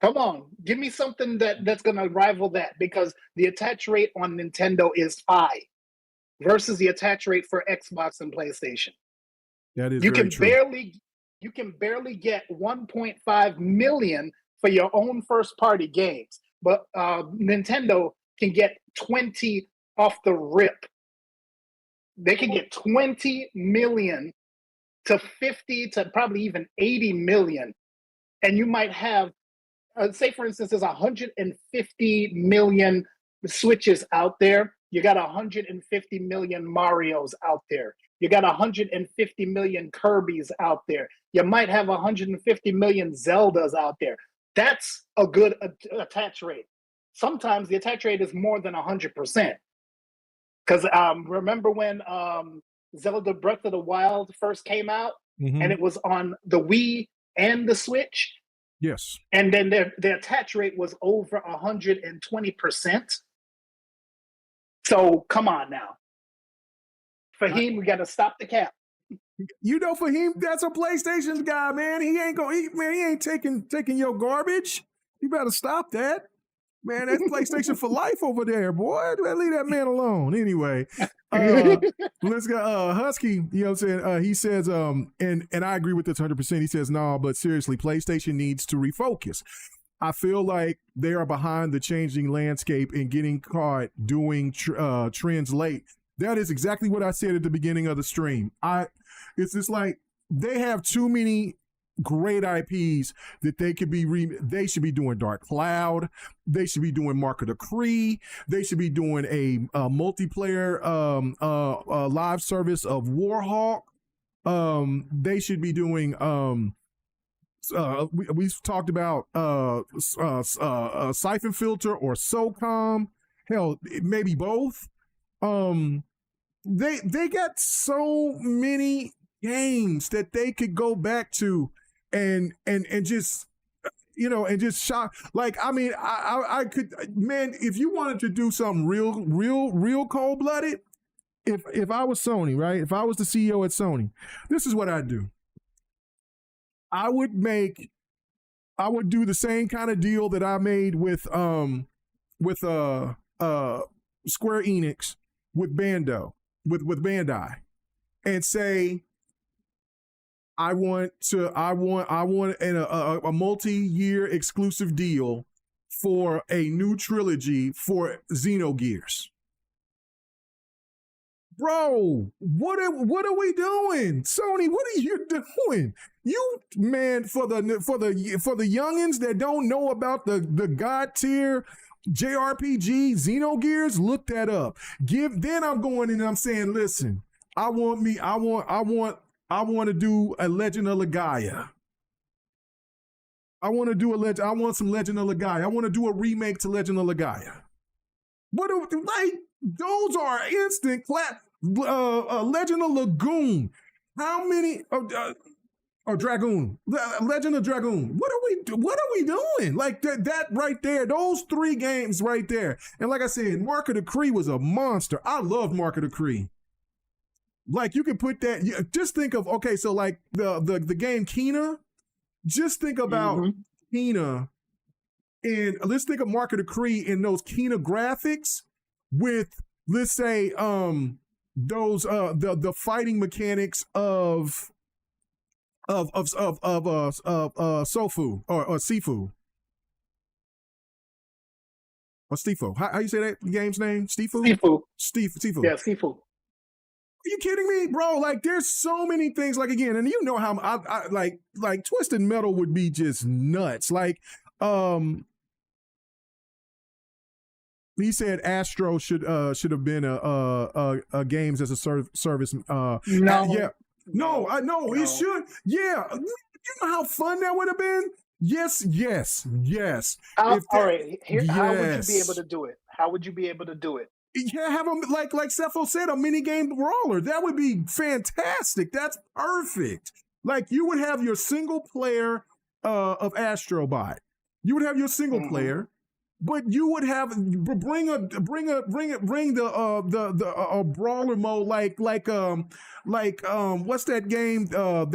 Come on, give me something that's going to rival that, because the attach rate on Nintendo is high versus the attach rate for Xbox and PlayStation. That is you can barely get 1.5 million for your own first party games, but Nintendo can get 20 off the rip. They can get 20 million to 50 to probably even 80 million. And you might have, say for instance, there's 150 million Switches out there. You got 150 million Marios out there. You got 150 million Kirby's out there. You might have 150 million Zeldas out there. That's a good attach rate. Sometimes the attach rate is more than 100%. Because remember when Zelda Breath of the Wild first came out, and it was on the Wii and the Switch? Yes. And then their attach rate was over 120%. So come on now. Fahim, we got to stop the cap. Fahim, that's a PlayStation guy, man. He ain't taking your garbage. You better stop that. Man, that's PlayStation for life over there, boy. Leave that man alone. Anyway, let's go. Husky, you know what I'm saying? He says, and I agree with this 100%. He says, no, but seriously, PlayStation needs to refocus. I feel like they are behind the changing landscape and getting caught doing trends late. That is exactly what I said at the beginning of the stream. It's just like they have too many great IPs that they could be they should be doing Dark Cloud. They should be doing Mark of the Cree. They should be doing a multiplayer live service of Warhawk. They should be doing we've talked about Siphon Filter or SOCOM. Hell, maybe both. They got so many games that they could go back to and just, and just shock. Like, I mean, I could, man, if you wanted to do something real cold blooded, if I was Sony, right? If I was the CEO at Sony, this is what I'd do. I would do the same kind of deal that I made with Square Enix with Bandai, and say, I want a multi-year exclusive deal for a new trilogy for Xenogears. Bro, what are we doing? Sony, what are you doing? You, man, for the youngins that don't know about the God tier JRPG Xenogears, look that up. Then I'm going and I'm saying, listen, I want to do a Legend of Legaia. I want some Legend of Legaia. I want to do a remake to Legend of Legaia. Those are instant clap. Legend of Lagoon. How many? Dragoon. Legend of Dragoon. What are we doing? Like that right there. Those 3 games right there. And like I said, Mark of the Cree was a monster. I love Mark of the Cree. Like, you could put that. Just think of, okay, so like the game Kena. Just think about Kena, and let's think of Mark of the Cree in those Kena graphics with, let's say, those the fighting mechanics of Sofu or Sifu or Stifo. How you say that game's name? Stifu? Stifu. Yeah, Sifu. Are you kidding me, bro? Like, there's so many things. Like, again, and you know how I like Twisted Metal would be just nuts. Like, he said Astro should have been a games as a service. No. No, it should. Yeah, you know how fun that would have been. Yes. All right, how would you be able to do it? How would you be able to do it? Yeah, have them like Cepho said, a mini game brawler. That would be fantastic. That's perfect. Like, you would have your single player of Astrobot. You would have your single player, but you would have bring the brawler mode like what's that game where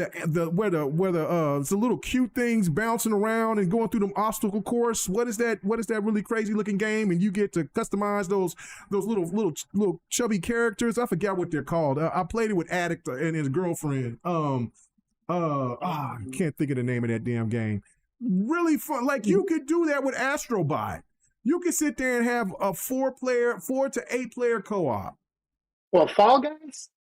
it's the little cute things bouncing around and going through them obstacle course. What is that really crazy looking game, and you get to customize those little chubby characters. I forgot what they're called. I played it with Addict and his girlfriend. I can't think of the name of that damn game. Really fun. Like, you could do that with Astrobot. You could sit there and have a 4 to 8 player co-op. Well, Fall Guys?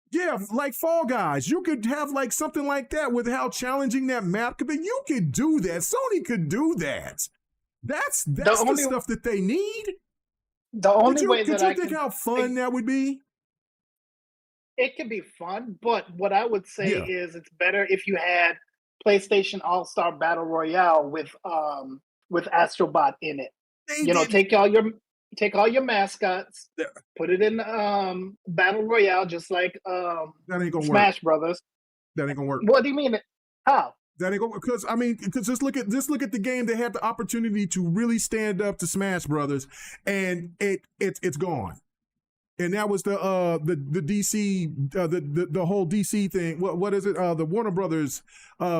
Yeah, like Fall Guys. You could have like something like that with how challenging that map could be. You could do that. Sony could do that. That's the stuff that they need. The only way that could you think how fun that would be? It could be fun, but what I would say is it's better if you had PlayStation All-Star Battle Royale with Astrobot in it. Take all your mascots, put it in Battle Royale, just like that ain't gonna Smash Brothers. That ain't gonna work. What do you mean? How? That ain't gonna, because just look at the game. They had the opportunity to really stand up to Smash Brothers, and it's gone. And that was the DC the whole DC thing. What is it? The Warner Brothers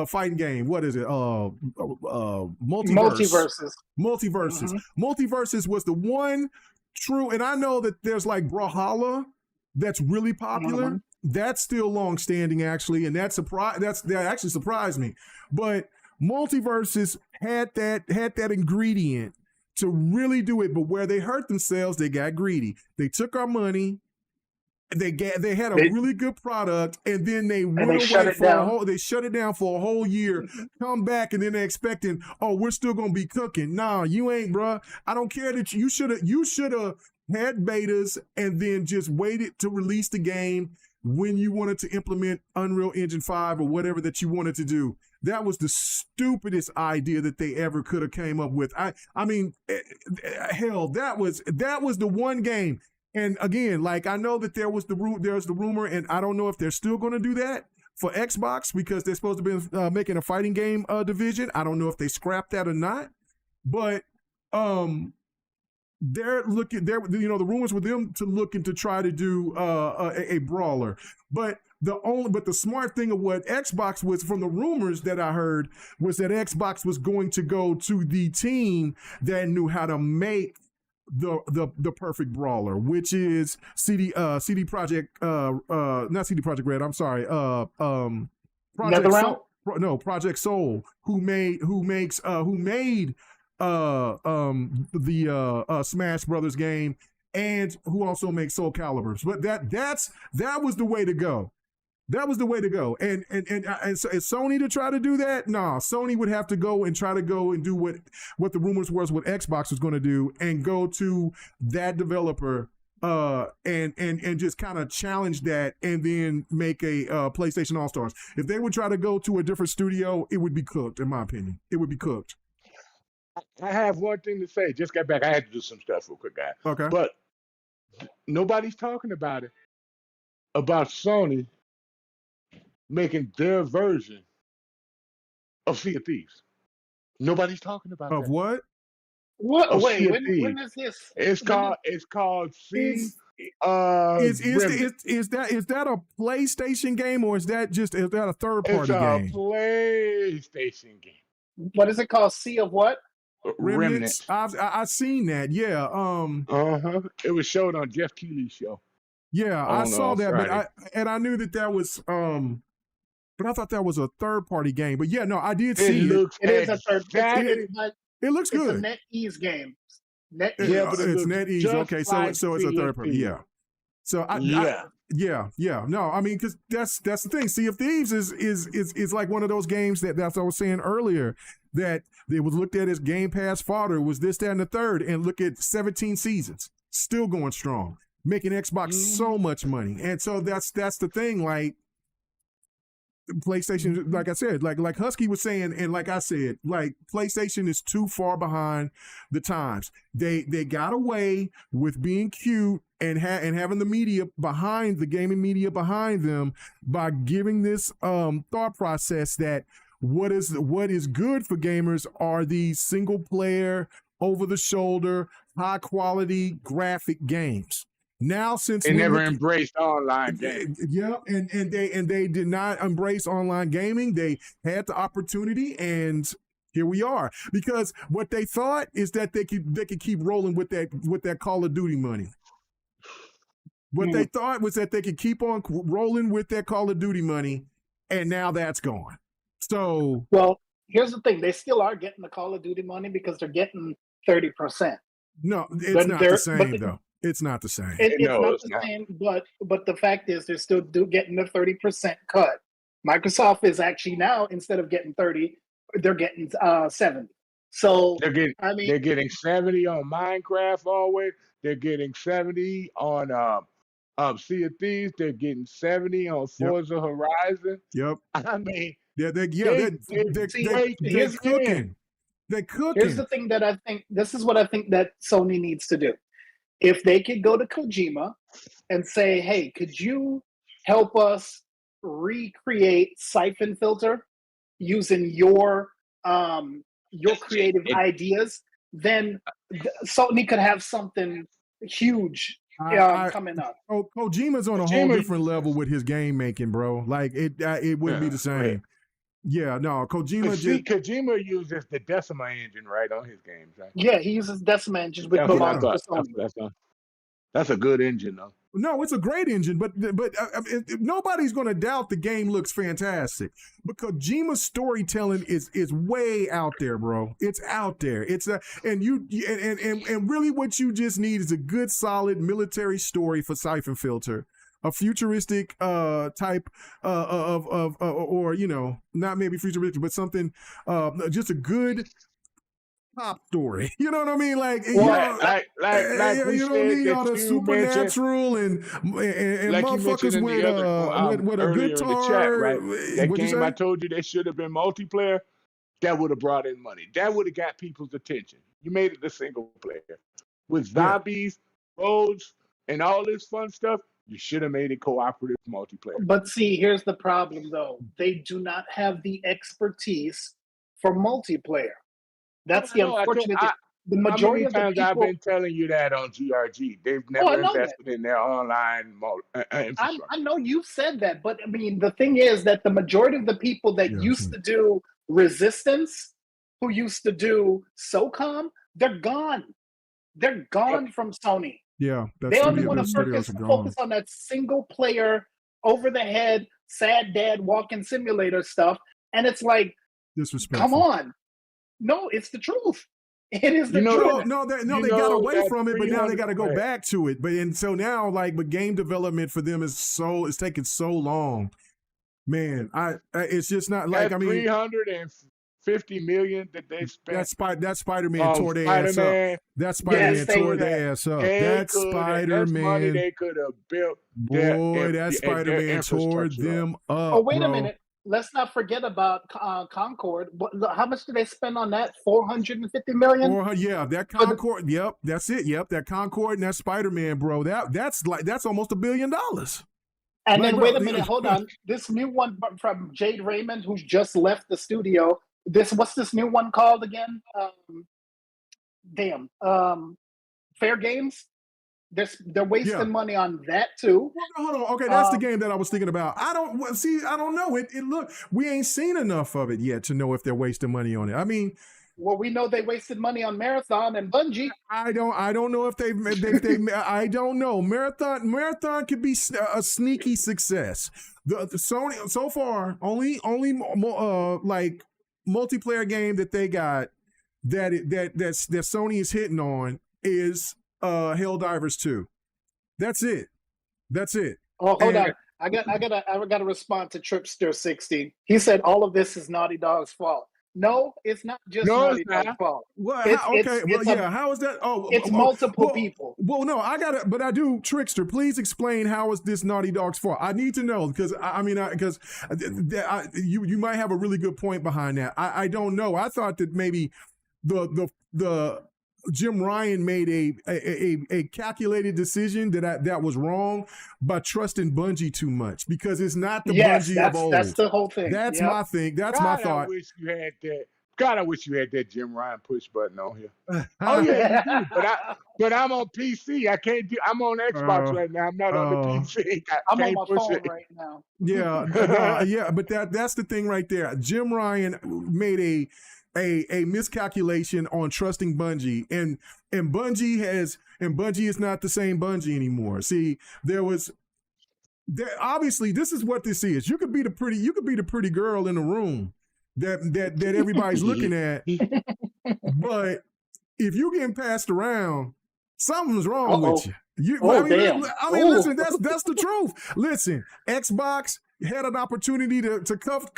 fighting game. What is it? Multiverses. Multiverses was the one true. And I know that there's like Brawlhalla that's really popular. That's still long standing actually, and that actually surprised me. But Multiverses had that ingredient to really do it, but where they hurt themselves, they got greedy. They took our money. They had a really good product, and then they shut it down for a whole year. Come back, and then they're expecting, we're still gonna be cooking. Nah, you ain't, bruh. I don't care that you should have had betas and then just waited to release the game when you wanted to implement Unreal Engine 5 or whatever that you wanted to do. That was the stupidest idea that they ever could have came up with. I mean, hell, that was the one game. And again, like, I know that there's the rumor, and I don't know if they're still going to do that, for Xbox because they're supposed to be making a fighting game division. I don't know if they scrapped that or not, but they're looking. The rumors with them to looking to try to do a brawler, but the smart thing of what Xbox was from the rumors that I heard was that Xbox was going to go to the team that knew how to make the perfect brawler, which is CD Project not CD Project Red. I'm sorry. Project Soul, Project Soul, who made the Smash Brothers game, and who also makes Soul Caliburs. But that was the way to go. That was the way to go. And so is Sony to try to do that? No, Sony would have to go and try to go and do what the rumors was what Xbox was going to do, and go to that developer and just kind of challenge that, and then make a PlayStation All-Stars. If they would try to go to a different studio, it would be cooked, in my opinion. It would be cooked. I have one thing to say. Just got back. I had to do some stuff real quick, guys. Okay. But nobody's talking about it. About Sony making their version of Sea of Thieves. Nobody's talking about of that. what? What? Of Wait, Sea of when Thieves. is this? It's called Sea. Is that a PlayStation game, or is that a third party game? It's a PlayStation game. What is it called? Sea of what? Remnants. I've seen that. Yeah. It was showed on Jeff Keighley's show. Yeah, I saw that, but I knew that was but I thought that was a third party game. But yeah, no, I did see it. It is a third party. It looks good. It's a NetEase game. But it's NetEase. Okay, so it's a third party. Yeah. So no, I mean, because that's the thing. Sea of Thieves is like one of those games that's what I was saying earlier, that it was looked at as Game Pass fodder, was this, that, and the third, and look at 17 seasons, still going strong, making Xbox so much money. And so that's the thing, like PlayStation, like I said, like Husky was saying, and like I said, like PlayStation is too far behind the times. They got away with being cute and having the media behind, the gaming media behind them, by giving this thought process that what is good for gamers are these single player, over the shoulder, high quality graphic games. Now, since they never embraced online gaming, and they did not embrace online gaming. They had the opportunity, and here we are. Because what they thought is that they could keep rolling with that Call of Duty money. What they thought was that they could keep on rolling with that Call of Duty money, and now that's gone. So, well, here's the thing: they still are getting the Call of Duty money because they're getting 30%. No, it's not the same though. It's not the same. It's not the same, but the fact is they're still getting the 30% cut. Microsoft is actually now, instead of getting 30, they're getting 70. So they're getting 70 on Minecraft always. They're getting 70 on Sea of Thieves. They're getting 70 on Forza Horizon. Yep. I mean, they're cooking. They're cooking. Here's the thing that I think. This is what I think that Sony needs to do. If they could go to Kojima and say, hey, could you help us recreate Siphon Filter using your creative ideas, then Sony could have something huge coming up. Kojima's on a whole different level with his game making, bro. Like it wouldn't be the same. Right. Yeah, no, Kojima uses the Decima engine, right, on his games, right? Yeah, he uses Decima engines with that's a good engine, though. No, it's a great engine, but nobody's going to doubt the game looks fantastic. But Kojima's storytelling is way out there, bro. It's out there. And really what you just need is a good, solid military story for Siphon Filter. A futuristic type or not maybe futuristic, but something just a good top story. You know what I mean? Like we all the supernatural and motherfuckers with a guitar. Chat, right? That game I told you that should have been multiplayer. That would have brought in money. That would have got people's attention. You made it a single player with zombies, roads, and all this fun stuff. You should have made it cooperative multiplayer. But see, here's the problem, though. They do not have the expertise for multiplayer. That's the unfortunate thing. The majority of the people. How many times I've been telling you that on GRG? They've never invested in their online infrastructure. I know you've said that, but I mean, the thing is that the majority of the people that used to do Resistance, who used to do SOCOM, they're gone. They're gone from Sony. Yeah, they only want to focus on that single player, over the head, sad dad walking simulator stuff. And it's like, come on. No, it's the truth. It is the truth. No, they got away from it, but now they got to go back to it. But so now, but game development for them it's taking so long. Man, it's just not like, I mean, 350 million that they spent. That Spider-Man tore their ass up. That Spider-Man tore their ass up. That Spider-Man. Money they could have built. That Spider-Man tore them up. Oh, wait a minute. Let's not forget about Concord. How much did they spend on that? 450 million? That Concord. Yep, that's it. Yep, that Concord and that Spider-Man, bro. That's almost $1 billion. And then wait a minute, hold on. This new one from Jade Raymond, who's just left the studio. What's this new one called again? Fair Games. They're wasting money on that too. Hold on. Okay, that's the game that I was thinking about. I don't know. Look, we ain't seen enough of it yet to know if they're wasting money on it. I mean, well, we know they wasted money on Marathon and Bungie. I don't know if they I don't know. Marathon could be a sneaky success. The Sony so far only like multiplayer game that they got that Sony is hitting on is Helldivers 2. That's it. Oh, hold on. I got a response to Tripster60. He said all of this is Naughty Dog's fault. No, it's not just Naughty Dog's fault. Well, how is that? Oh, it's multiple people. Well, no, Trickster, please explain how is this Naughty Dog's fault? I need to know because you might have a really good point behind that. I don't know. I thought that maybe the Jim Ryan made a calculated decision that was wrong by trusting Bungie too much because it's not the Bungie of old. That's the whole thing. That's my thing. That's my thought. I wish you had that. God, I wish you had that Jim Ryan push button on here. Oh yeah, you do. But I'm on PC. I can't do. I'm on Xbox right now. I'm not on the PC. I'm on my phone right now. Yeah, but that's the thing right there. Jim Ryan made a miscalculation on trusting Bungie, and Bungie is not the same Bungie anymore. See, obviously this is what this is. You could be the pretty girl in the room that everybody's looking at, but if you're getting passed around, something's wrong with you. Listen, that's the truth. Listen, Xbox had an opportunity to cuff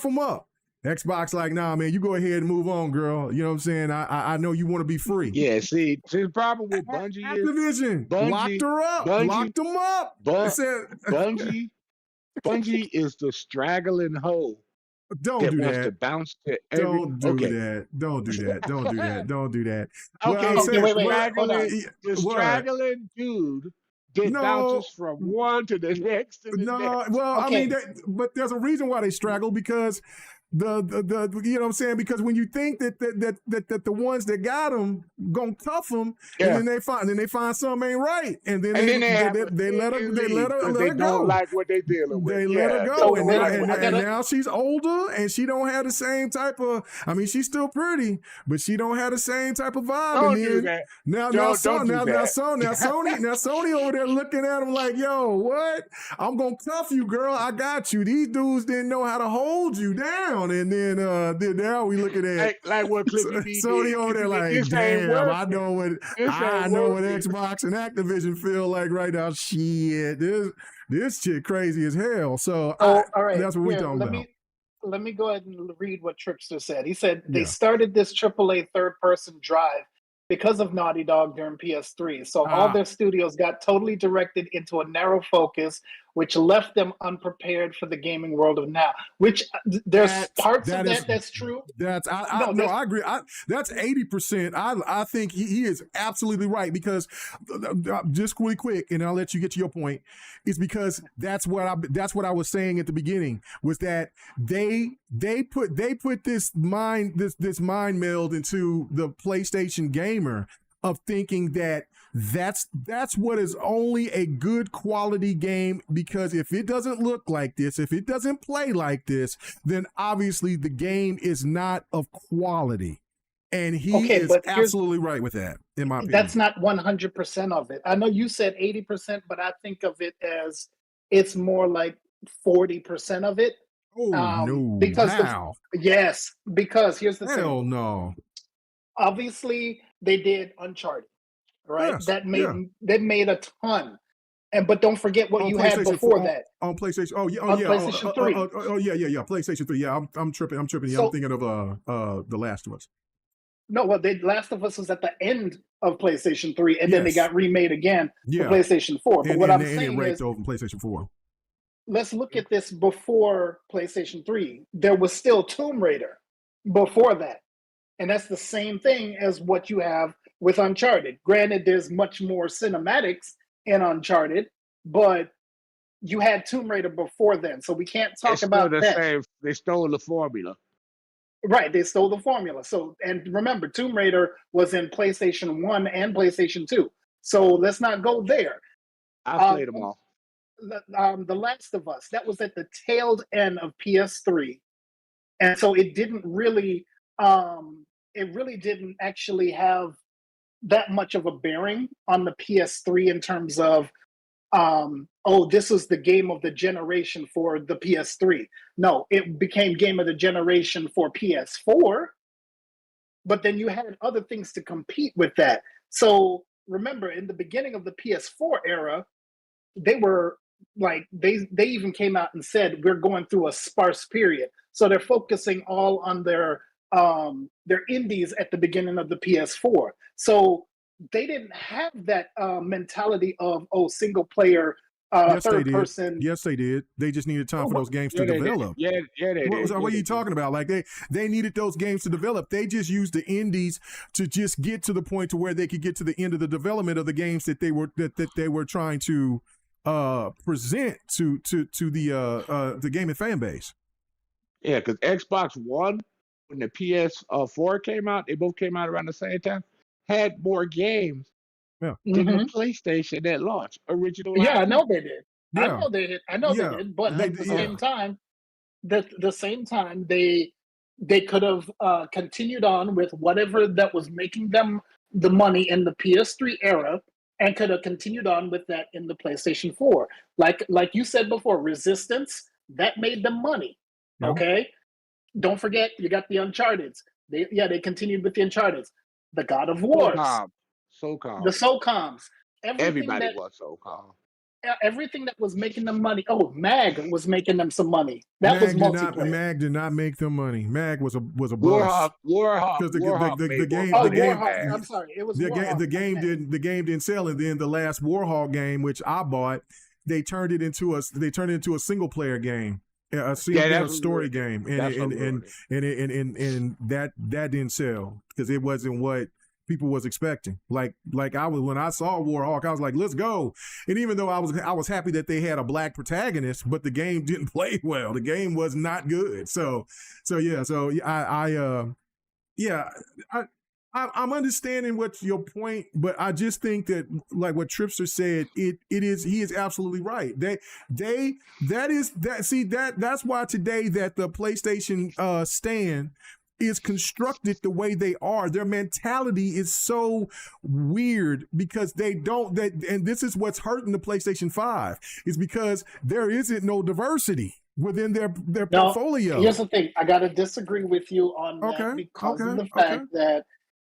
them up. Xbox like, nah, man, you go ahead and move on, girl. You know what I'm saying? I know you want to be free. Yeah, see, the problem with Bungie Activision locked her up, locked them up. Bungie is the straggling hoe. Don't do wants that. To bounce to Don't do that. Don't do that. Don't do that. Don't do that. Wait. The straggling dude that bounces from one to the next to the next. Well, I mean, but there's a reason why they straggle because the you know what I'm saying? Because when you think that the ones that got them gonna cuff them, and then they find something ain't right, and then they let her go. Don't like what they dealing with. They let her go, and now she's older, and she don't have the same type of. I mean, she's still pretty, but she don't have the same type of vibe. Don't do that. Now Sony over there looking at him like, yo, what? I'm gonna cuff you, girl. I got you. These dudes didn't know how to hold you down. And then now we looking at like what Clippy Sony over there like, damn, I know what Xbox and Activision feel like right now. Shit, this chick crazy as hell. So all right, that's what we talking about. Let me go ahead and read what Tripster said. He said they started this AAA third-person drive because of Naughty Dog during PS3. So all their studios got totally directed into a narrow focus which left them unprepared for the gaming world of now. Which there's parts of that that's true. I agree. That's 80%. I think he is absolutely right, because just really quick, and I'll let you get to your point. Is because that's what I was saying at the beginning, was that they put this mind meld into the PlayStation gamer of thinking that's what is only a good quality game, because if it doesn't look like this, if it doesn't play like this, then obviously the game is not of quality. And he is absolutely right with that, in my opinion. That's not 100% of it. I know you said 80%, but I think of it as it's more like 40% of it. Oh, no. Because because here's the thing. Hell no. Obviously, they did Uncharted. Right, yes, that made a ton, but don't forget what you had before that on PlayStation. PlayStation 3. PlayStation 3. Yeah, I'm tripping. Yeah, I'm thinking of The Last of Us. No, well, The Last of Us was at the end of PlayStation 3, and then they got remade again for PlayStation 4. But what I'm saying is, over PlayStation 4. Let's look at this before PlayStation 3. There was still Tomb Raider before that, and that's the same thing as what you have with Uncharted. Granted, there's much more cinematics in Uncharted, but you had Tomb Raider before then, so we can't talk about that. They stole the formula. Right, they stole the formula. So, and remember, Tomb Raider was in PlayStation 1 and PlayStation 2. So let's not go there. I played them all. The Last of Us, that was at the tail end of PS3. And so it didn't really didn't actually have that much of a bearing on the PS3 in terms of, this is the game of the generation for the PS3. No, it became game of the generation for PS4, but then you had other things to compete with that. So remember, in the beginning of the PS4 era, they were like, they even came out and said, we're going through a sparse period. So they're focusing all on their indies at the beginning of the PS4. So they didn't have that mentality of single player, third person. Yes, they did. They just needed time for those games to develop. They did. What are you talking about? Like they needed those games to develop. They just used the indies to just get to the point to where they could get to the end of the development of the games that they were trying to present to the gaming fan base. Yeah, because Xbox One, when the PS4 came out, they both came out around the same time, had more games than the PlayStation at launch. Original. Yeah, I know they did. Yeah. I know they did. But at the same time, the same time they could have continued on with whatever that was making them the money in the PS3 era, and could have continued on with that in the PlayStation 4. Like you said before, Resistance, that made them money. No. Okay? Don't forget, you got the Uncharted's. They continued with the Uncharted's. The God of Wars. SOCOM. The SOCOMs. Everybody was SOCOM. Everything that was making them money. Oh, MAG was making them some money. That was multiplayer. MAG did not make them money. MAG was a bust. Warhawk. Because the game. I'm sorry. It was the game didn't sell, and then the last Warhawk game, which I bought, they turned it into a single player game. A story game, and that didn't sell because it wasn't what people was expecting. Like I was when I saw Warhawk, I was like, let's go. And even though I was happy that they had a black protagonist, but the game didn't play well. The game was not good. I'm understang what your point, but I just think that, like what Tripster said, he is absolutely right. That's why today that the PlayStation stand is constructed the way they are. Their mentality is so weird because and this is what's hurting the PlayStation 5, is because there isn't no diversity within their portfolio. Here's the thing. I got to disagree with you on that because of the fact that,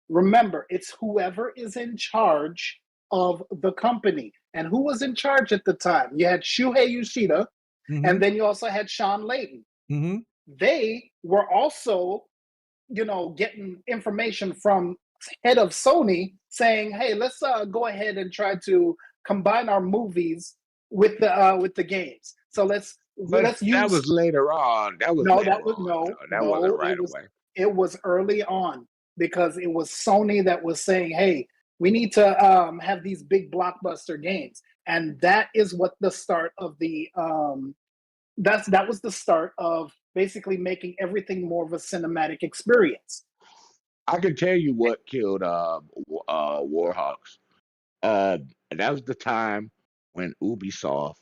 remember, it's whoever is in charge of the company. And who was in charge at the time? You had Shuhei Yoshida, and then you also had Sean Layden. Mm-hmm. They were also, getting information from head of Sony saying, hey, let's go ahead and try to combine our movies with the games. So let's use. That was later on. That was No, later that was on. no, That wasn't no. right away. It was early on because it was Sony that was saying, "Hey, we need to have these big blockbuster games," and that is what the start of the that was the start of basically making everything more of a cinematic experience. I can tell you what killed Warhawks. Uh, that was the time when Ubisoft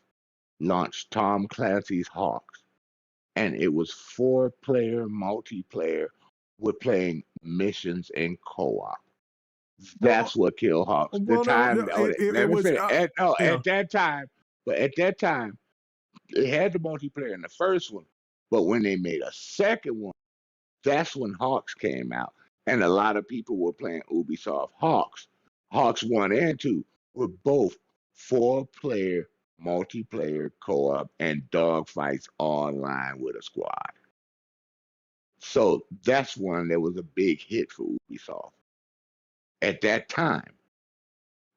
launched Tom Clancy's Hawks, and it was 4-player multiplayer with playing missions in co-op. That's what killed Hawks. The Well, no, time, let it me was. finish. Yeah. At that time, but at that time, they had the multiplayer in the first one. But when they made a second one, that's when Hawks came out, and a lot of people were playing Ubisoft Hawks. Hawks 1 and 2 were both 4-player multiplayer co-op and dogfights online with a squad. So that's one that was a big hit for Ubisoft at that time.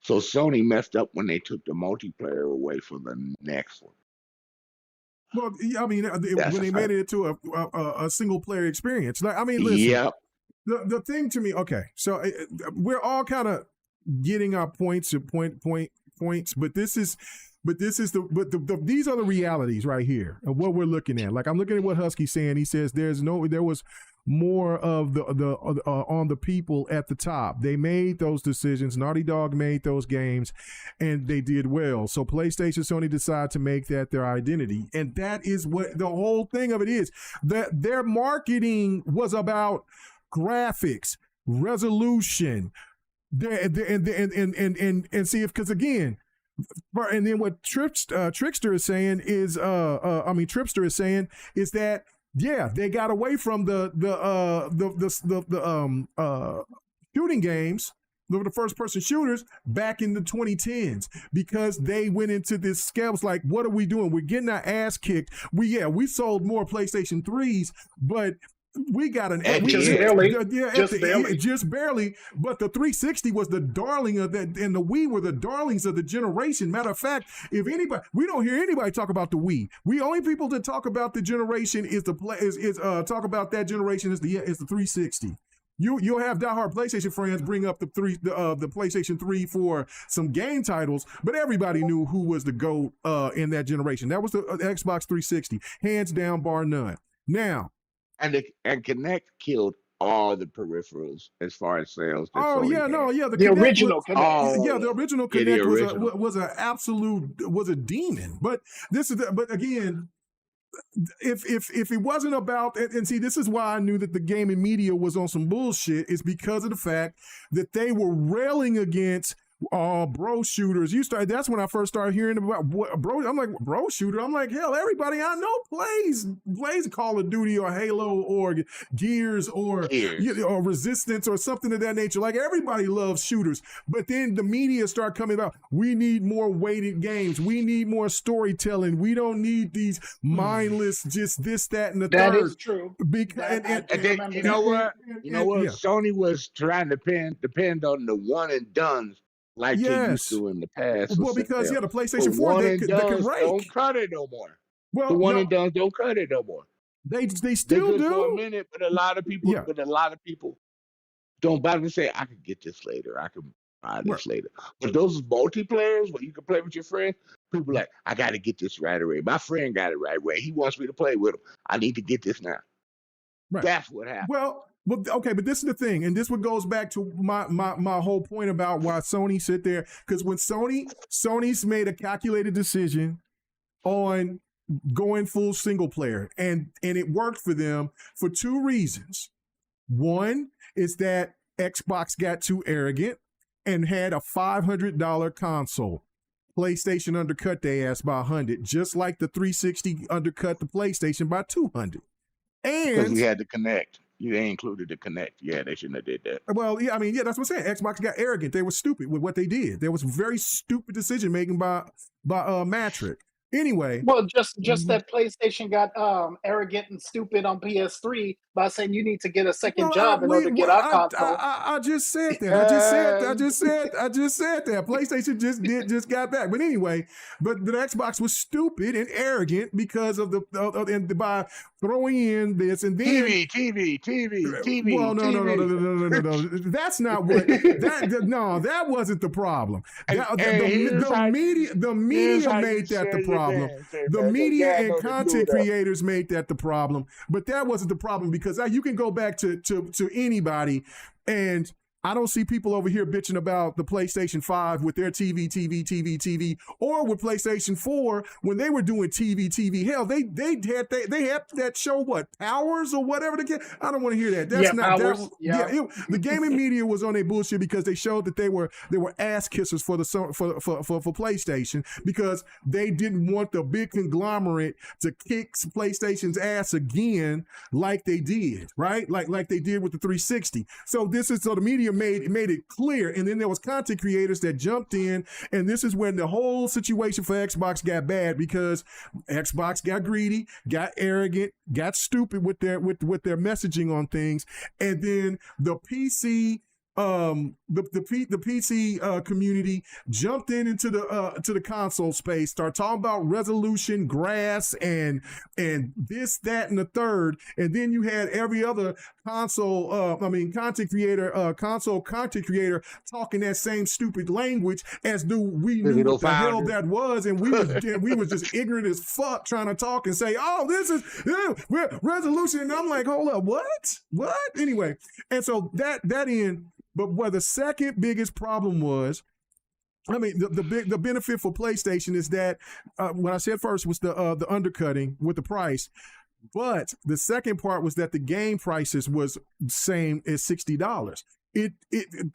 So Sony messed up when they took the multiplayer away from the next one. Well, I mean, when they made it into a single player experience. Like, I mean, listen. Yep. The thing to me, okay, so we're all kind of getting our points, but these are the realities right here of what we're looking at. Like, I'm looking at what Husky's saying. He says there was more of the on the people at the top. They made those decisions. Naughty Dog made those games, and they did well. So PlayStation, Sony decided to make that their identity, and that is what the whole thing of it is. That their marketing was about graphics, resolution, and see if, because again. And then what Trickster is saying is, Tripster is saying is that, yeah, they got away from the shooting games, the first person shooters back in the 2010s, because they went into this scale. It's like, what are we doing? We're getting our ass kicked. We sold more PlayStation 3s, but we got an just barely. But the 360 was the darling of that, and the Wii were the darlings of the generation. Matter of fact, if anybody, we don't hear anybody talk about the Wii. We only people that talk about the generation is talk about that generation is the 360. You'll have diehard PlayStation friends bring up the PlayStation 3 for some game titles, but everybody knew who was the GOAT in that generation. That was the Xbox 360, hands down, bar none. Now. And Kinect killed all the peripherals as far as sales. The original Kinect. The original Kinect was an absolute demon. But but again, if it wasn't about, and see, this is why I knew that the gaming media was on some bullshit, is because of the fact that they were railing against bro shooters. That's when I first started hearing about bro. I'm like, bro shooter. I'm like, hell, everybody I know plays Call of Duty or Halo or Gears or Resistance or something of that nature. Like, everybody loves shooters. But then the media start coming out. We need more weighted games. We need more storytelling. We don't need these mindless just this, that, and the third. That is true. Because you know what? Sony was trying to depend on the one and dones. Like they used to in the past. Well, because the PlayStation 4 they can rake. Don't cut it no more. Well, the one and done don't cut it no more. They still do for a minute, but a lot of people don't buy. They say, I can get this later. I can buy this later. But those multiplayers where you can play with your friend, people are like, I got to get this right away. My friend got it right away. He wants me to play with him. I need to get this now. Right. That's what happened. Well, okay, but this is the thing, and this what goes back to my whole point about why Sony sit there, because when Sony's made a calculated decision on going full single player, and it worked for them for two reasons. One is that Xbox got too arrogant and had a $500 console. PlayStation undercut their ass by $100, just like the 360 undercut the PlayStation by $200. And because we had to connect. They included the Kinect. Yeah, they shouldn't have did that. Well, yeah, I mean, yeah, that's what I'm saying. Xbox got arrogant. They were stupid with what they did. There was very stupid decision making by Matrick. Anyway, well, just that PlayStation got arrogant and stupid on PS3 by saying you need to get a second job in order to get our console. I just said that. I just said that. PlayStation just got back. But anyway, but the Xbox was stupid and arrogant because of and by throwing in this and then TV. Well, no. That's not what that wasn't the problem. The media made that the problem. The media and content creators made that the problem. But that wasn't the problem because you can go back to anybody, and I don't see people over here bitching about the PlayStation 5 with their TV, or with PlayStation 4 when they were doing TV. Hell, they had that show, what, Powers or whatever I don't want to hear that. That's not Powers, the gaming media was on their bullshit because they showed that they were ass kissers for PlayStation because they didn't want the big conglomerate to kick PlayStation's ass again like they did, right? Like they did with the 360. So the media made it clear, and then there was content creators that jumped in, and this is when the whole situation for Xbox got bad because Xbox got greedy, got arrogant, got stupid with their messaging on things, and then the PC the PC community jumped into the console space, start talking about resolution, grass, and this, that, and the third, and then you had every other console content creator talking that same stupid language as do we knew what the hell that was, and we was just ignorant as fuck trying to talk and say, oh, this is resolution, and I'm like, hold up, what anyway, and so that end. But where the second biggest problem was, the benefit for PlayStation is that what I said first was the undercutting with the price, but the second part was that the game prices was same as $60.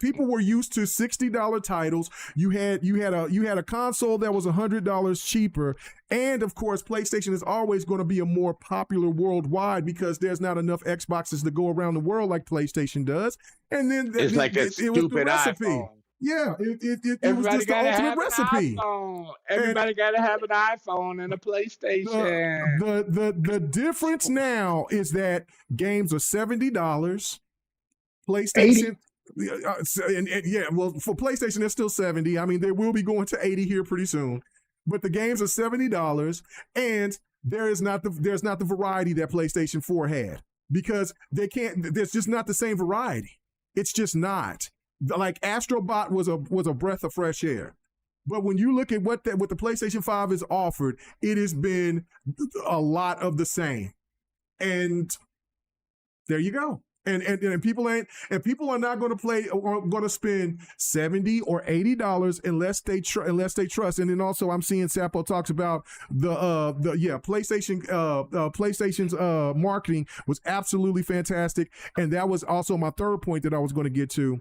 People were used to $60 titles. You had a console that was $100 cheaper, and of course, PlayStation is always going to be a more popular worldwide because there's not enough Xboxes to go around the world like PlayStation does. And then it's like that stupid iPhone. Yeah, it was just the ultimate recipe. Everybody got to have an iPhone and a PlayStation. The difference now is that games are $70. PlayStation, for PlayStation, they're still 70. I mean, they will be going to 80 here pretty soon. But the games are $70, and there's not the variety that PlayStation 4 had because there's just not the same variety. It's just not. Like Astrobot was a breath of fresh air. But when you look at what the PlayStation 5 has offered, it has been a lot of the same. And there you go. And people are not going to play or going to spend $70 or $80 unless they trust. And then also I'm seeing Sapo talks about PlayStation's marketing was absolutely fantastic, and that was also my third point that I was going to get to,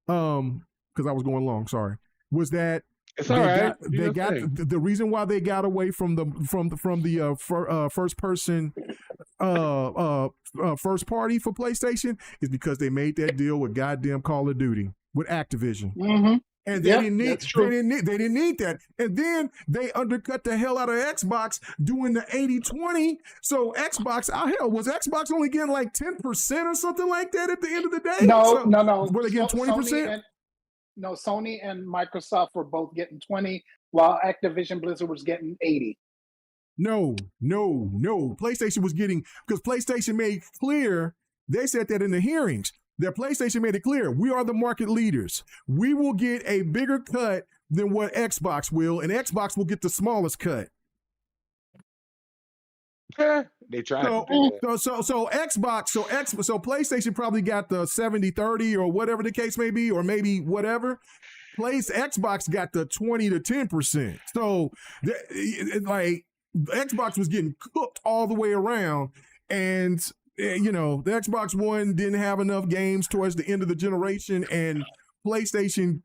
because I was going long. Sorry, was that. It's all right. They got the reason why they got away from the first person first party for PlayStation is because they made that deal with goddamn Call of Duty with Activision. Mm-hmm. And they didn't need that. And then they undercut the hell out of Xbox doing the 80-20. So Xbox, was Xbox only getting like 10% or something like that at the end of the day? No. Were they getting 20%? No, Sony and Microsoft were both getting 20, while Activision Blizzard was getting 80. No. PlayStation was getting, because PlayStation made clear, they said that in the hearings, that PlayStation made it clear, we are the market leaders. We will get a bigger cut than what Xbox will, and Xbox will get the smallest cut. They tried to do that. So PlayStation probably got the 70-30 or whatever the case may be, or maybe whatever. Xbox got the 20 to 10%. So like Xbox was getting cooked all the way around, and the Xbox One didn't have enough games towards the end of the generation, and PlayStation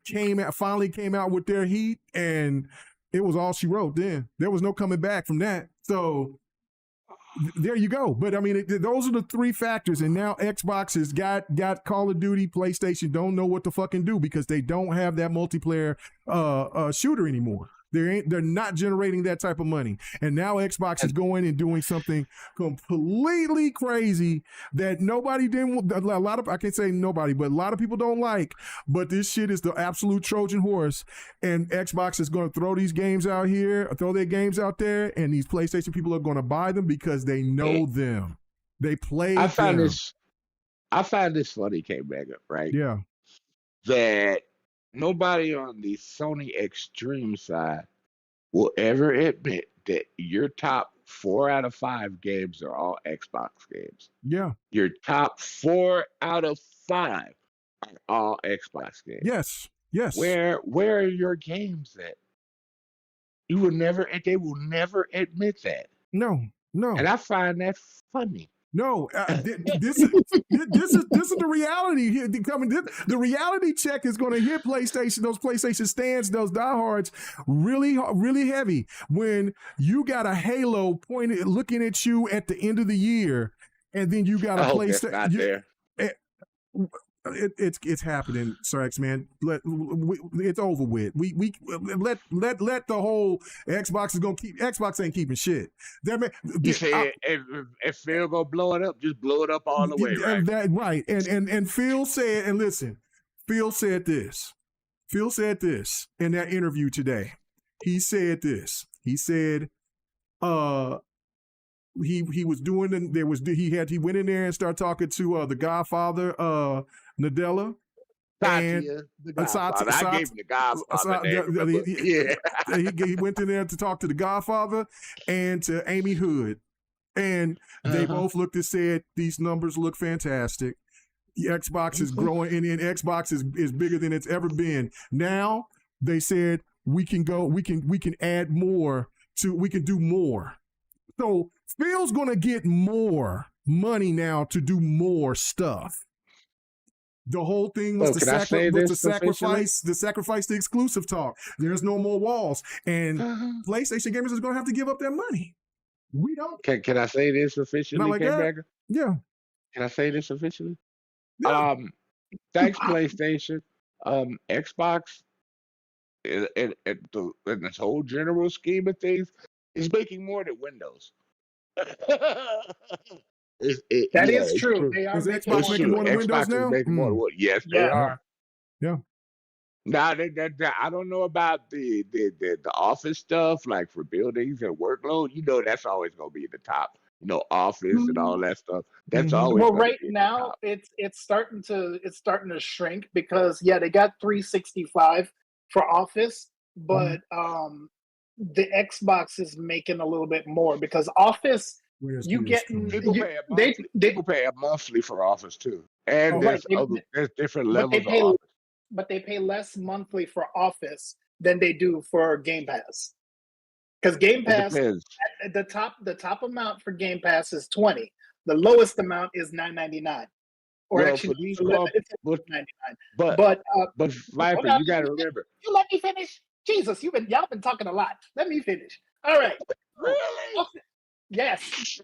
finally came out with their heat, and it was all she wrote. Then there was no coming back from that. So there you go. But I mean, those are the three factors. And now Xbox has got Call of Duty. PlayStation don't know what to fucking do because they don't have that multiplayer shooter anymore. They're not generating that type of money. And now Xbox is going and doing something completely crazy that nobody didn't, I can't say nobody, but a lot of people don't like. But this shit is the absolute Trojan horse. And Xbox is going to throw these games out here, throw their games out there, and these PlayStation people are going to buy them because they know them. They play I find them. this funny, K-Mega, right? Yeah. That nobody on the Sony Extreme side will ever admit that your top 4 out of 5 games are all Xbox games. Yeah. Your top 4 out of 5 are all Xbox games. Yes. Yes. Where are your games at? They will never admit that. No. And I find that funny. No, this is the reality here coming. The reality check is going to hit PlayStation, those PlayStation stands, those diehards, really, really heavy. When you got a Halo pointed, looking at you at the end of the year, and then you got a PlayStation. Not there. It's happening, Sir X Man. It's over with. We let the whole Xbox ain't keeping shit. You say if Phil gonna blow it up, just blow it up all the way, right? Right. And Phil said, and listen, Phil said this in that interview today. He said this. He said, he was doing, he went in there and started talking to the Godfather, Nadella. Satya, the Godfather. I gave him the Godfather name. He went in there to talk to the Godfather and to Amy Hood. And they both looked and said, these numbers look fantastic. The Xbox is growing, and Xbox is bigger than it's ever been. Now they said we can add more we can do more. So Phil's gonna get more money now to do more stuff. The whole thing was the sacrifice the exclusive talk. There's no more walls. And PlayStation gamers is going to have to give up their money. We don't. Can I say this officially, like Yeah. Can I say this officially? Yeah. Thanks, PlayStation. Xbox, in this whole general scheme of things, is making more than Windows. That is true. They are Xbox making more than Windows now? Yes, they are. Yeah. Now, I don't know about the office stuff, like for buildings and workload. You know, that's always going to be the top. You know, office and all that stuff. That's always. Well, right now it's starting to shrink because they got 365 for Office, but the Xbox is making a little bit more because Office. You get people pay a monthly for Office too, and there's different levels of Office. But they pay less monthly for Office than they do for Game Pass. Because Game Pass, the top amount for Game Pass is $20. The lowest amount is $9.99. Or actually, it's $11.99. But Viper, you got to remember. You let me finish. Jesus, y'all been talking a lot. Let me finish. All right. Really? Yes,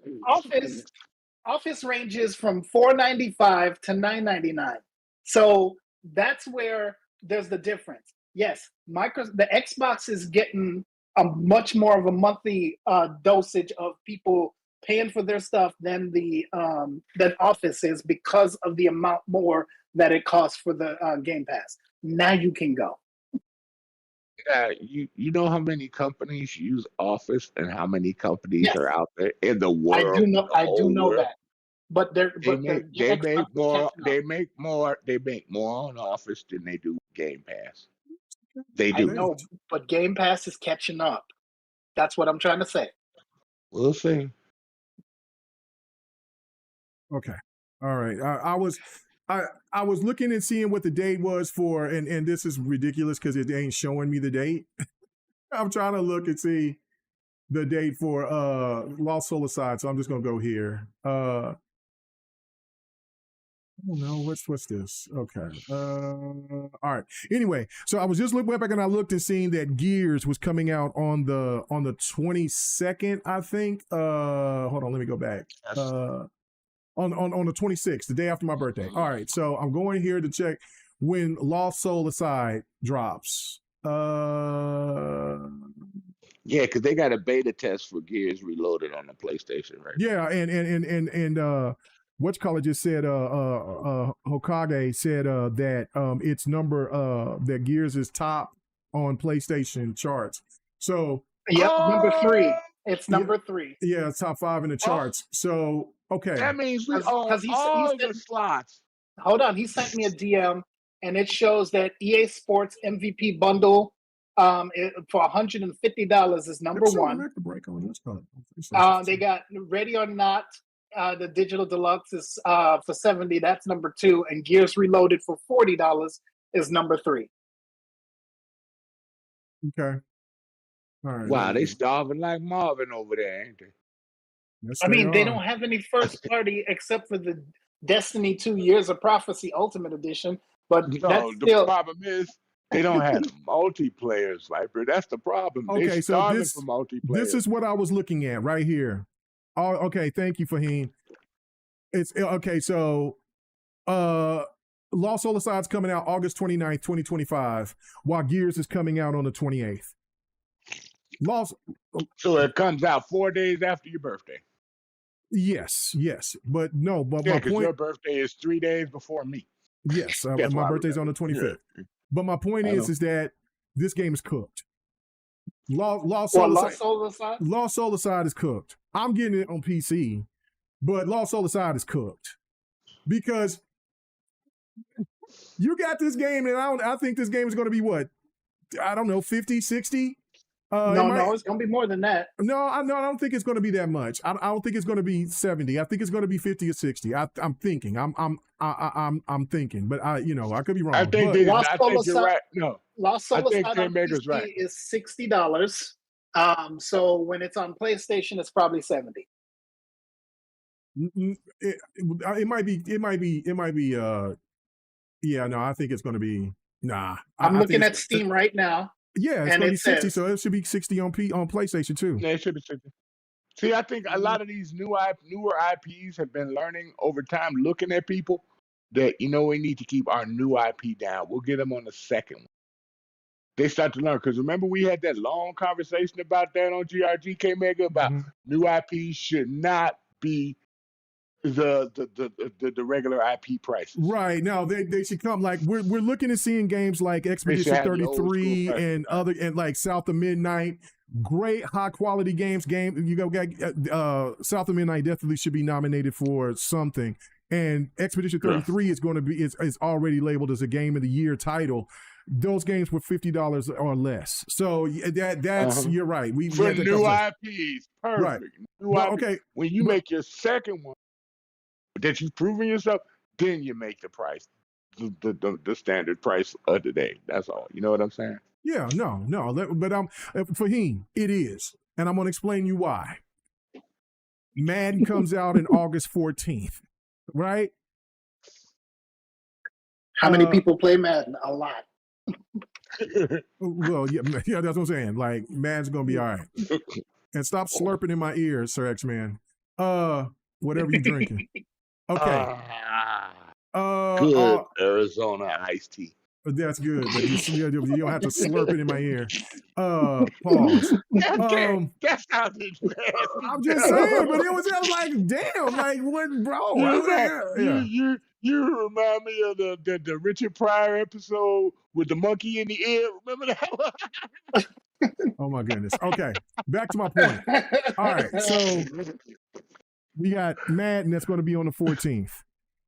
Office ranges from $4.95 to $9.99. So that's where there's the difference. Yes, the Xbox is getting a much more of a monthly dosage of people paying for their stuff than than Office is because of the amount more that it costs for the Game Pass. Now you can go. You know how many companies use Office and how many companies are out there in the world? I do know that. But they make more on Office than they do Game Pass. They do. I know, but Game Pass is catching up. That's what I'm trying to say. We'll see. Okay. All right. I was looking and seeing what the date was for, and this is ridiculous because it ain't showing me the date. I'm trying to look and see the date for Lost Soul Aside, so I'm just gonna go here. Oh no, what's this? Okay. All right. Anyway, so I was just went back and I looked and seen that Gears was coming out on the 22nd, I think. Hold on, let me go back. On the 26th, the day after my birthday. All right, so I'm going here to check when Lost Soul Aside drops. Yeah, because they got a beta test for Gears Reloaded on the PlayStation right Yeah, and what's college just said Hokage said that its number that Gears is top on PlayStation charts. So Yep, number 3. Oh, It's yeah, number 3. yeah, it's top 5 in the charts. So okay, that means we own Because he all said, the slots. hold on, he sent me a DM, and it shows that EA Sports MVP bundle for $150 is number 1. The break on this color. They got Ready or Not. The digital deluxe is for $70. That's number 2, and Gears Reloaded for $40 is number 3. Okay. All right. Wow, they starving like Marvin over there, ain't they? Yes, I mean, they are. don't have any first party except for the Destiny 2 Years of Prophecy Ultimate Edition, but No, that's the still. problem is they don't have multiplayer, Sniper. That's the problem. Okay, They so starving for multiplayer. this is what I was looking at right here. Oh, okay, thank you, Fahim. It's okay, so Lost Soul Aside's coming out August 29th, 2025, while Gears is coming out on the 28th. So it comes out 4 days after your birthday. Yes, but no, but Yeah, my because point. your birthday is 3 days before me. Yes, That's and why my I birthday's on the 25th. Yeah. But my point I is know. that this game is cooked. Lost Lost Soul Aside is cooked. I'm getting it on PC, but Lost Soul Aside is cooked because you got this game, and I think this game is going to be what? I don't know, 50, 60? No, it's going to be more than that. No, I don't think it's going to be that much. I don't think it's going to be 70. I think it's going to be 50 or 60. I'm thinking. I'm thinking, but I could be wrong. I think you're right. No, Lost Soul Aside on Maker's PC right. is $60. So when it's on PlayStation, it's probably 70. It might be. Yeah, no, I think it's going to be. Nah, I'm looking at Steam right now. Yeah, it's going to be 60, so it should be 60 on PlayStation too. Yeah, it should be 60. See, I think a lot of these newer IPs have been learning over time, looking at people that, we need to keep our new IP down. We'll get them on the second one. They start to learn, because remember we had that long conversation about that on GRGK Mega about new IPs should not be the regular IP prices. Right. Now they should come, like we're looking at seeing games like Expedition 33 and other, and like South of Midnight, great high quality games. South of Midnight definitely should be nominated for something. And Expedition 33 is going to be is already labeled as a Game of the Year title. Those games were $50 or less. So that's you're right. We for new IPs, perfect. Right. New IP. Okay. When you make your second one that you've proven yourself, then you make the price, the standard price of the day. That's all. You know what I'm saying? Yeah. No. But Fahim, it is, and I'm going to explain you why. Madden comes out in August 14th, right? How many people play Madden? A lot. Well, yeah, that's what I'm saying. Like, Madden's gonna be all right. And stop slurping in my ears, Sir X-Man. Whatever you're drinking. Okay. Good Arizona iced tea. That's good. But you don't have to slurp it in my ear. Pause. That sounded nasty. I'm just saying, but it was like, damn, like what, bro? You remind me of the Richard Pryor episode with the monkey in the ear. Remember that? Oh my goodness. Okay, back to my point. All right, so we got Madden that's going to be on the 14th.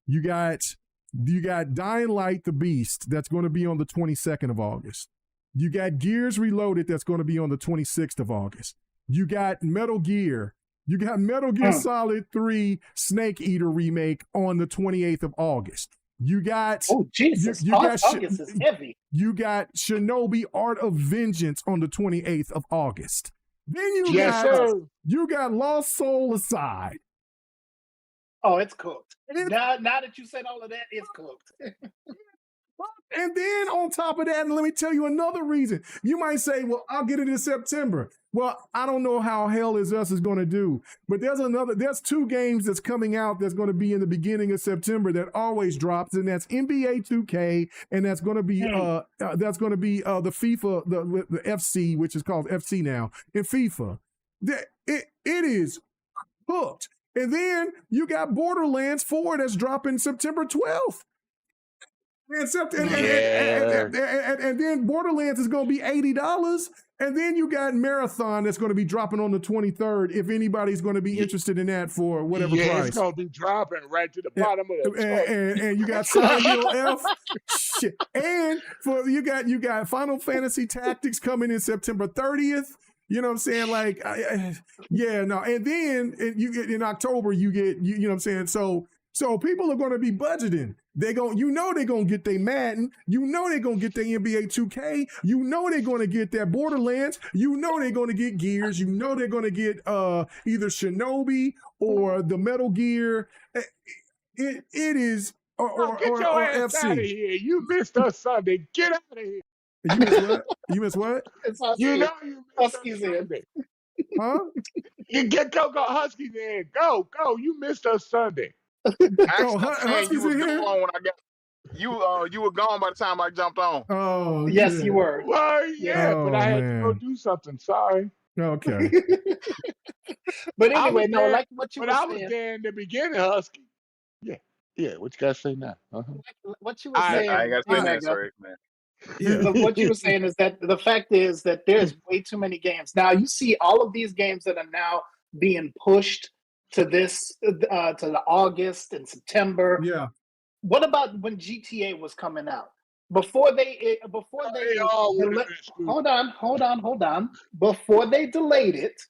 You got Dying Light: The Beast that's going to be on the 22nd of August. You got Gears Reloaded that's going to be on the 26th of August. You got Metal Gear. You got Metal Gear Solid 3 Snake Eater remake on the 28th of August. You got Jesus, August is heavy. You got Shinobi Art of Vengeance on the 28th of August. Then you got Lost Soul Aside. Oh, it's cooked. Now that you said all of that, it's cooked. And then on top of that, and let me tell you another reason. You might say, well, I'll get it in September. Well, I don't know how Hell Is Us is going to do. But there's 2 games that's coming out that's going to be in the beginning of September that always drops, and that's NBA 2K, and that's going to be the FIFA, the FC, which is called FC now, in FIFA. It is hooked. And then you got Borderlands 4 that's dropping September 12th. And then Borderlands is going to be $80. And then you got Marathon that's going to be dropping on the 23rd if anybody's going to be interested in that for whatever price. It's going to be dropping right to the bottom of the chart. And you got Silent Hill F. Shit. And you got Final Fantasy Tactics coming in September 30th. You know what I'm saying? Like, And then in October you get, you know what I'm saying? So people are going to be budgeting. They're going to get their Madden. You know they're going to get their NBA 2K. You know they're going to get their Borderlands. You know they're going to get Gears. You know they're going to get either Shinobi or the Metal Gear. It is get your ass FC. out of here. You missed us Sunday. Get out of here. You missed what? You missed what? You know you missed Huskies us in. Sunday. Huh? You get go Huskies in. Go. You missed us Sunday. Huskies you in were here? gone when I got you were gone by the time I jumped on. Oh, Yes, yeah. you were. Well, yeah, but I had to go man. do something. Sorry. Okay. But I anyway, was no, there- like what you But were I was saying. there in the beginning, Husky. Yeah. What you guys say now? What you were I- saying. I ain't got to say Omega, that, sorry, man. Yeah. what you were saying is that the fact is that there's way too many games. Now you see all of these games that are now being pushed to this to the August and September. Yeah. What about when GTA was coming out? Before they all would've been screwed. hold on. Before they delayed it,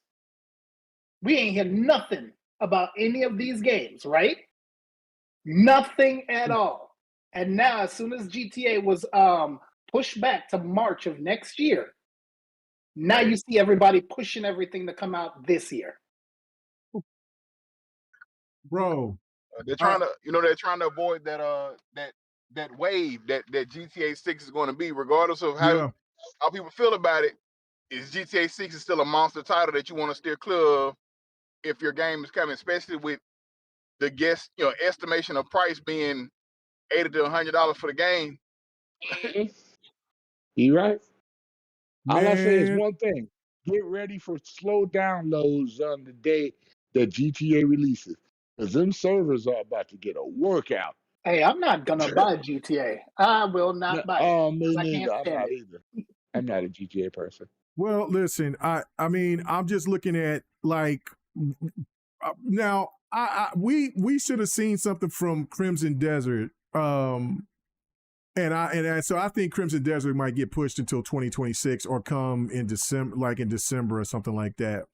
we ain't hear nothing about any of these games, right? Nothing at all. And now, as soon as GTA was pushed back to March of next year, now you see everybody pushing everything to come out this year. Bro. They're trying to avoid that wave that GTA 6 is going to be, regardless of how people feel about it. Is GTA 6 is still a monster title that you want to steer clear of if your game is coming, especially with the estimation of price being $80 to $100 for the game. You right? All I say is Man. one thing. Get ready for slow downloads on the day that GTA releases. Because them servers are about to get a workout. Hey, I'm not gonna buy GTA. I will not buy it. Me 'cause I neither. can't I'm stand not it. either. I'm not a GTA person. Well, listen, I mean, I'm just looking at like now. We should have seen something from Crimson Desert, and so I think Crimson Desert might get pushed until 2026 or come in December, like in December or something like that.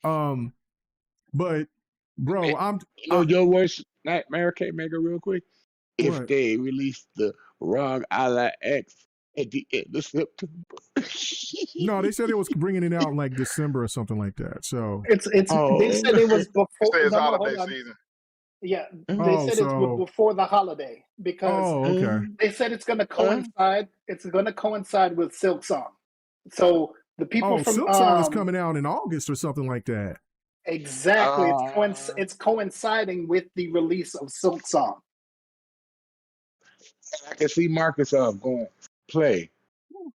But bro, your worst nightmare, K-Maker, real quick. If What? they release the ROG Ally X at the end of September. No, they said it was bringing it out in like December or something like that. So It's they said it was before. It says no, holiday hold on. season. Yeah, they said it's before the holiday because okay. they said it's going to coincide. It's going to coincide with Silk Song. So the people from Silk Song is coming out in August or something like that. Exactly, it's coinciding with the release of Silk Song. I can see Marcus going play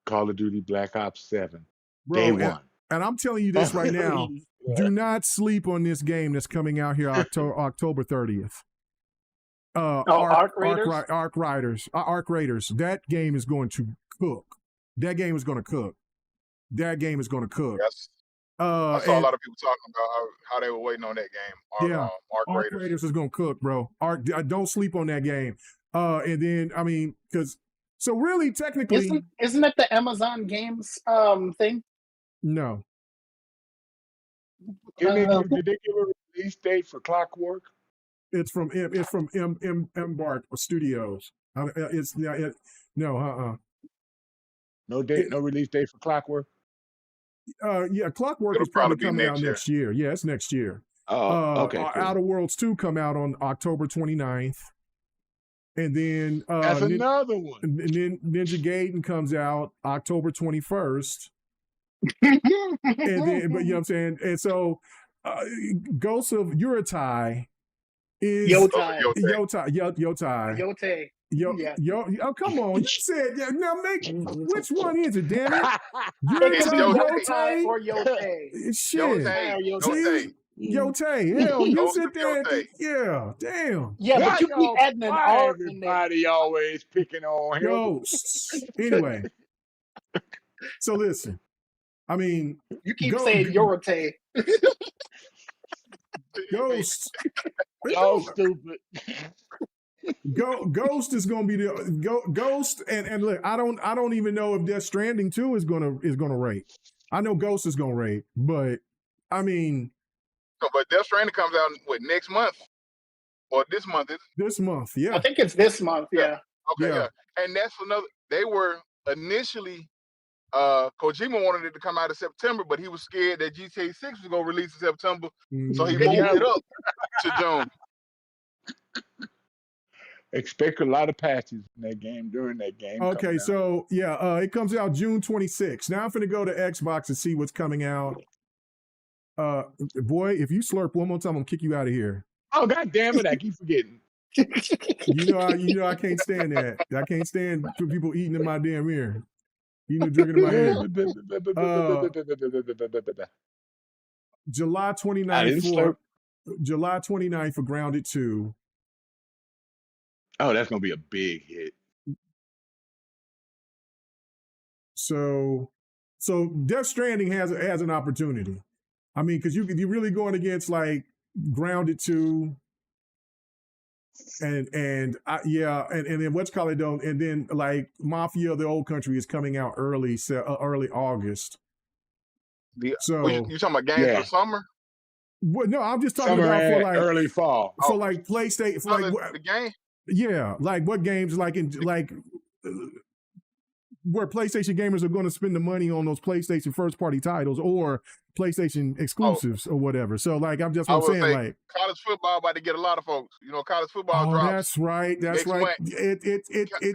Call of Duty Black Ops 7 day one. And I'm telling you this right now. Do not sleep on this game that's coming out here October 30th. Arc Raiders? Arc Raiders. That game is going to cook. That game is going to cook. Yes. I saw a lot of people talking about how they were waiting on that game. Arc Raiders is going to cook, bro. Don't sleep on that game. And then, I mean, so really technically. Isn't it the Amazon Games thing? No. Did they give a release date for Clockwork? It's from Embark Studios. No release date for Clockwork. Yeah, Clockwork is probably coming out next year. Yeah, it's next year. Oh, okay. Cool. Outer Worlds 2 come out on October 29th. And then that's another one. And then Ninja Gaiden comes out October 21st. And then, but you know what I'm saying? And so Ghost of Yurei is Yotai. Oh, come on. You said, yeah, now which one is it, damn it? It's Yotai or Yotei. Shit. Yotei. Hell, you sit there. Yeah, damn. Yeah, but you keep adding an R in there. Everybody always picking on him. Ghosts. Anyway. So listen. I mean, you keep saying Yorotei. Ghost. Y'all stupid. Ghost is gonna be the Ghost, and look, I don't even know if Death Stranding 2 is gonna rate. I know Ghost is gonna rate, but I mean, no, but Death Stranding comes out next month or this month? This month, yeah. I think it's this month, yeah. Okay, yeah. And that's another. They were initially. Kojima wanted it to come out in September, but he was scared that GTA 6 was gonna release in September, so he moved it up to June. Expect a lot of patches in that game during that game. Okay, so yeah, it comes out June 26th. Now I'm finna go to Xbox and see what's coming out. Boy, if you slurp one more time, I'm gonna kick you out of here. Oh, god damn it, I keep forgetting. You know I can't stand that. I can't stand people eating in my damn ear. Drinking in my ear. July 29th for Grounded 2. Oh, that's gonna be a big hit. So Death Stranding has an opportunity. I mean, because you're really going against like Grounded 2. And then what's called it don't, and then like Mafia of the Old Country is coming out early August. You talking about games for summer? Well, no, I'm just talking about for like early fall. For like PlayStation, for like the game. Yeah, like what games where PlayStation gamers are going to spend the money on those PlayStation first party titles or PlayStation exclusives or whatever. So like I'm just saying like college football about to get a lot of folks. College football drops. That's right. That's right.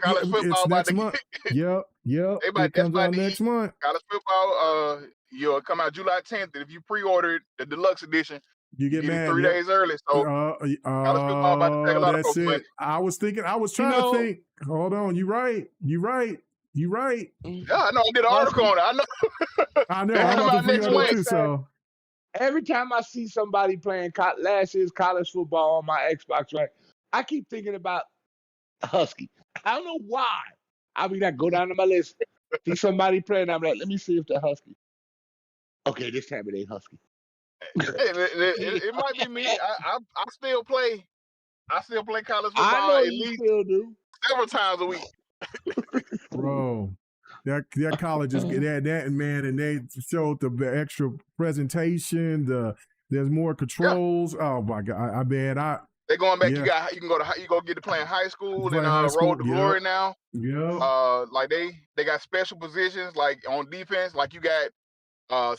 College football next month. Yep. It comes out next month. College football you'll come out July 10th, and if you pre-order the deluxe edition, you get mad 3 days early. So college football about to take a lot of folks' money. I was trying to think. Hold on, you right. Yeah, I know. I did an article on it. I know. I'm about to next week too. So every time I see somebody playing last year's college football on my Xbox, right, I keep thinking about Husky. I don't know why. I mean, I go down to my list, see somebody playing, I'm like, let me see if they're Husky. Okay, this time it ain't Husky. It might be me. I still play. College football. I know you still do several times a week. Bro, that college is that man, and they showed the extra presentation. There's more controls. Yeah. Oh my god, they're going back. Yeah. You go get to playing high school and Road to Glory now. Yeah. Like they got special positions like on defense. Like you got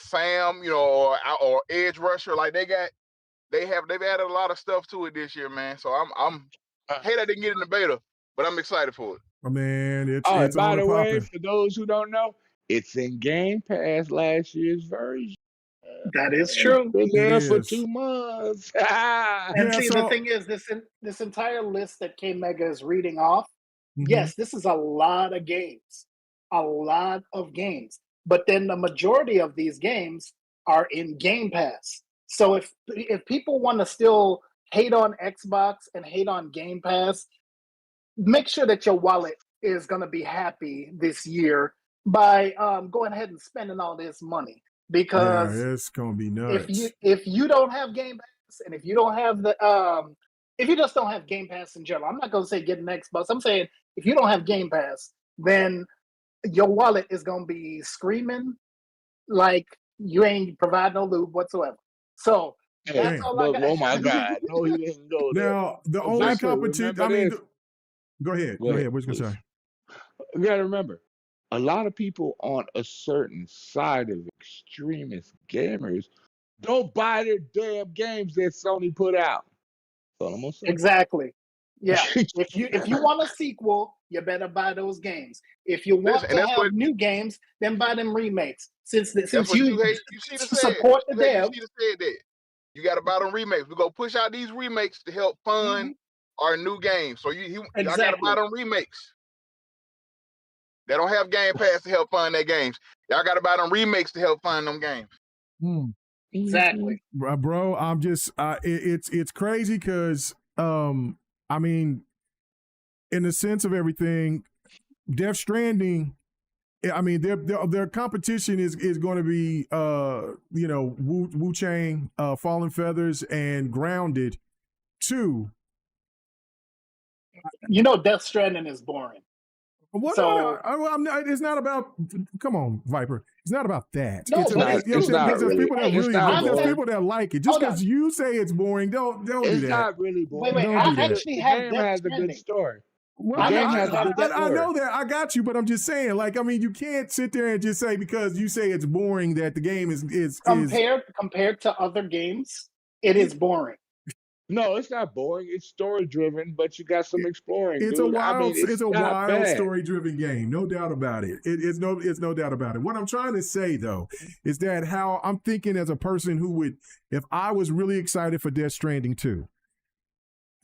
Sam, or edge rusher. Like they've added a lot of stuff to it this year, man. So I hate I didn't get in the beta, but I'm excited for it. Oh, man, it's by the way, for those who don't know, it's in Game Pass last year's version. That is true. Been there for 2 months. And the thing is, this entire list that K Mega is reading off, yes, this is a lot of games. But then the majority of these games are in Game Pass. So if people want to still hate on Xbox and hate on Game Pass, make sure that your wallet is going to be happy this year by going ahead and spending all this money, because it's going to be nuts. If you don't have Game Pass, and if you don't have if you just don't have Game Pass in general, I'm not going to say get an Xbox. I'm saying if you don't have Game Pass, then your wallet is going to be screaming like you ain't provide no lube whatsoever. So that's all I got. Oh my God! No, he didn't go there. Now the only competition. I mean. Go ahead. What you gonna say? You gotta remember, a lot of people on a certain side of extremist gamers don't buy their damn games that Sony put out. That's all I'm gonna say. Exactly. Yeah. If you want a sequel, you better buy those games. If you want Listen, to have new games, then buy them remakes. Since that's you what you should have said. support the You dev. should have said that. You got to buy them remakes. We go push out these remakes to help fund our new games. So y'all got to buy them remakes. They don't have Game Pass to help fund their games. Y'all got to buy them remakes to help fund them games. Exactly, bro. I'm just it's crazy because I mean, in the sense of everything, Death Stranding. I mean, their competition is going to be Wu Chang, Fallen Feathers, and Grounded 2. Death Stranding is boring. What? So it's not about. Come on, Viper. It's not about that. No, There's people that there's people that like it. Just because you say it's boring, don't do that. It's not really boring. Wait, I actually have the game has a good story. Well, I know that. I got you, but I'm just saying, like, I mean, you can't sit there and just say because you say it's boring that the game is compared to other games, it is boring. No, it's not boring. It's story driven, but you got some exploring. It's dude. it's a wild story driven game, no doubt about it. It's no doubt about it. What I'm trying to say though is that how I'm thinking as a person who would, if I was really excited for Death Stranding 2.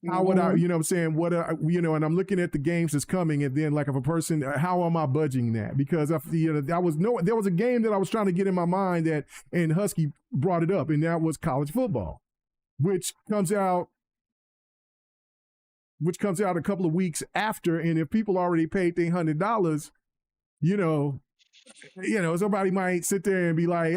How would I, what I'm saying? And I'm looking at the games that's coming, and then like if a person, how am I budging that? Because there was a game that I was trying to get in my mind and Husky brought it up, and that was college football, which comes out a couple of weeks after, and if people already paid their $100, somebody might sit there and be like,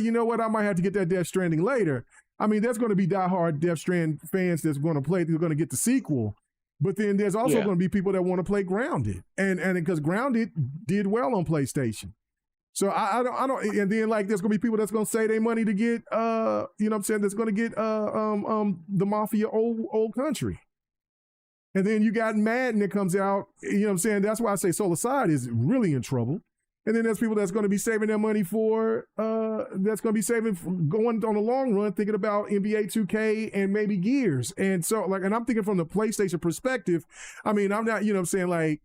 you know what, I might have to get that Death Stranding later. I mean, there's going to be diehard Death Strand fans that's going to play. They're going to get the sequel, but then there's also going to be people that want to play Grounded, and because Grounded did well on PlayStation. So I don't, and then like there's going to be people that's going to save their money to get, that's going to get the Mafia old country, and then you got Madden that comes out. That's why I say Solar Side is really in trouble. And then there's people that's going to be saving their money for, going on the long run, thinking about NBA 2K and maybe Gears. And so, and I'm thinking from the PlayStation perspective, I mean, I'm not, like,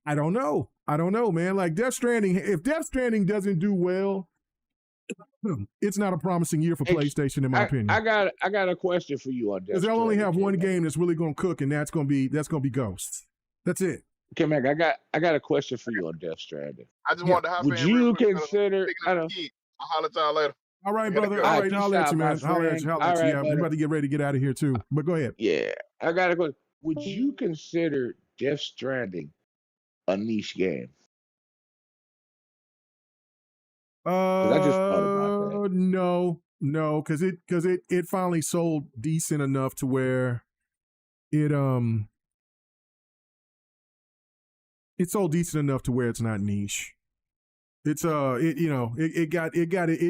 I don't know. I don't know, man. Like Death Stranding, if Death Stranding doesn't do well, it's not a promising year for PlayStation, in my opinion. I got a question for you on Death Stranding. Because they'll only have one game that's really going to cook, and that's going to be Ghost. That's it. Okay, Mac, I got a question for you on Death Stranding. I just wanted to hop in. Would you consider? I'll holler at y'all later. All right, brother. All right, holler at you, man. Holler at you. Yeah, we're about to get ready to get out of here too. But go ahead. Yeah, I got a question. Would you consider Death Stranding a niche game? I just thought about that. No, because it finally sold decent enough to where it sold decent enough to where it's not niche. It's it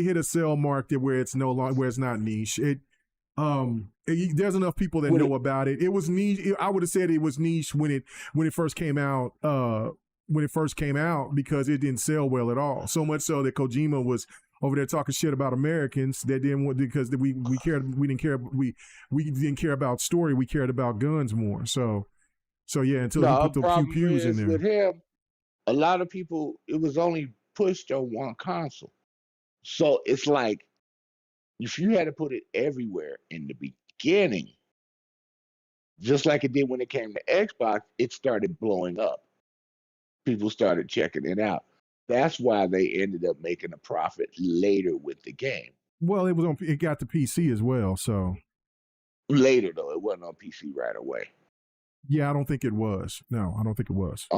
hit a sell mark that where it's no longer where it's not niche. There's enough people that know about it. It was niche. I would have said it was niche when it first came out. Because it didn't sell well at all. So much so that Kojima was over there talking shit about Americans that didn't want, because we didn't care about story. We cared about guns more. So yeah, until he put the few pews in there. With him, a lot of people, it was only pushed on one console. So it's like, if you had to put it everywhere in the beginning, just like it did when it came to Xbox, it started blowing up. People started checking it out. That's why they ended up making a profit later with the game. Well, it got to PC as well, so. Later, though. It wasn't on PC right away. Yeah, I don't think it was. No, I don't think it was.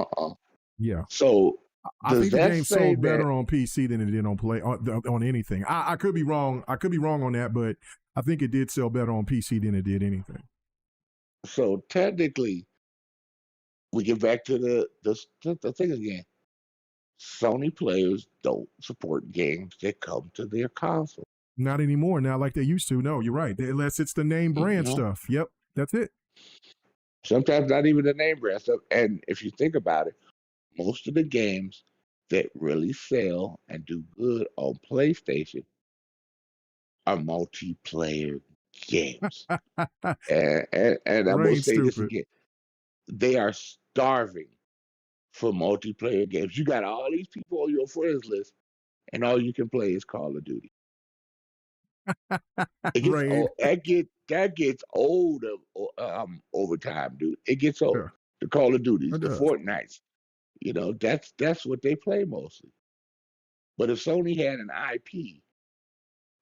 Yeah. So I think the game sold better on PC than it did on anything. I could be wrong. I could be wrong on that, but I think it did sell better on PC than it did anything. So technically, we get back to the thing again. Sony players don't support games that come to their console. Not anymore. Now, like they used to. No, you're right. Unless it's the name brand stuff. Yep, that's it. Sometimes not even the name brand stuff. And if you think about it, most of the games that really sell and do good on PlayStation are multiplayer games. And I'm going to say this again. They are starving for multiplayer games. You got all these people on your friends list, and all you can play is Call of Duty. It gets old, that gets old over time, dude. It gets old. Sure. The Call of Duties, It the does. Fortnites, that's what they play mostly. But if Sony had an IP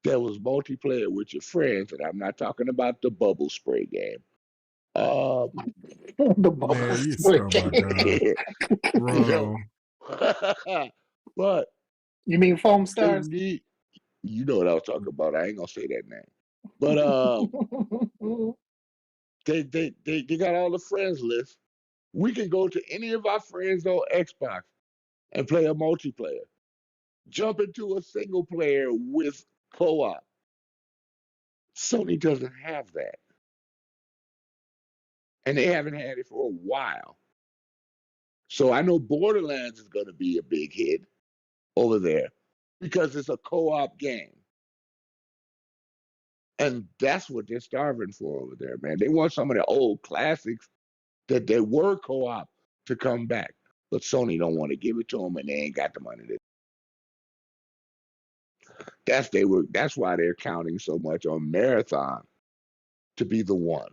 that was multiplayer with your friends, and I'm not talking about the bubble spray game. The bubble spray game. Bro. But you mean Foam Stars? You know what I was talking about. I ain't gonna say that name. But they got all the friends list. We can go to any of our friends on Xbox and play a multiplayer. Jump into a single player with co-op. Sony doesn't have that. And they haven't had it for a while. So I know Borderlands is going to be a big hit over there because it's a co-op game. And that's what they're starving for over there, man. They want some of the old classics that they were co-op to come back. But Sony don't want to give it to them, and they ain't got the money to. That's why they're counting so much on Marathon to be the one.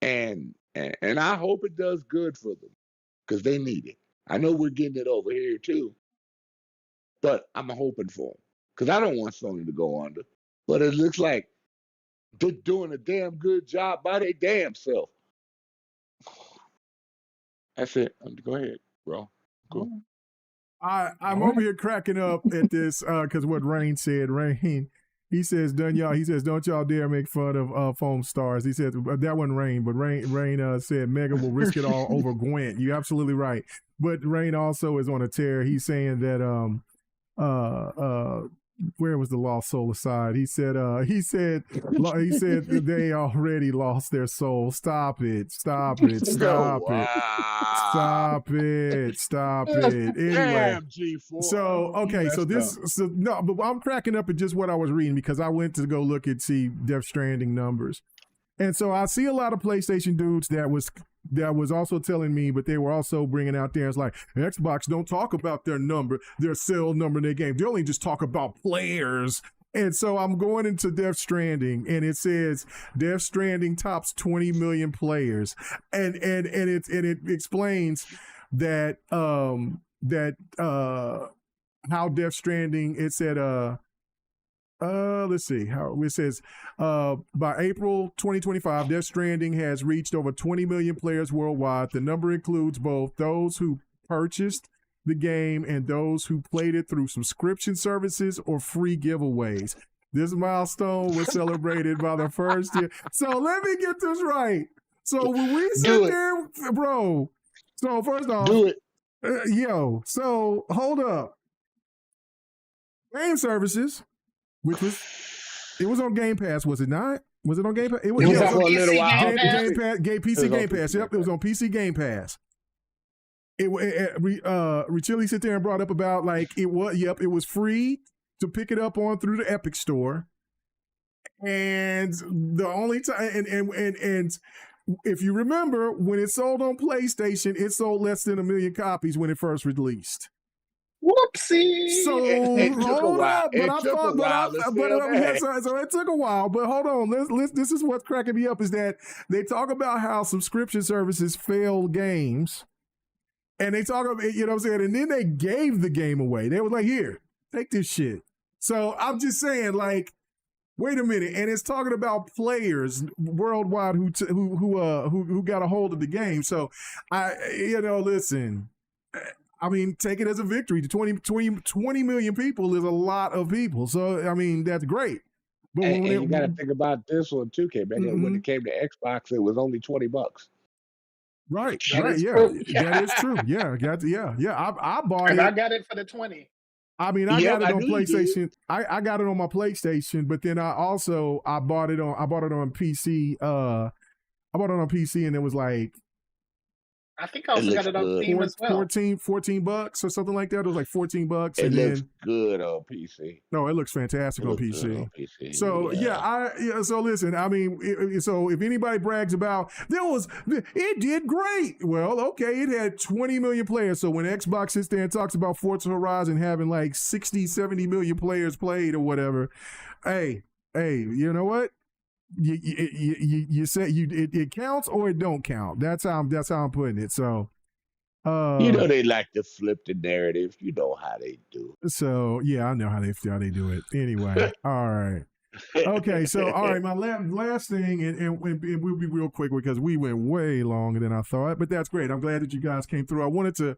And I hope it does good for them because they need it. I know we're getting it over here too, but I'm hoping for them because I don't want Sony to go under. But it looks like they're doing a damn good job by their damn self. That's it. Go ahead, bro. Go. I'm over here cracking up at this because what Rain said. Rain, he says, don't y'all dare make fun of Foam Stars. He said, that wasn't Rain, but Rain said Mega will risk it all over Gwent. You're absolutely right. But Rain also is on a tear. He's saying that where was the Lost Soul aside? He said they already lost their soul. Stop it. Anyway, damn, G4. So okay, but I'm cracking up at just what I was reading because I went to go look at Death Stranding numbers, and so I see a lot of PlayStation dudes that was also telling me, but they were also bringing out there. It's like Xbox don't talk about their sale number in their game. They only just talk about players. And so I'm going into Death Stranding, and it says Death Stranding tops 20 million players, and it explains that how Death Stranding, it said let's see how it says by April 2025 Death Stranding has reached over 20 million players worldwide. The number includes both those who purchased the game and those who played it through subscription services or free giveaways. This milestone was celebrated by the first year. So let me get this right. So when we sit there, bro, so first off, do it. So hold up. Game services, which it was on Game Pass, was it not? Was it on Game Pass? It was on a little while. PC Game Pass. Yep, it was on PC Game Pass. Richilli sit there and brought up about it was free to pick it up on through the Epic Store. And the only time and if you remember, when it sold on PlayStation, it sold less than 1 million copies when it first released. Whoopsie! So it took a while. So it took a while. But hold on, this is what's cracking me up is that they talk about how subscription services fail games, and they talk about, you know what I'm saying, and then they gave the game away. They were like, "Here, take this shit." So I'm just saying, wait a minute, and it's talking about players worldwide who got a hold of the game. So listen. I mean, take it as a victory. 20 million people is a lot of people. So, I mean, that's great. But and you got to think about this one too, K. When it came to Xbox, it was only $20. Right. Yeah. That is true. Yeah. I bought it. I got it for the 20. I mean, I got it on PlayStation. I got it on my PlayStation, but then I bought it on PC. I bought it on PC, and it was like I think I also got it on Steam as well. 14 bucks or something like that. It was like 14 bucks. It and looks then good on PC. No, it looks fantastic on PC. So so listen, I mean, so if anybody brags about it did great. Well, okay, it had 20 million players. So when Xbox sits there and talks about Forza Horizon having like 60, 70 million players played or whatever, hey, you know what? You say it counts or it don't count. That's how I'm putting it. So they like to flip the narrative. You know how they do. So yeah, I know how they do it. Anyway, all right. Okay, so all right, my last thing, and we'll be real quick because we went way longer than I thought, but that's great. I'm glad that you guys came through. I wanted to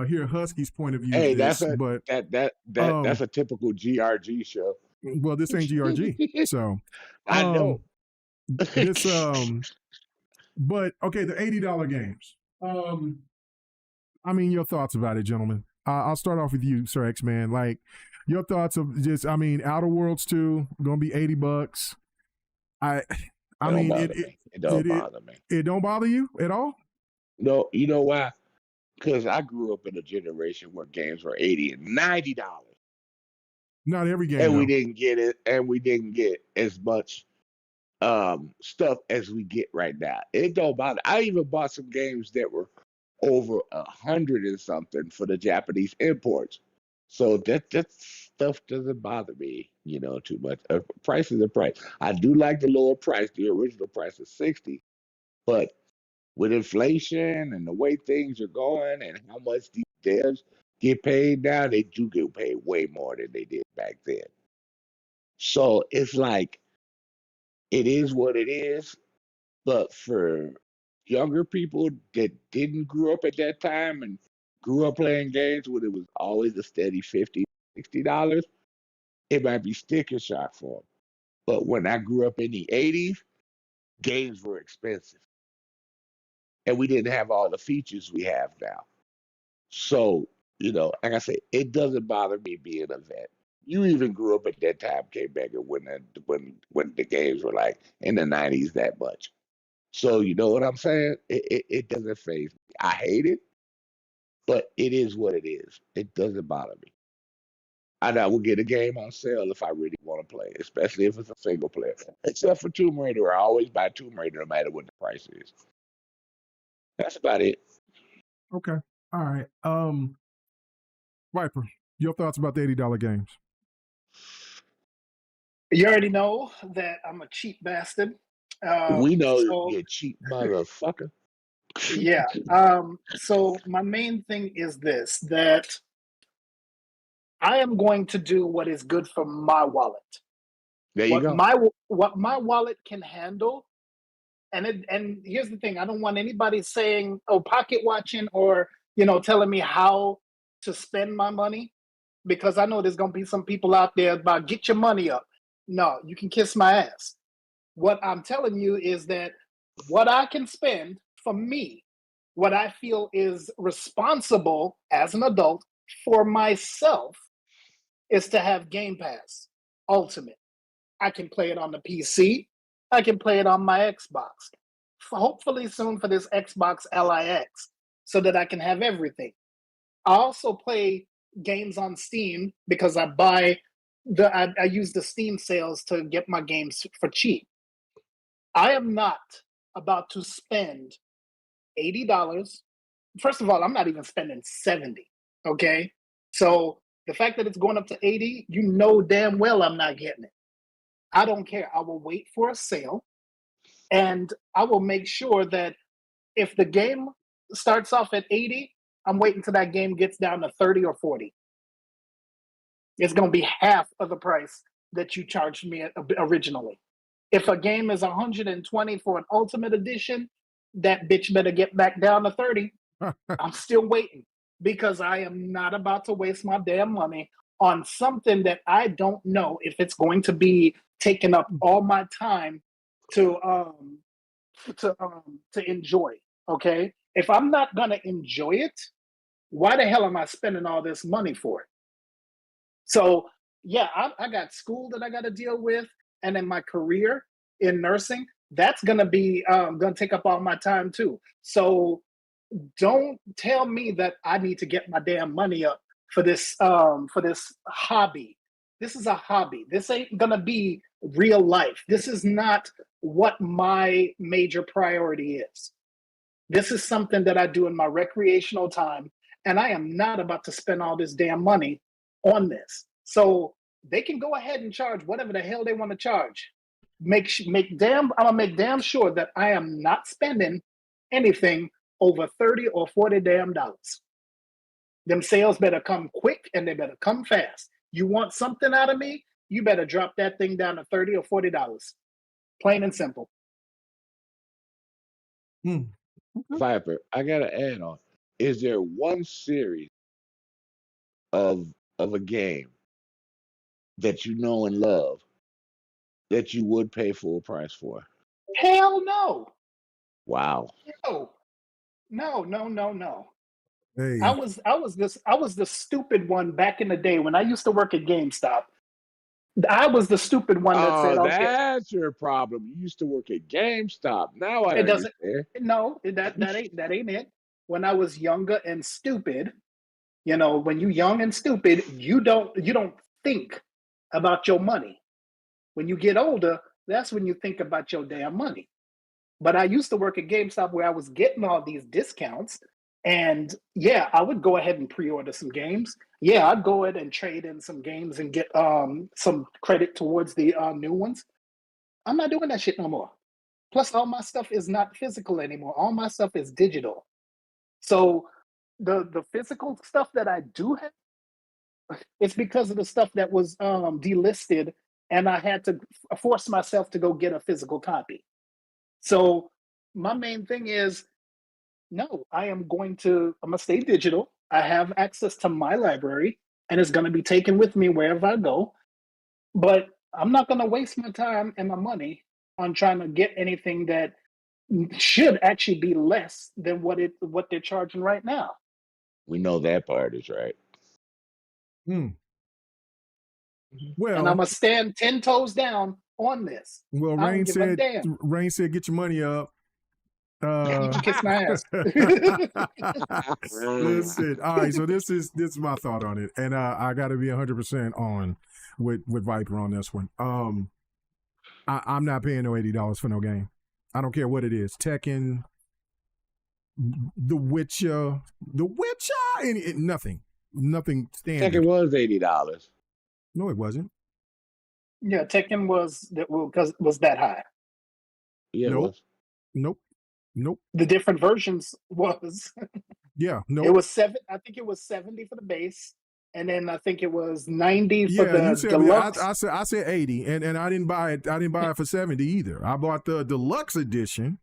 hear Husky's point of view. Hey, that's a typical GRG show. Well, this ain't GRG, so I know this. But okay, the $80 games. I mean, your thoughts about it, gentlemen. I'll start off with you, Sir X-Man. Like, your thoughts of just, I mean, Outer Worlds 2, gonna be $80. I mean, it don't bother me. It don't bother you at all? No, you know why? Because I grew up in a generation where games were $80 and $90. Not every game, and we didn't get it, and we didn't get as much stuff as we get right now. It don't bother. I even bought some games that were over 100 and something for the Japanese imports. So that stuff doesn't bother me, too much. Price is a price. I do like the lower price. The original price is $60, but with inflation and the way things are going and how much these devs get paid now, they do get paid way more than they did back then. So it's like, it is what it is. But for younger people that didn't grow up at that time and grew up playing games when it was always a steady $50, $60, it might be sticker shock for them. But when I grew up in the 80s, games were expensive. And we didn't have all the features we have now. So, like I say, it doesn't bother me being a vet. You even grew up at that time, came back and when the games were like in the 90s that much. So you know what I'm saying? It doesn't faze me. I hate it, but it is what it is. It doesn't bother me. And I will get a game on sale if I really want to play it, especially if it's a single player. Except for Tomb Raider, I always buy Tomb Raider no matter what the price is. That's about it. Okay. All right. Viper, your thoughts about the $80 games? You already know that I'm a cheap bastard. We know you're a cheap motherfucker. Yeah. So my main thing is this, that I am going to do what is good for my wallet. There you go. What my wallet can handle. And here's the thing, I don't want anybody saying, pocket watching or, telling me how to spend my money, because I know there's going to be some people out there about get your money up. No, you can kiss my ass. What I'm telling you is that what I can spend for me, what I feel is responsible as an adult for myself, is to have Game Pass Ultimate. I can play it on the PC. I can play it on my Xbox. Hopefully soon for this Xbox LIX, so that I can have everything. I also play games on Steam because I use the Steam sales to get my games for cheap. I am not about to spend $80. First of all, I'm not even spending $70. Okay, so the fact that it's going up to $80, you know damn well I'm not getting it. I don't care. I will wait for a sale, and I will make sure that if the game starts off at $80, I'm waiting till that game gets down to $30 or $40. It's going to be half of the price that you charged me originally. If a game is $120 for an Ultimate Edition, that bitch better get back down to $30. I'm still waiting, because I am not about to waste my damn money on something that I don't know if it's going to be taking up all my time to enjoy. Okay, if I'm not gonna enjoy it, why the hell am I spending all this money for it? So yeah, I got school that I got to deal with, and then my career in nursing, that's gonna be gonna take up all my time too. So don't tell me that I need to get my damn money up for this hobby. This is a hobby. This ain't gonna be real life. This is not what my major priority is. This is something that I do in my recreational time, and I am not about to spend all this damn money on this. So they can go ahead and charge whatever the hell they want to charge. I'm gonna make damn sure that I am not spending anything over 30 or 40 damn dollars. Them sales better come quick and they better come fast. You want something out of me, you better drop that thing down to 30 or $40. Plain and simple. Viper, I gotta add on. Is there one series of a game that you know and love that you would pay full price for? Hell no. Wow. No. Hey. I was the stupid one back in the day when I used to work at GameStop. I was the stupid one that said, "Okay, that's your problem. You used to work at GameStop. Now I it doesn't." understand. No, that ain't it. When I was younger and stupid, when you're young and stupid, you don't think about your money. When you get older, that's when you think about your damn money. But I used to work at GameStop where I was getting all these discounts. And yeah, I would go ahead and pre-order some games. Yeah, I'd go ahead and trade in some games and get some credit towards the new ones. I'm not doing that shit no more. Plus, all my stuff is not physical anymore. All my stuff is digital. So the physical stuff that I do have, it's because of the stuff that was delisted, and I had to force myself to go get a physical copy. So my main thing is, no, I'm going to stay digital. I have access to my library, and it's going to be taken with me wherever I go. But I'm not going to waste my time and my money on trying to get anything that should actually be less than what they're charging right now. We know that part is right. Well, and I'm going to stand 10 toes down on this. Well, Rain said, get your money up. Kiss my ass. Listen, all right. So this is my thought on it, and I got to be 100% on with Viper on this one. I'm not paying no $80 for no game. I don't care what it is. Tekken, The Witcher, nothing standard. Tekken was $80. No, it wasn't. Yeah, Tekken was that high. Yeah, Nope. The different versions was. Yeah, no. It was I think it was 70 for the base, and then I think it was 90 for the deluxe. I said 80, and I didn't buy it. I didn't buy it for 70 either. I bought the deluxe edition,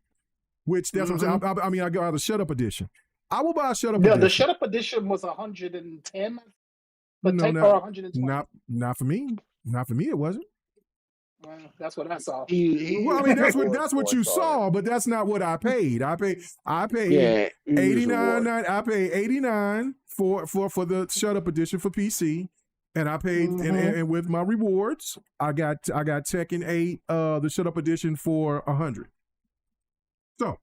which that's what I'm saying. I got the shut up edition. I will buy a shut up edition. The shut up edition was 110, but or 120. Not for me. Not for me. It wasn't. Well, that's what I saw. Well, I mean, that's what you saw, but that's not what I paid. I paid $89. I paid $89 for the shut up edition for PC, and I paid and with my rewards, I got Tekken 8, the shut up edition for $100.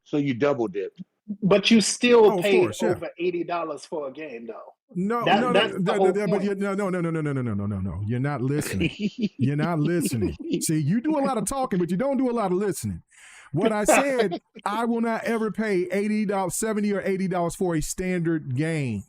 So you double dipped, but you still paid over $80 for a game, though. No. You're not listening. You're not listening. See, you do a lot of talking, but you don't do a lot of listening. What I said, I will not ever pay $80, $70 or $80 for a standard game.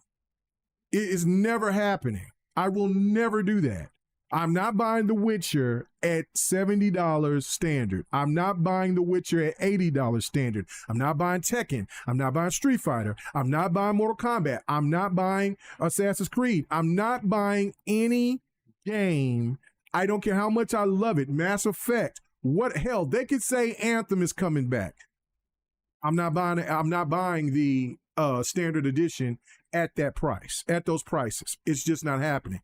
It is never happening. I will never do that. I'm not buying The Witcher at $70 standard. I'm not buying The Witcher at $80 standard. I'm not buying Tekken. I'm not buying Street Fighter. I'm not buying Mortal Kombat. I'm not buying Assassin's Creed. I'm not buying any game. I don't care how much I love it. Mass Effect. What hell? They could say Anthem is coming back. I'm not buying it. I'm not buying the standard edition at that price, at those prices. It's just not happening.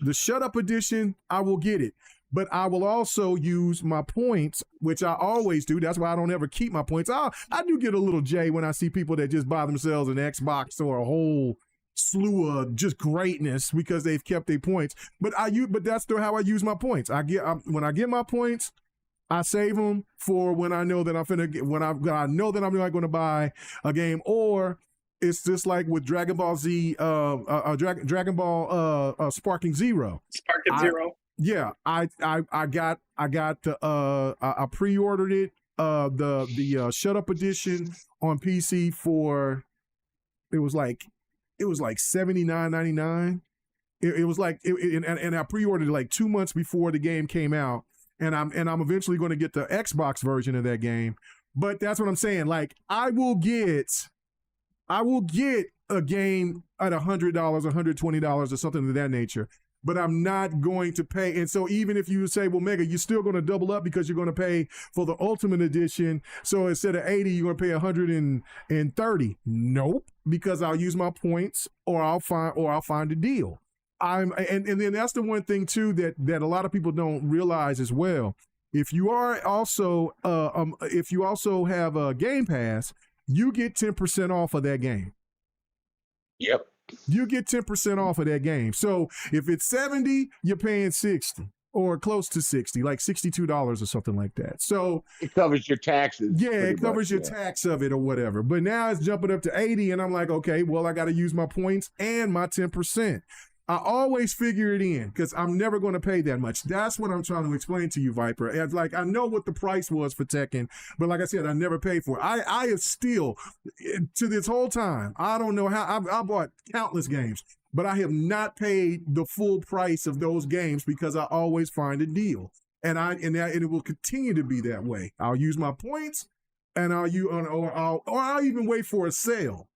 The shut up edition, I will get it, but I will also use my points, which I always do. That's why I don't ever keep my points. I do get a little J when I see people that just buy themselves an Xbox or a whole slew of just greatness because they've kept their points. But that's still how I use my points. When I get my points, I save them for when I know that I'm not going to buy a game, or It's just like with Dragon Ball Z, Dragon Ball Sparking Zero. Sparking Zero. Yeah, I pre-ordered it, the Shut Up edition on PC for it was like $79.99. It was like and I pre-ordered it like 2 months before the game came out, and I'm eventually going to get the Xbox version of that game. But that's what I'm saying. Like I will get a game at $100, $120 or something of that nature, but I'm not going to pay. And so even if you say, well, Mega, you're still going to double up because you're going to pay for the Ultimate Edition. So instead of 80, you're going to pay 130. Nope, because I'll use my points or I'll find a deal. And then that's the one thing too that a lot of people don't realize as well. If you also have a Game Pass, you get 10% off of that game. Yep. You get 10% off of that game. So if it's 70, you're paying 60 or close to 60, like $62 or something like that. So it covers your taxes. Yeah, it covers your tax of it or whatever. But now it's jumping up to 80, and I'm like, okay, well, I got to use my points and my 10%. I always figure it in because I'm never going to pay that much. That's what I'm trying to explain to you, Viper. And like, I know what the price was for Tekken, but like I said, I never paid for it. I have still, to this whole time, I don't know how, I bought countless games, but I have not paid the full price of those games because I always find a deal. And it will continue to be that way. I'll use my points, and I'll even wait for a sale.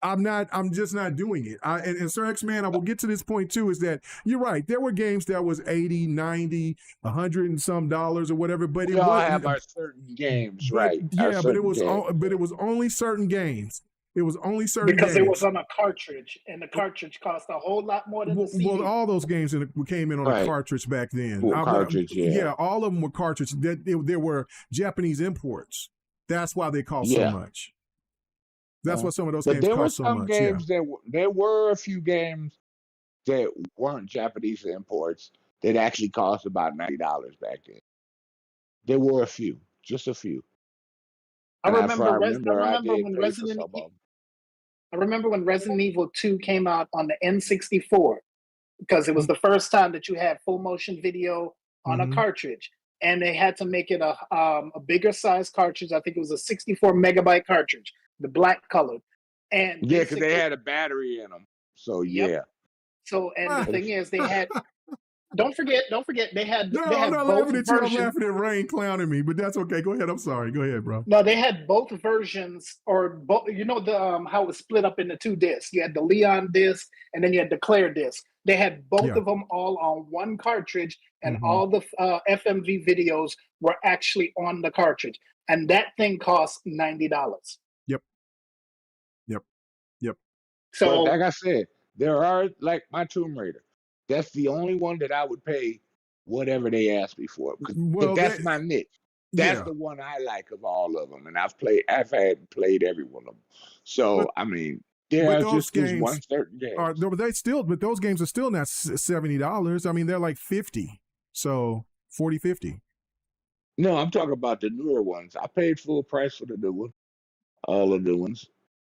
I'm just not doing it. And Sir X-Man, I will get to this point too, is that you're right. There were games that was 80, 90, 100 and some dollars or whatever, but we all have our certain games, right? Yeah, but it was only certain games. It was only certain because games. It was on a cartridge, and the cartridge cost a whole lot more than the CD. Well, all those games came in on a cartridge back then. Cartridge, yeah, all of them were cartridge. There were Japanese imports. That's why they cost so much. That's what some of those games cost so much. There were a few games that weren't Japanese imports that actually cost about $90 back then. There were a few, just a few. I remember when Resident Evil 2 came out on the N64, because it was the first time that you had full motion video on a cartridge, and they had to make it a bigger size cartridge. I think it was a 64 megabyte cartridge, the black colored. And yeah, because they had a battery in them. So yeah. So the thing is, they had. Don't forget. They had. No, they had I'm not both laughing at you. versions. I'm laughing at Rain clowning me, but that's okay. Go ahead. I'm sorry. Go ahead, bro. No, they had both versions, or both. You know how it was split up into 2 discs. You had the Leon disc, and then you had the Claire disc. They had both of them all on one cartridge, and all the FMV videos were actually on the cartridge, and that thing cost $90. Yep. So, like I said, there are, like my Tomb Raider. That's the only one that I would pay whatever they ask me for. Because that's my niche. That's the one I like of all of them, and I've played every one of them. So I mean, there are just this one certain game. But those games are still not $70. I mean, they're like 50. So 40, 50. No, I'm talking about the newer ones. I paid full price for the new one, all the new ones.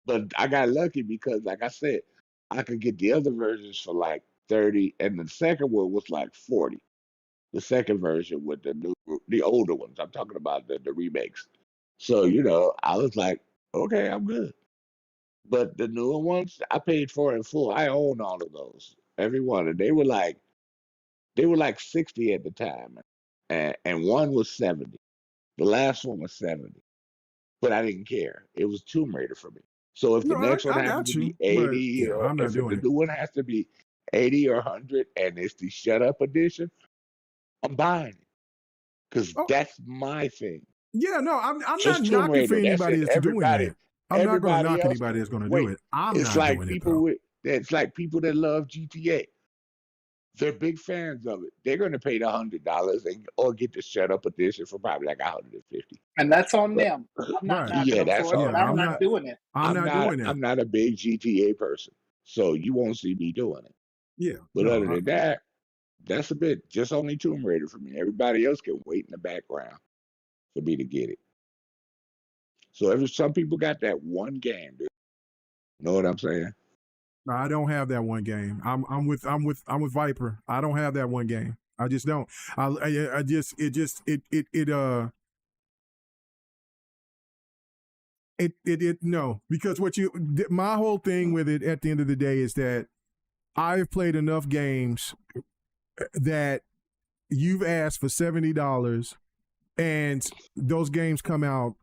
But I got lucky because, like I said, I could get the other versions for like 30, and the second one was like 40. The second version with the older ones. I'm talking about the remakes. So, I was like, okay, I'm good. But the newer ones, I paid for in full. I own all of those, every one. And they were like 60 at the time, and one was 70. The last one was 70, but I didn't care. It was Tomb Raider for me. So if the next one has to be 80, or if the new one has to be 80 or 100, and it's the Shut Up edition, I'm buying it because that's my thing. Yeah, no, I'm not knocking for anybody that's doing that. I'm not going to knock anybody that's going to do it. It's like people that love GTA. They're big fans of it. They're going to pay the $100 or get the Shut Up edition for probably like $150. And that's on them. I'm not knocking them for it, but I'm not doing it. I'm not doing it. I'm not a big GTA person, so you won't see me doing it. Yeah. But other than that, that's just only Tomb Raider for me. Everybody else can wait in the background for me to get it. So some people got that one game, dude. Know what I'm saying? No, I don't have that one game. I'm with Viper. I don't have that one game. I just don't. I just no, because my whole thing with it at the end of the day is that I've played enough games that you've asked for $70 and those games come out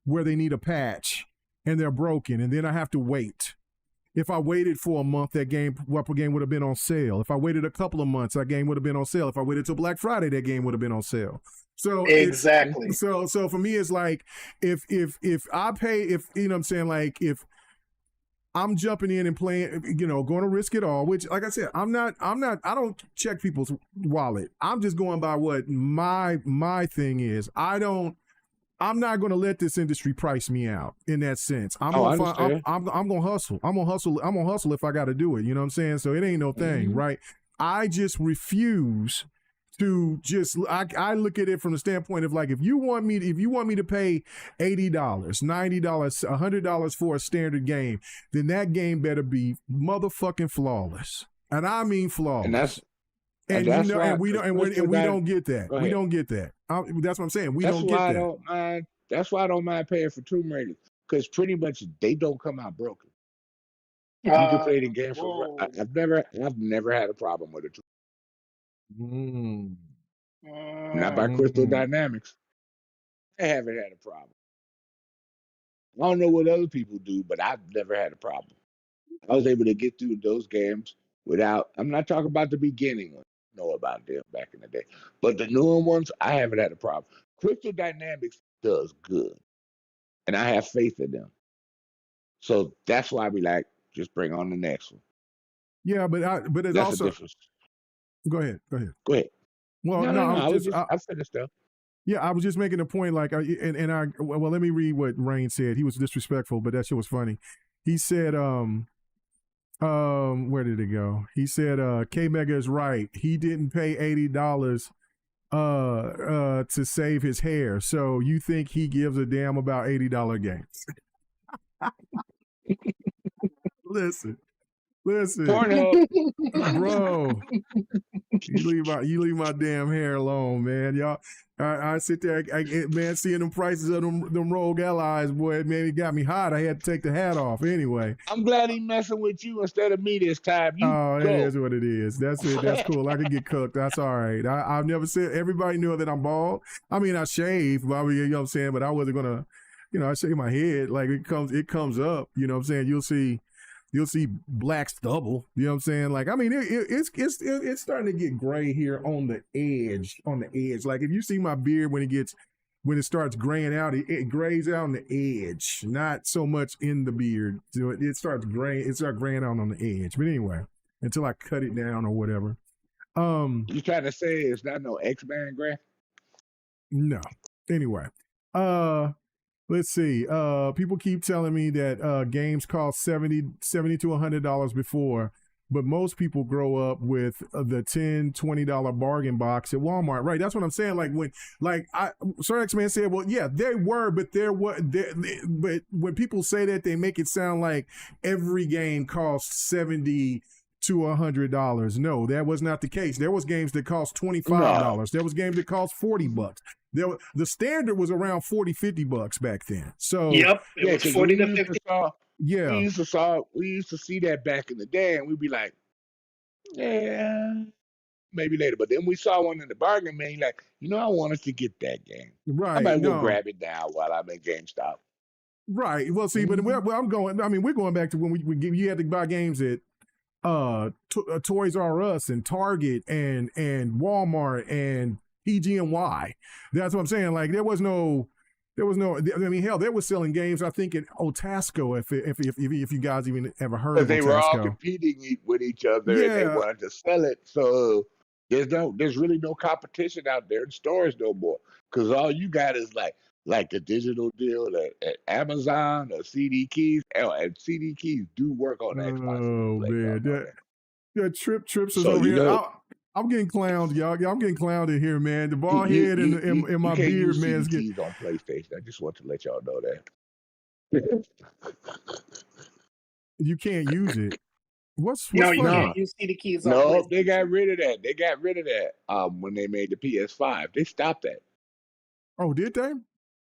where they need a patch and they're broken, and then I have to wait. If I waited for a month, that game would have been on sale. If I waited a couple of months, that game would have been on sale. If I waited till Black Friday, that game would have been on sale. So exactly. So for me, it's like if I pay, if you know what I'm saying, like if I'm jumping in and playing, going to risk it all, which, like I said, I don't check people's wallet. I'm just going by what my thing is. I'm not going to let this industry price me out in that sense. I'm going to hustle. I'm going to hustle if I got to do it. You know what I'm saying? So it ain't no thing, right? I just refuse to I look at it from the standpoint of, like, if you want me to pay $80, $90, $100 for a standard game, then that game better be motherfucking flawless. And I mean flawless. And we don't get that. We don't get that. That's what I'm saying. We don't get that. That's why I don't mind paying for Tomb Raider, because pretty much they don't come out broken. You can play the game for. I've never had a problem with it. Not by Crystal Dynamics. I haven't had a problem. I don't know what other people do, but I've never had a problem. I was able to get through those games without. I'm not talking about the beginning ones. Know about them back in the day, but the newer ones, I haven't had a problem. Crystal Dynamics does good, and I have faith in them. So that's why we like just bring on the next one. Yeah, but it's that's also the difference. Go ahead. Well, I finished up. Yeah, I was just making a point. Like, let me read what Rain said. He was disrespectful, but that shit was funny. He said, where did it go? He said, K Mega is right. He didn't pay $80 to save his hair. So you think he gives a damn about $80 games? Listen, bro. You leave my damn hair alone, man. Y'all, I sit there, man, seeing them prices of them Rogue Allies, boy, man, it got me hot. I had to take the hat off anyway. I'm glad he messing with you instead of me this time. It is what it is. That's it. That's cool. I can get cooked. That's all right. I've never said, everybody knew that I'm bald. I mean, I shave, you know what I'm saying, but I wasn't gonna, I shave my head. Like, it comes up, you know what I'm saying? You'll see black stubble. You know what I'm saying? Like, I mean, it's starting to get gray here on the edge. Like, if you see my beard when it starts graying out, it grays out on the edge, not so much in the beard. So it starts graying out on the edge. But anyway, until I cut it down or whatever. You trying to say it's not no X-Man gray? No. Anyway, let's see. People keep telling me that games cost $70 to $100 before, but most people grow up with the $10, $20 bargain box at Walmart. Right? That's what I'm saying. Like Sir X-Man said, well, yeah, they were, but but when people say that, they make it sound like every game costs $70 to $100. No, that was not the case. There was games that cost $25. No. There was games that cost $40. The standard was around $40, $50 back then. So it was 40 to 50. We used to see that back in the day, and we'd be like, yeah, maybe later. But then we saw one in the bargain, man. Like, I wanted to get that game. Right. I might go grab it now while I'm in GameStop. Right. Well, see, but where I'm going, I mean, we're going back to when you had to buy games at Toys R Us and Target and Walmart and PG&Y. That's what I'm saying. Like, there was no. I mean, hell, they were selling games, I think, in Otasco. If you guys even ever heard of Otasco. They were all competing with each other, and they wanted to sell it. So there's really no competition out there in stores no more, because all you got is like the digital deal at Amazon or CD keys. And CD keys do work on Xbox. Oh man, trips is over here. I'm getting clowned, y'all. I'm getting clowned in here, man. The bald head and my beard, man. Keys on PlayStation. I just want to let y'all know that. You can't use it. What's No, you funny? can't use CD keys on No, PlayStation. they got rid of that. They got rid of that when they made the PS5. They stopped that. Oh, did they?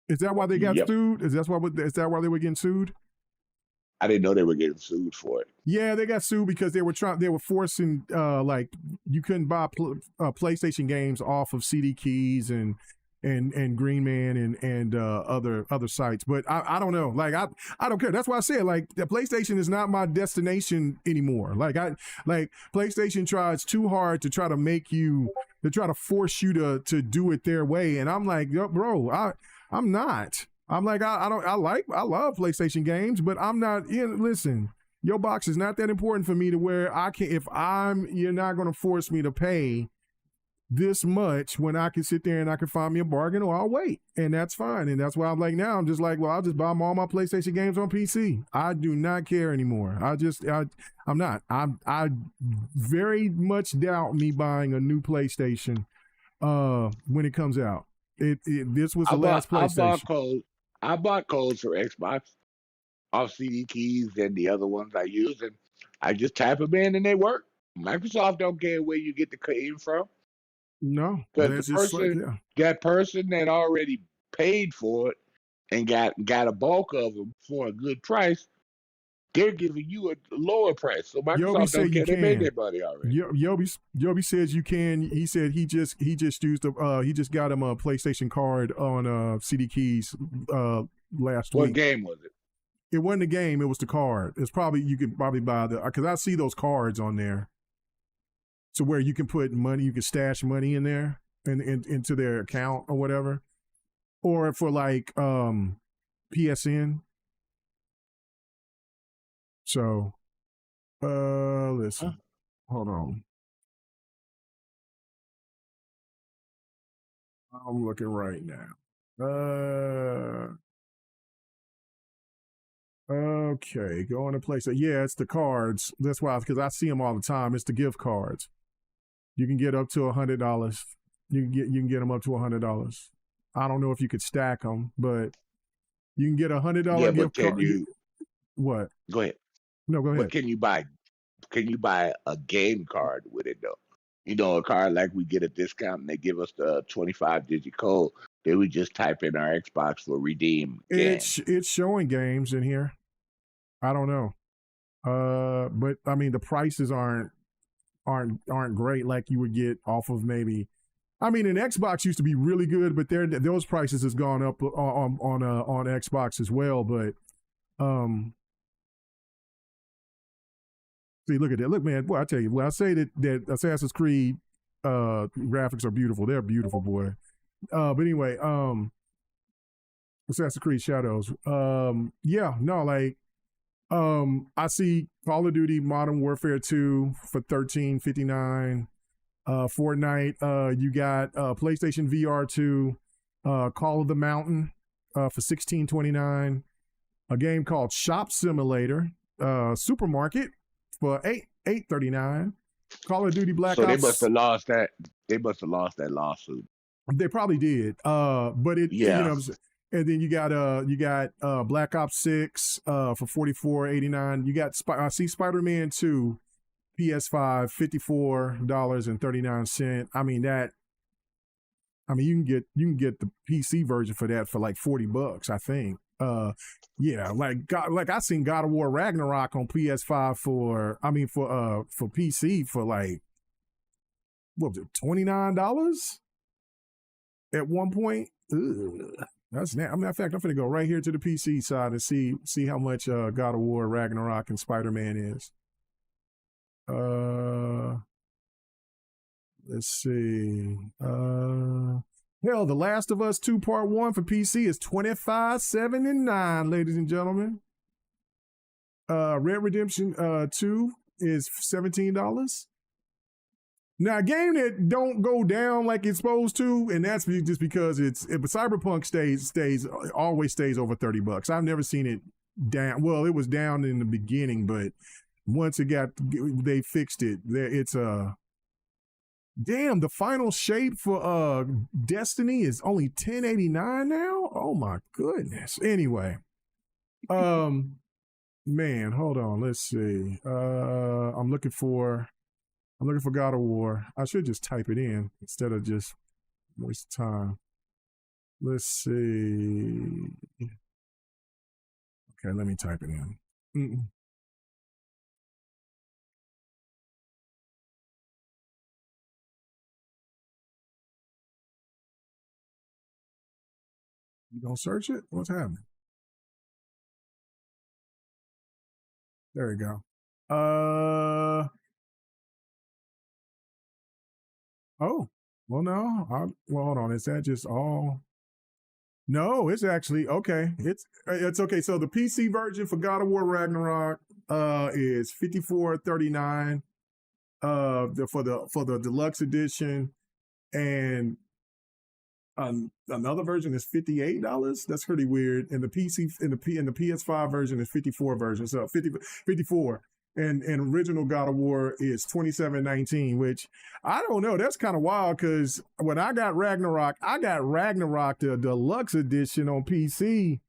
Is that why they got Yep. sued? Is that why they were getting sued? I didn't know they were getting sued for it. Yeah, they got sued because they were forcing like you couldn't buy PlayStation games off of CD keys and Green Man and other sites. But I don't know. Like I don't care. That's why I said like the PlayStation is not my destination anymore. Like PlayStation tries too hard to try to make you to try to force you to do it their way. And I'm like, yo, bro, I'm not. I'm like, I love PlayStation games, but I'm not in. Listen, your box is not that important for me to where I can. You're not going to force me to pay this much when I can sit there and I can find me a bargain, or I'll wait, and that's fine. And that's why I'm like now. I'm just like, well, I'll just buy all my PlayStation games on PC. I do not care anymore. I'm not. I very much doubt me buying a new PlayStation when it comes out. This was the last PlayStation. I bought codes for Xbox off CD keys and the other ones I use, and I just type them in and they work. Microsoft don't care where you get the code from. No, because that person that already paid for it and got a bulk of them for a good price, they're giving you a lower price. So Microsoft don't care. They made their money already. Yobi says you can. He said he just used he just got him a PlayStation card on CD keys last week. What game was it? It wasn't a game. It was the card. It's probably you could probably buy because I see those cards on there. So where you can put money, you can stash money in there and into their account or whatever, or for like PSN. So, listen, hold on. I'm looking right now. Okay, going to place. Yeah, it's the cards. That's why, because I see them all the time. It's the gift cards. You can get up to $100. You can get them up to $100. I don't know if you could stack them, but you can get $100 gift card. What? Go ahead. No, go ahead. But can you buy a game card with it though? You know, a card like we get a discount and they give us the 25-digit code. Then we just type in our Xbox for redeem. It's showing games in here. I don't know. But I mean the prices aren't great like you would get off of maybe. I mean, an Xbox used to be really good, but those prices has gone up on Xbox as well. But see, look at that. Look, man, boy, I tell you, when I say that Assassin's Creed graphics are beautiful, they're beautiful, boy. But anyway, Assassin's Creed Shadows. Yeah, no, like, I see Call of Duty Modern Warfare 2 for $13.59. Fortnite, you got PlayStation VR 2, Call of the Mountain for $16.29. A game called Shop Simulator, Supermarket for $8.39. Call of Duty Black Ops. So they must have lost that. They must have lost that lawsuit. They probably did. But it, yeah. You know, and then you got Black Ops 6 for $44.89. You got I see Spider-Man 2, PS5, $54.39. I mean you can get the PC version for that for like $40, I think. Yeah, like I seen God of War Ragnarok on PS5 for PC for like, what was it, $29 at one point. Ugh. That's I mean, in fact, I'm gonna go right here to the PC side and see how much God of War Ragnarok and Spider-Man is. Let's see. Hell, The Last of Us 2 Part 1 for PC is $25.79, ladies and gentlemen. Red Redemption 2 is $17. Now, a game that don't go down like it's supposed to, and that's just because Cyberpunk always stays over $30. I've never seen it down. Well, it was down in the beginning, but once they fixed it. It's damn, the final shape for Destiny is only $10.89 now. Oh my goodness. Anyway, Man, hold on. Let's see. I'm looking for God of War. I should just type it in instead of just waste time. Let's see. Okay, let me type it in. You gonna search it? What's happening? There we go. Oh, well, no. Well, hold on. Is that just all? No, it's actually okay. It's okay. So the PC version for God of War Ragnarok is $54.39 for the deluxe edition, and another version is $58. That's pretty weird. And the PS5 version is 54 version. So 54. And original God of War is $27.19, which I don't know. That's kind of wild because when I got Ragnarok the deluxe edition on PC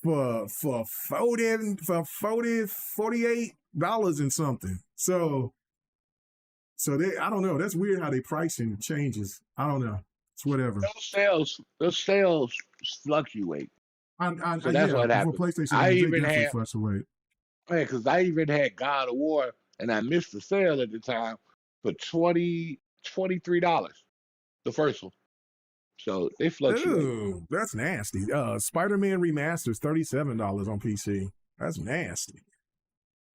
for $48 and something. So I don't know. That's weird how they pricing changes. I don't know. It's whatever. Those sales fluctuate. So that's what happened. For PlayStation, I even had fluctuate. Yeah, because I even had God of War, and I missed the sale at the time for $23, the first one. So they fluctuate. Ooh, that's nasty. Spider-Man Remastered $37 on PC. That's nasty.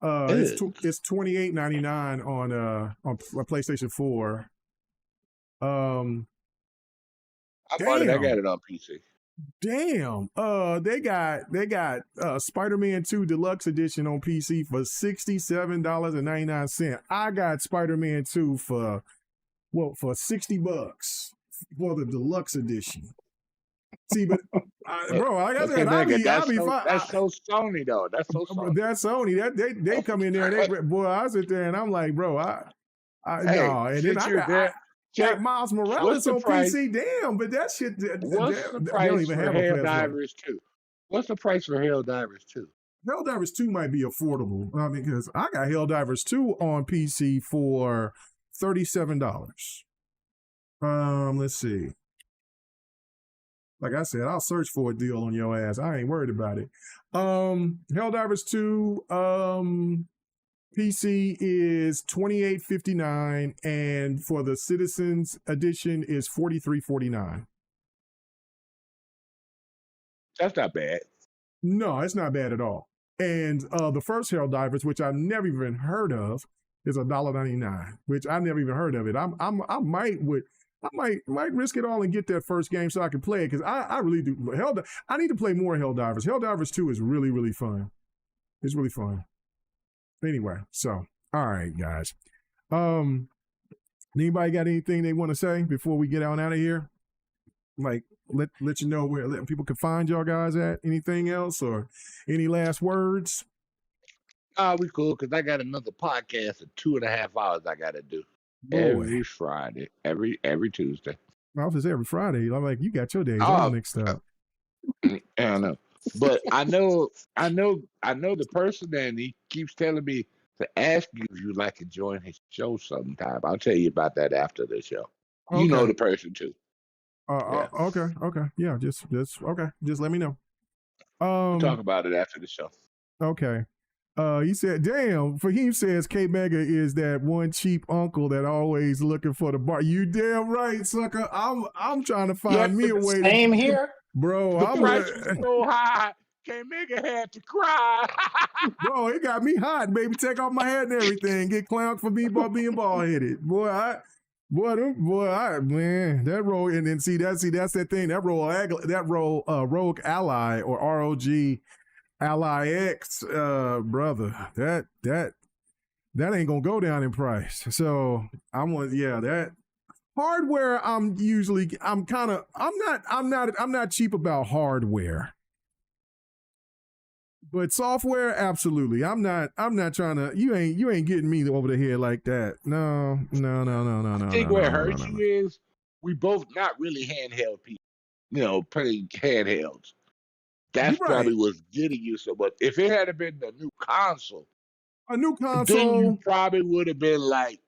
It's $28.99 on PlayStation 4. I bought it. I got it on PC. Damn. They got Spider-Man 2 Deluxe Edition on PC for $67.99. I got Spider-Man 2 for $60 for the Deluxe Edition. See, but bro, like I said, I'll be fine. That's so Sony though. That's so Sony. That's Sony. They come in there. I sit there and I'm like, bro, no. And then I got Miles Morales on PC. Damn, but that shit. What's the price for Helldivers 2? What's the price for Helldivers 2? Helldivers 2 might be affordable. I mean, because I got Helldivers 2 on PC for $37. Let's see. Like I said, I'll search for a deal on your ass. I ain't worried about it. Helldivers 2 PC is $28.59, and for the Citizens Edition is $43.49. That's not bad. No, it's not bad at all. And the first Helldivers, which I've never even heard of, is $1.99, which I never even heard of it. I might risk it all and get that first game so I can play it because I really do. I need to play more Helldivers. Helldivers 2 is really, really fun. It's really fun. Anyway, so all right, guys. Anybody got anything they want to say before we get out of here? Like let you know where people can find y'all guys at. Anything else or any last words? We cool because I got another podcast of 2.5 hours I got to do. Boy. Every Friday, every Tuesday. I was just every Friday. I'm like, you got your days all mixed up. I know, but I know the person, and he keeps telling me to ask you if you'd like to join his show sometime. I'll tell you about that after the show. Okay. You know the person too. Yeah. Okay. Yeah, just okay. Just let me know. We'll talk about it after the show. Okay. He said, damn, Fahim says K-Mega is that one cheap uncle that always looking for the bar. You damn right, sucker. I'm trying to find me a way. Same here. Bro, the price was so high, K-Mega had to cry. Bro, it got me hot, baby. Take off my hat and everything. Get clowned for being bald-headed. Man, that role, and then that's that thing. That role, Rogue Ally or ROG Ally X, brother, that ain't gonna go down in price. So that hardware. I'm not cheap about hardware, but software, absolutely. I'm not trying to. You ain't getting me over the head like that. No. I think what hurts you is we both not really handheld people. Pretty handhelds. That's You're probably right. what's getting you so much. If it had been a new console, A new then you console, probably would have been like,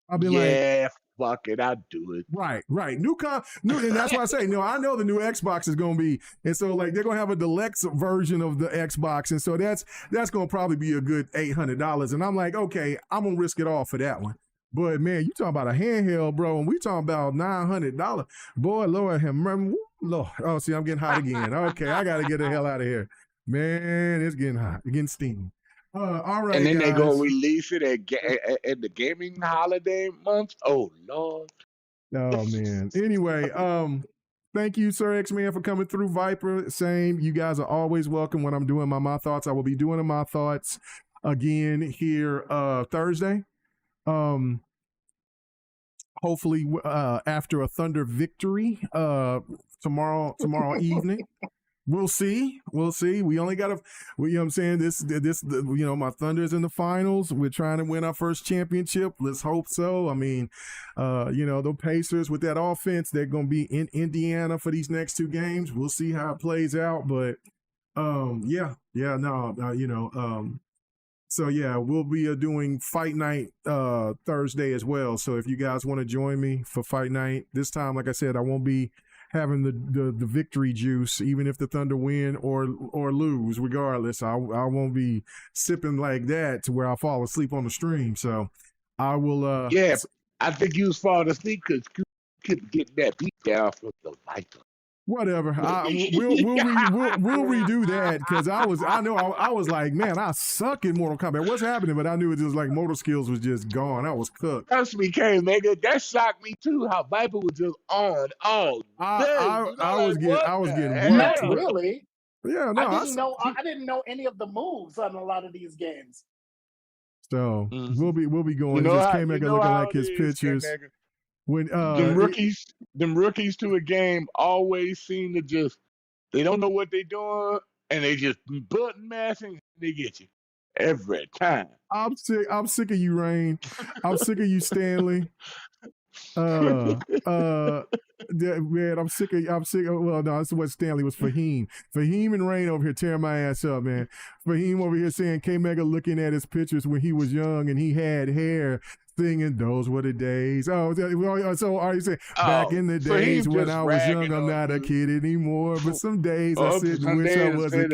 I've been like, yeah, fuck it, I'd do it. right. New, and that's why I say, I know the new Xbox is going to be, and so like they're going to have a deluxe version of the Xbox, and so that's going to probably be a good $800, and I'm like, okay, I'm gonna risk it all for that one. But man, you talking about a handheld, bro, and we talking about $900. Boy, Lord have mercy. Lord, oh, see, I'm getting hot again. Okay, I got to get the hell out of here, man. It's getting hot, it's getting steamy. All right, And then they're guys. gonna release it at the gaming holiday month. Oh Lord. Oh man. Anyway, thank you, Sir X-Man, for coming through. Viper, same. You guys are always welcome when I'm doing my thoughts. I will be doing my thoughts again here Thursday. Hopefully after a Thunder victory tomorrow evening. We'll see. We only got to, you know what I'm saying? This, my Thunder's in the finals. We're trying to win our first championship. Let's hope so. I mean, the Pacers with that offense, they're going to be in Indiana for these next two games. We'll see how it plays out. But, so yeah, we'll be doing Fight Night Thursday as well. So if you guys want to join me for Fight Night, this time, like I said, I won't be having the victory juice, even if the Thunder win or lose. Regardless, I won't be sipping like that to where I fall asleep on the stream. So I will. Yeah, I think you was falling asleep because you couldn't get that beat down from the Viper. Whatever. We'll redo that because I was like, man, I suck in Mortal Kombat. What's happening? But I knew it was like motor skills was just gone. I was cooked. Trust me, nigga. That shocked me too. How Viper was just on all day. I was getting not really. Yeah, no, I didn't know any of the moves on a lot of these games. So we'll be going. Just K-Mega looking like his pictures. When them rookies to a game always seem to they don't know what they're doing and they just button mashing and they get you every time. I'm sick of you, Rain. I'm sick of you, Stanley. Man, I'm sick of well, no, that's what Stanley was. Fahim and Rain over here tearing my ass up, man. Fahim over here saying K-Mega looking at his pictures when he was young and he had hair, singing those were the days. Oh, so are you saying back in the days when I was young, I'm not a kid anymore, but some days I sit and wish I was a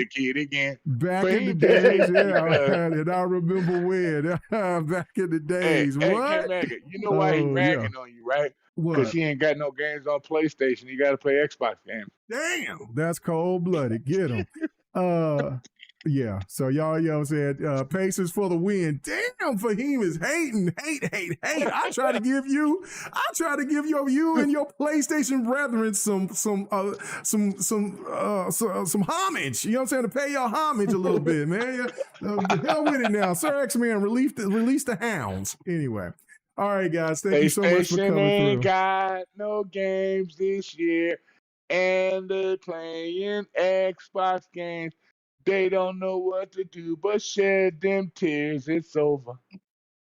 kid again. Back in the days, yeah, and I remember when back in the days. What? K-Mega, you know why he ragging on you, right? Because he ain't got no games on PlayStation. He got to play Xbox games. Damn, that's cold-blooded. Get him. Yeah, so y'all said Pacers for the win. Damn, Fahim is hating. Hate. I try to give you and your PlayStation brethren some homage. You know what I'm saying? To pay your homage a little bit, man. The hell with it now. Sir X-Man, release the hounds. Anyway. All right, guys. Thank you so much for coming ain't through. Got no games this year, and they're playing Xbox games. They don't know what to do but shed them tears. It's over.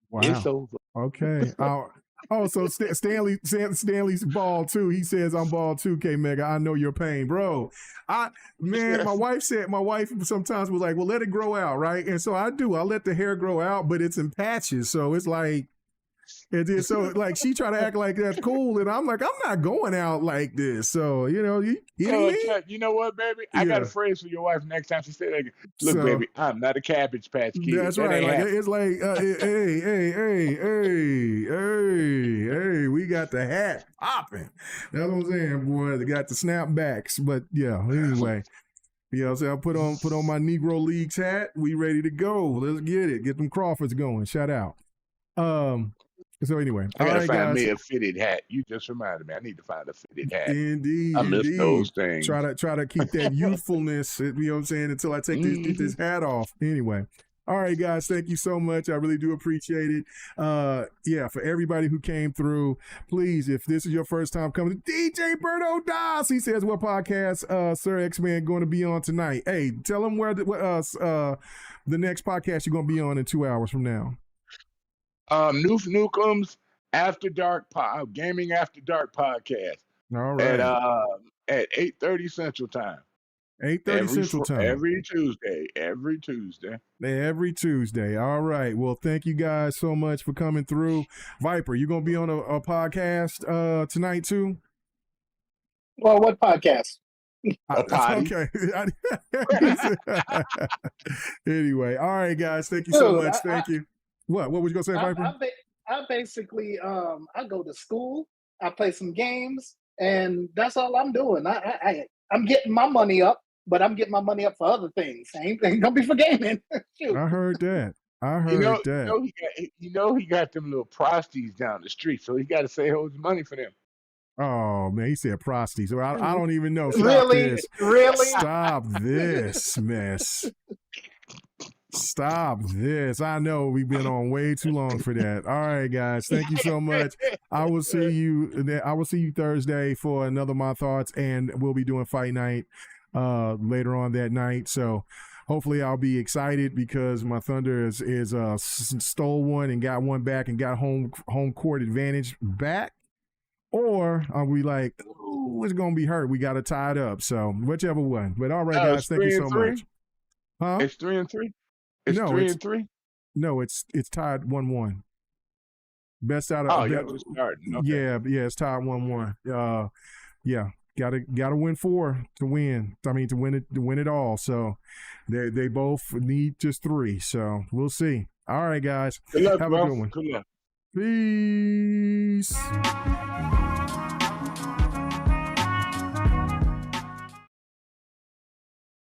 Wow. It's over. Okay. So Stanley's bald too. He says I'm bald too, K-Mega. I know your pain, bro. My wife sometimes was like, well, let it grow out, right? And so I do. I let the hair grow out, but it's in patches. So it's like, so like she try to act like that's cool, and I'm like, I'm not going out like this. So you know what, baby? I got a phrase for your wife next time she said, like, "Look, baby, I'm not a Cabbage Patch Kid." That's right. Like, it's like, hey, we got the hat popping. That's what I'm saying, boy. They got the snapbacks, but yeah. Anyway. So I put on my Negro Leagues hat. We ready to go. Let's get it. Get them Crawfords going. Shout out. So anyway, I gotta find me a fitted hat. You just reminded me. I need to find a fitted hat. Indeed, I miss those things. Try to keep that youthfulness. You know what I'm saying? Until I take this hat off. Anyway. All right, guys. Thank you so much. I really do appreciate it. For everybody who came through, please, if this is your first time coming, DJ Berto Das, he says, what podcast Sir X-Man going to be on tonight? Hey, tell him where the next podcast you're going to be on in 2 hours from now. Newcomb's After Dark Gaming After Dark podcast. All right. At 8:30 Central Time. 8:30 Central Time. Every Tuesday. Every Tuesday. All right. Well, thank you guys so much for coming through. Viper, you gonna be on a podcast tonight too? Well, what podcast? A potty. Okay. Anyway, all right, guys. Thank you so much. Thank you. What was you gonna say, Viper? I basically I go to school, I play some games, and that's all I'm doing. I'm getting my money up, but I'm getting my money up for other things. Ain't gonna be for gaming. Shoot. I heard that. He got them little prosties down the street, so he got to say hold his money for them. Oh man, he said prosties. I don't even know. Stop really, this. really. Stop this mess. Stop this. I know we've been on way too long for that. All right, guys. Thank you so much. I will see you Thursday for another My Thoughts, and we'll be doing Fight Night later on that night. So hopefully I'll be excited because my Thunder is stole one and got one back and got home court advantage back. Or are we like, ooh, it's gonna be hurt? We got to tie it up. So whichever one. But all right, guys. Thank you so much. Huh? It's 3-3. It's 3-3. No, it's tied 1-1. Best out of it's starting. Okay. Yeah, it's tied 1-1. Yeah, gotta win 4 to win. I mean to win it all. So they both need just 3. So we'll see. All right, guys. Good luck, Have bro. a good one. Good luck. Peace.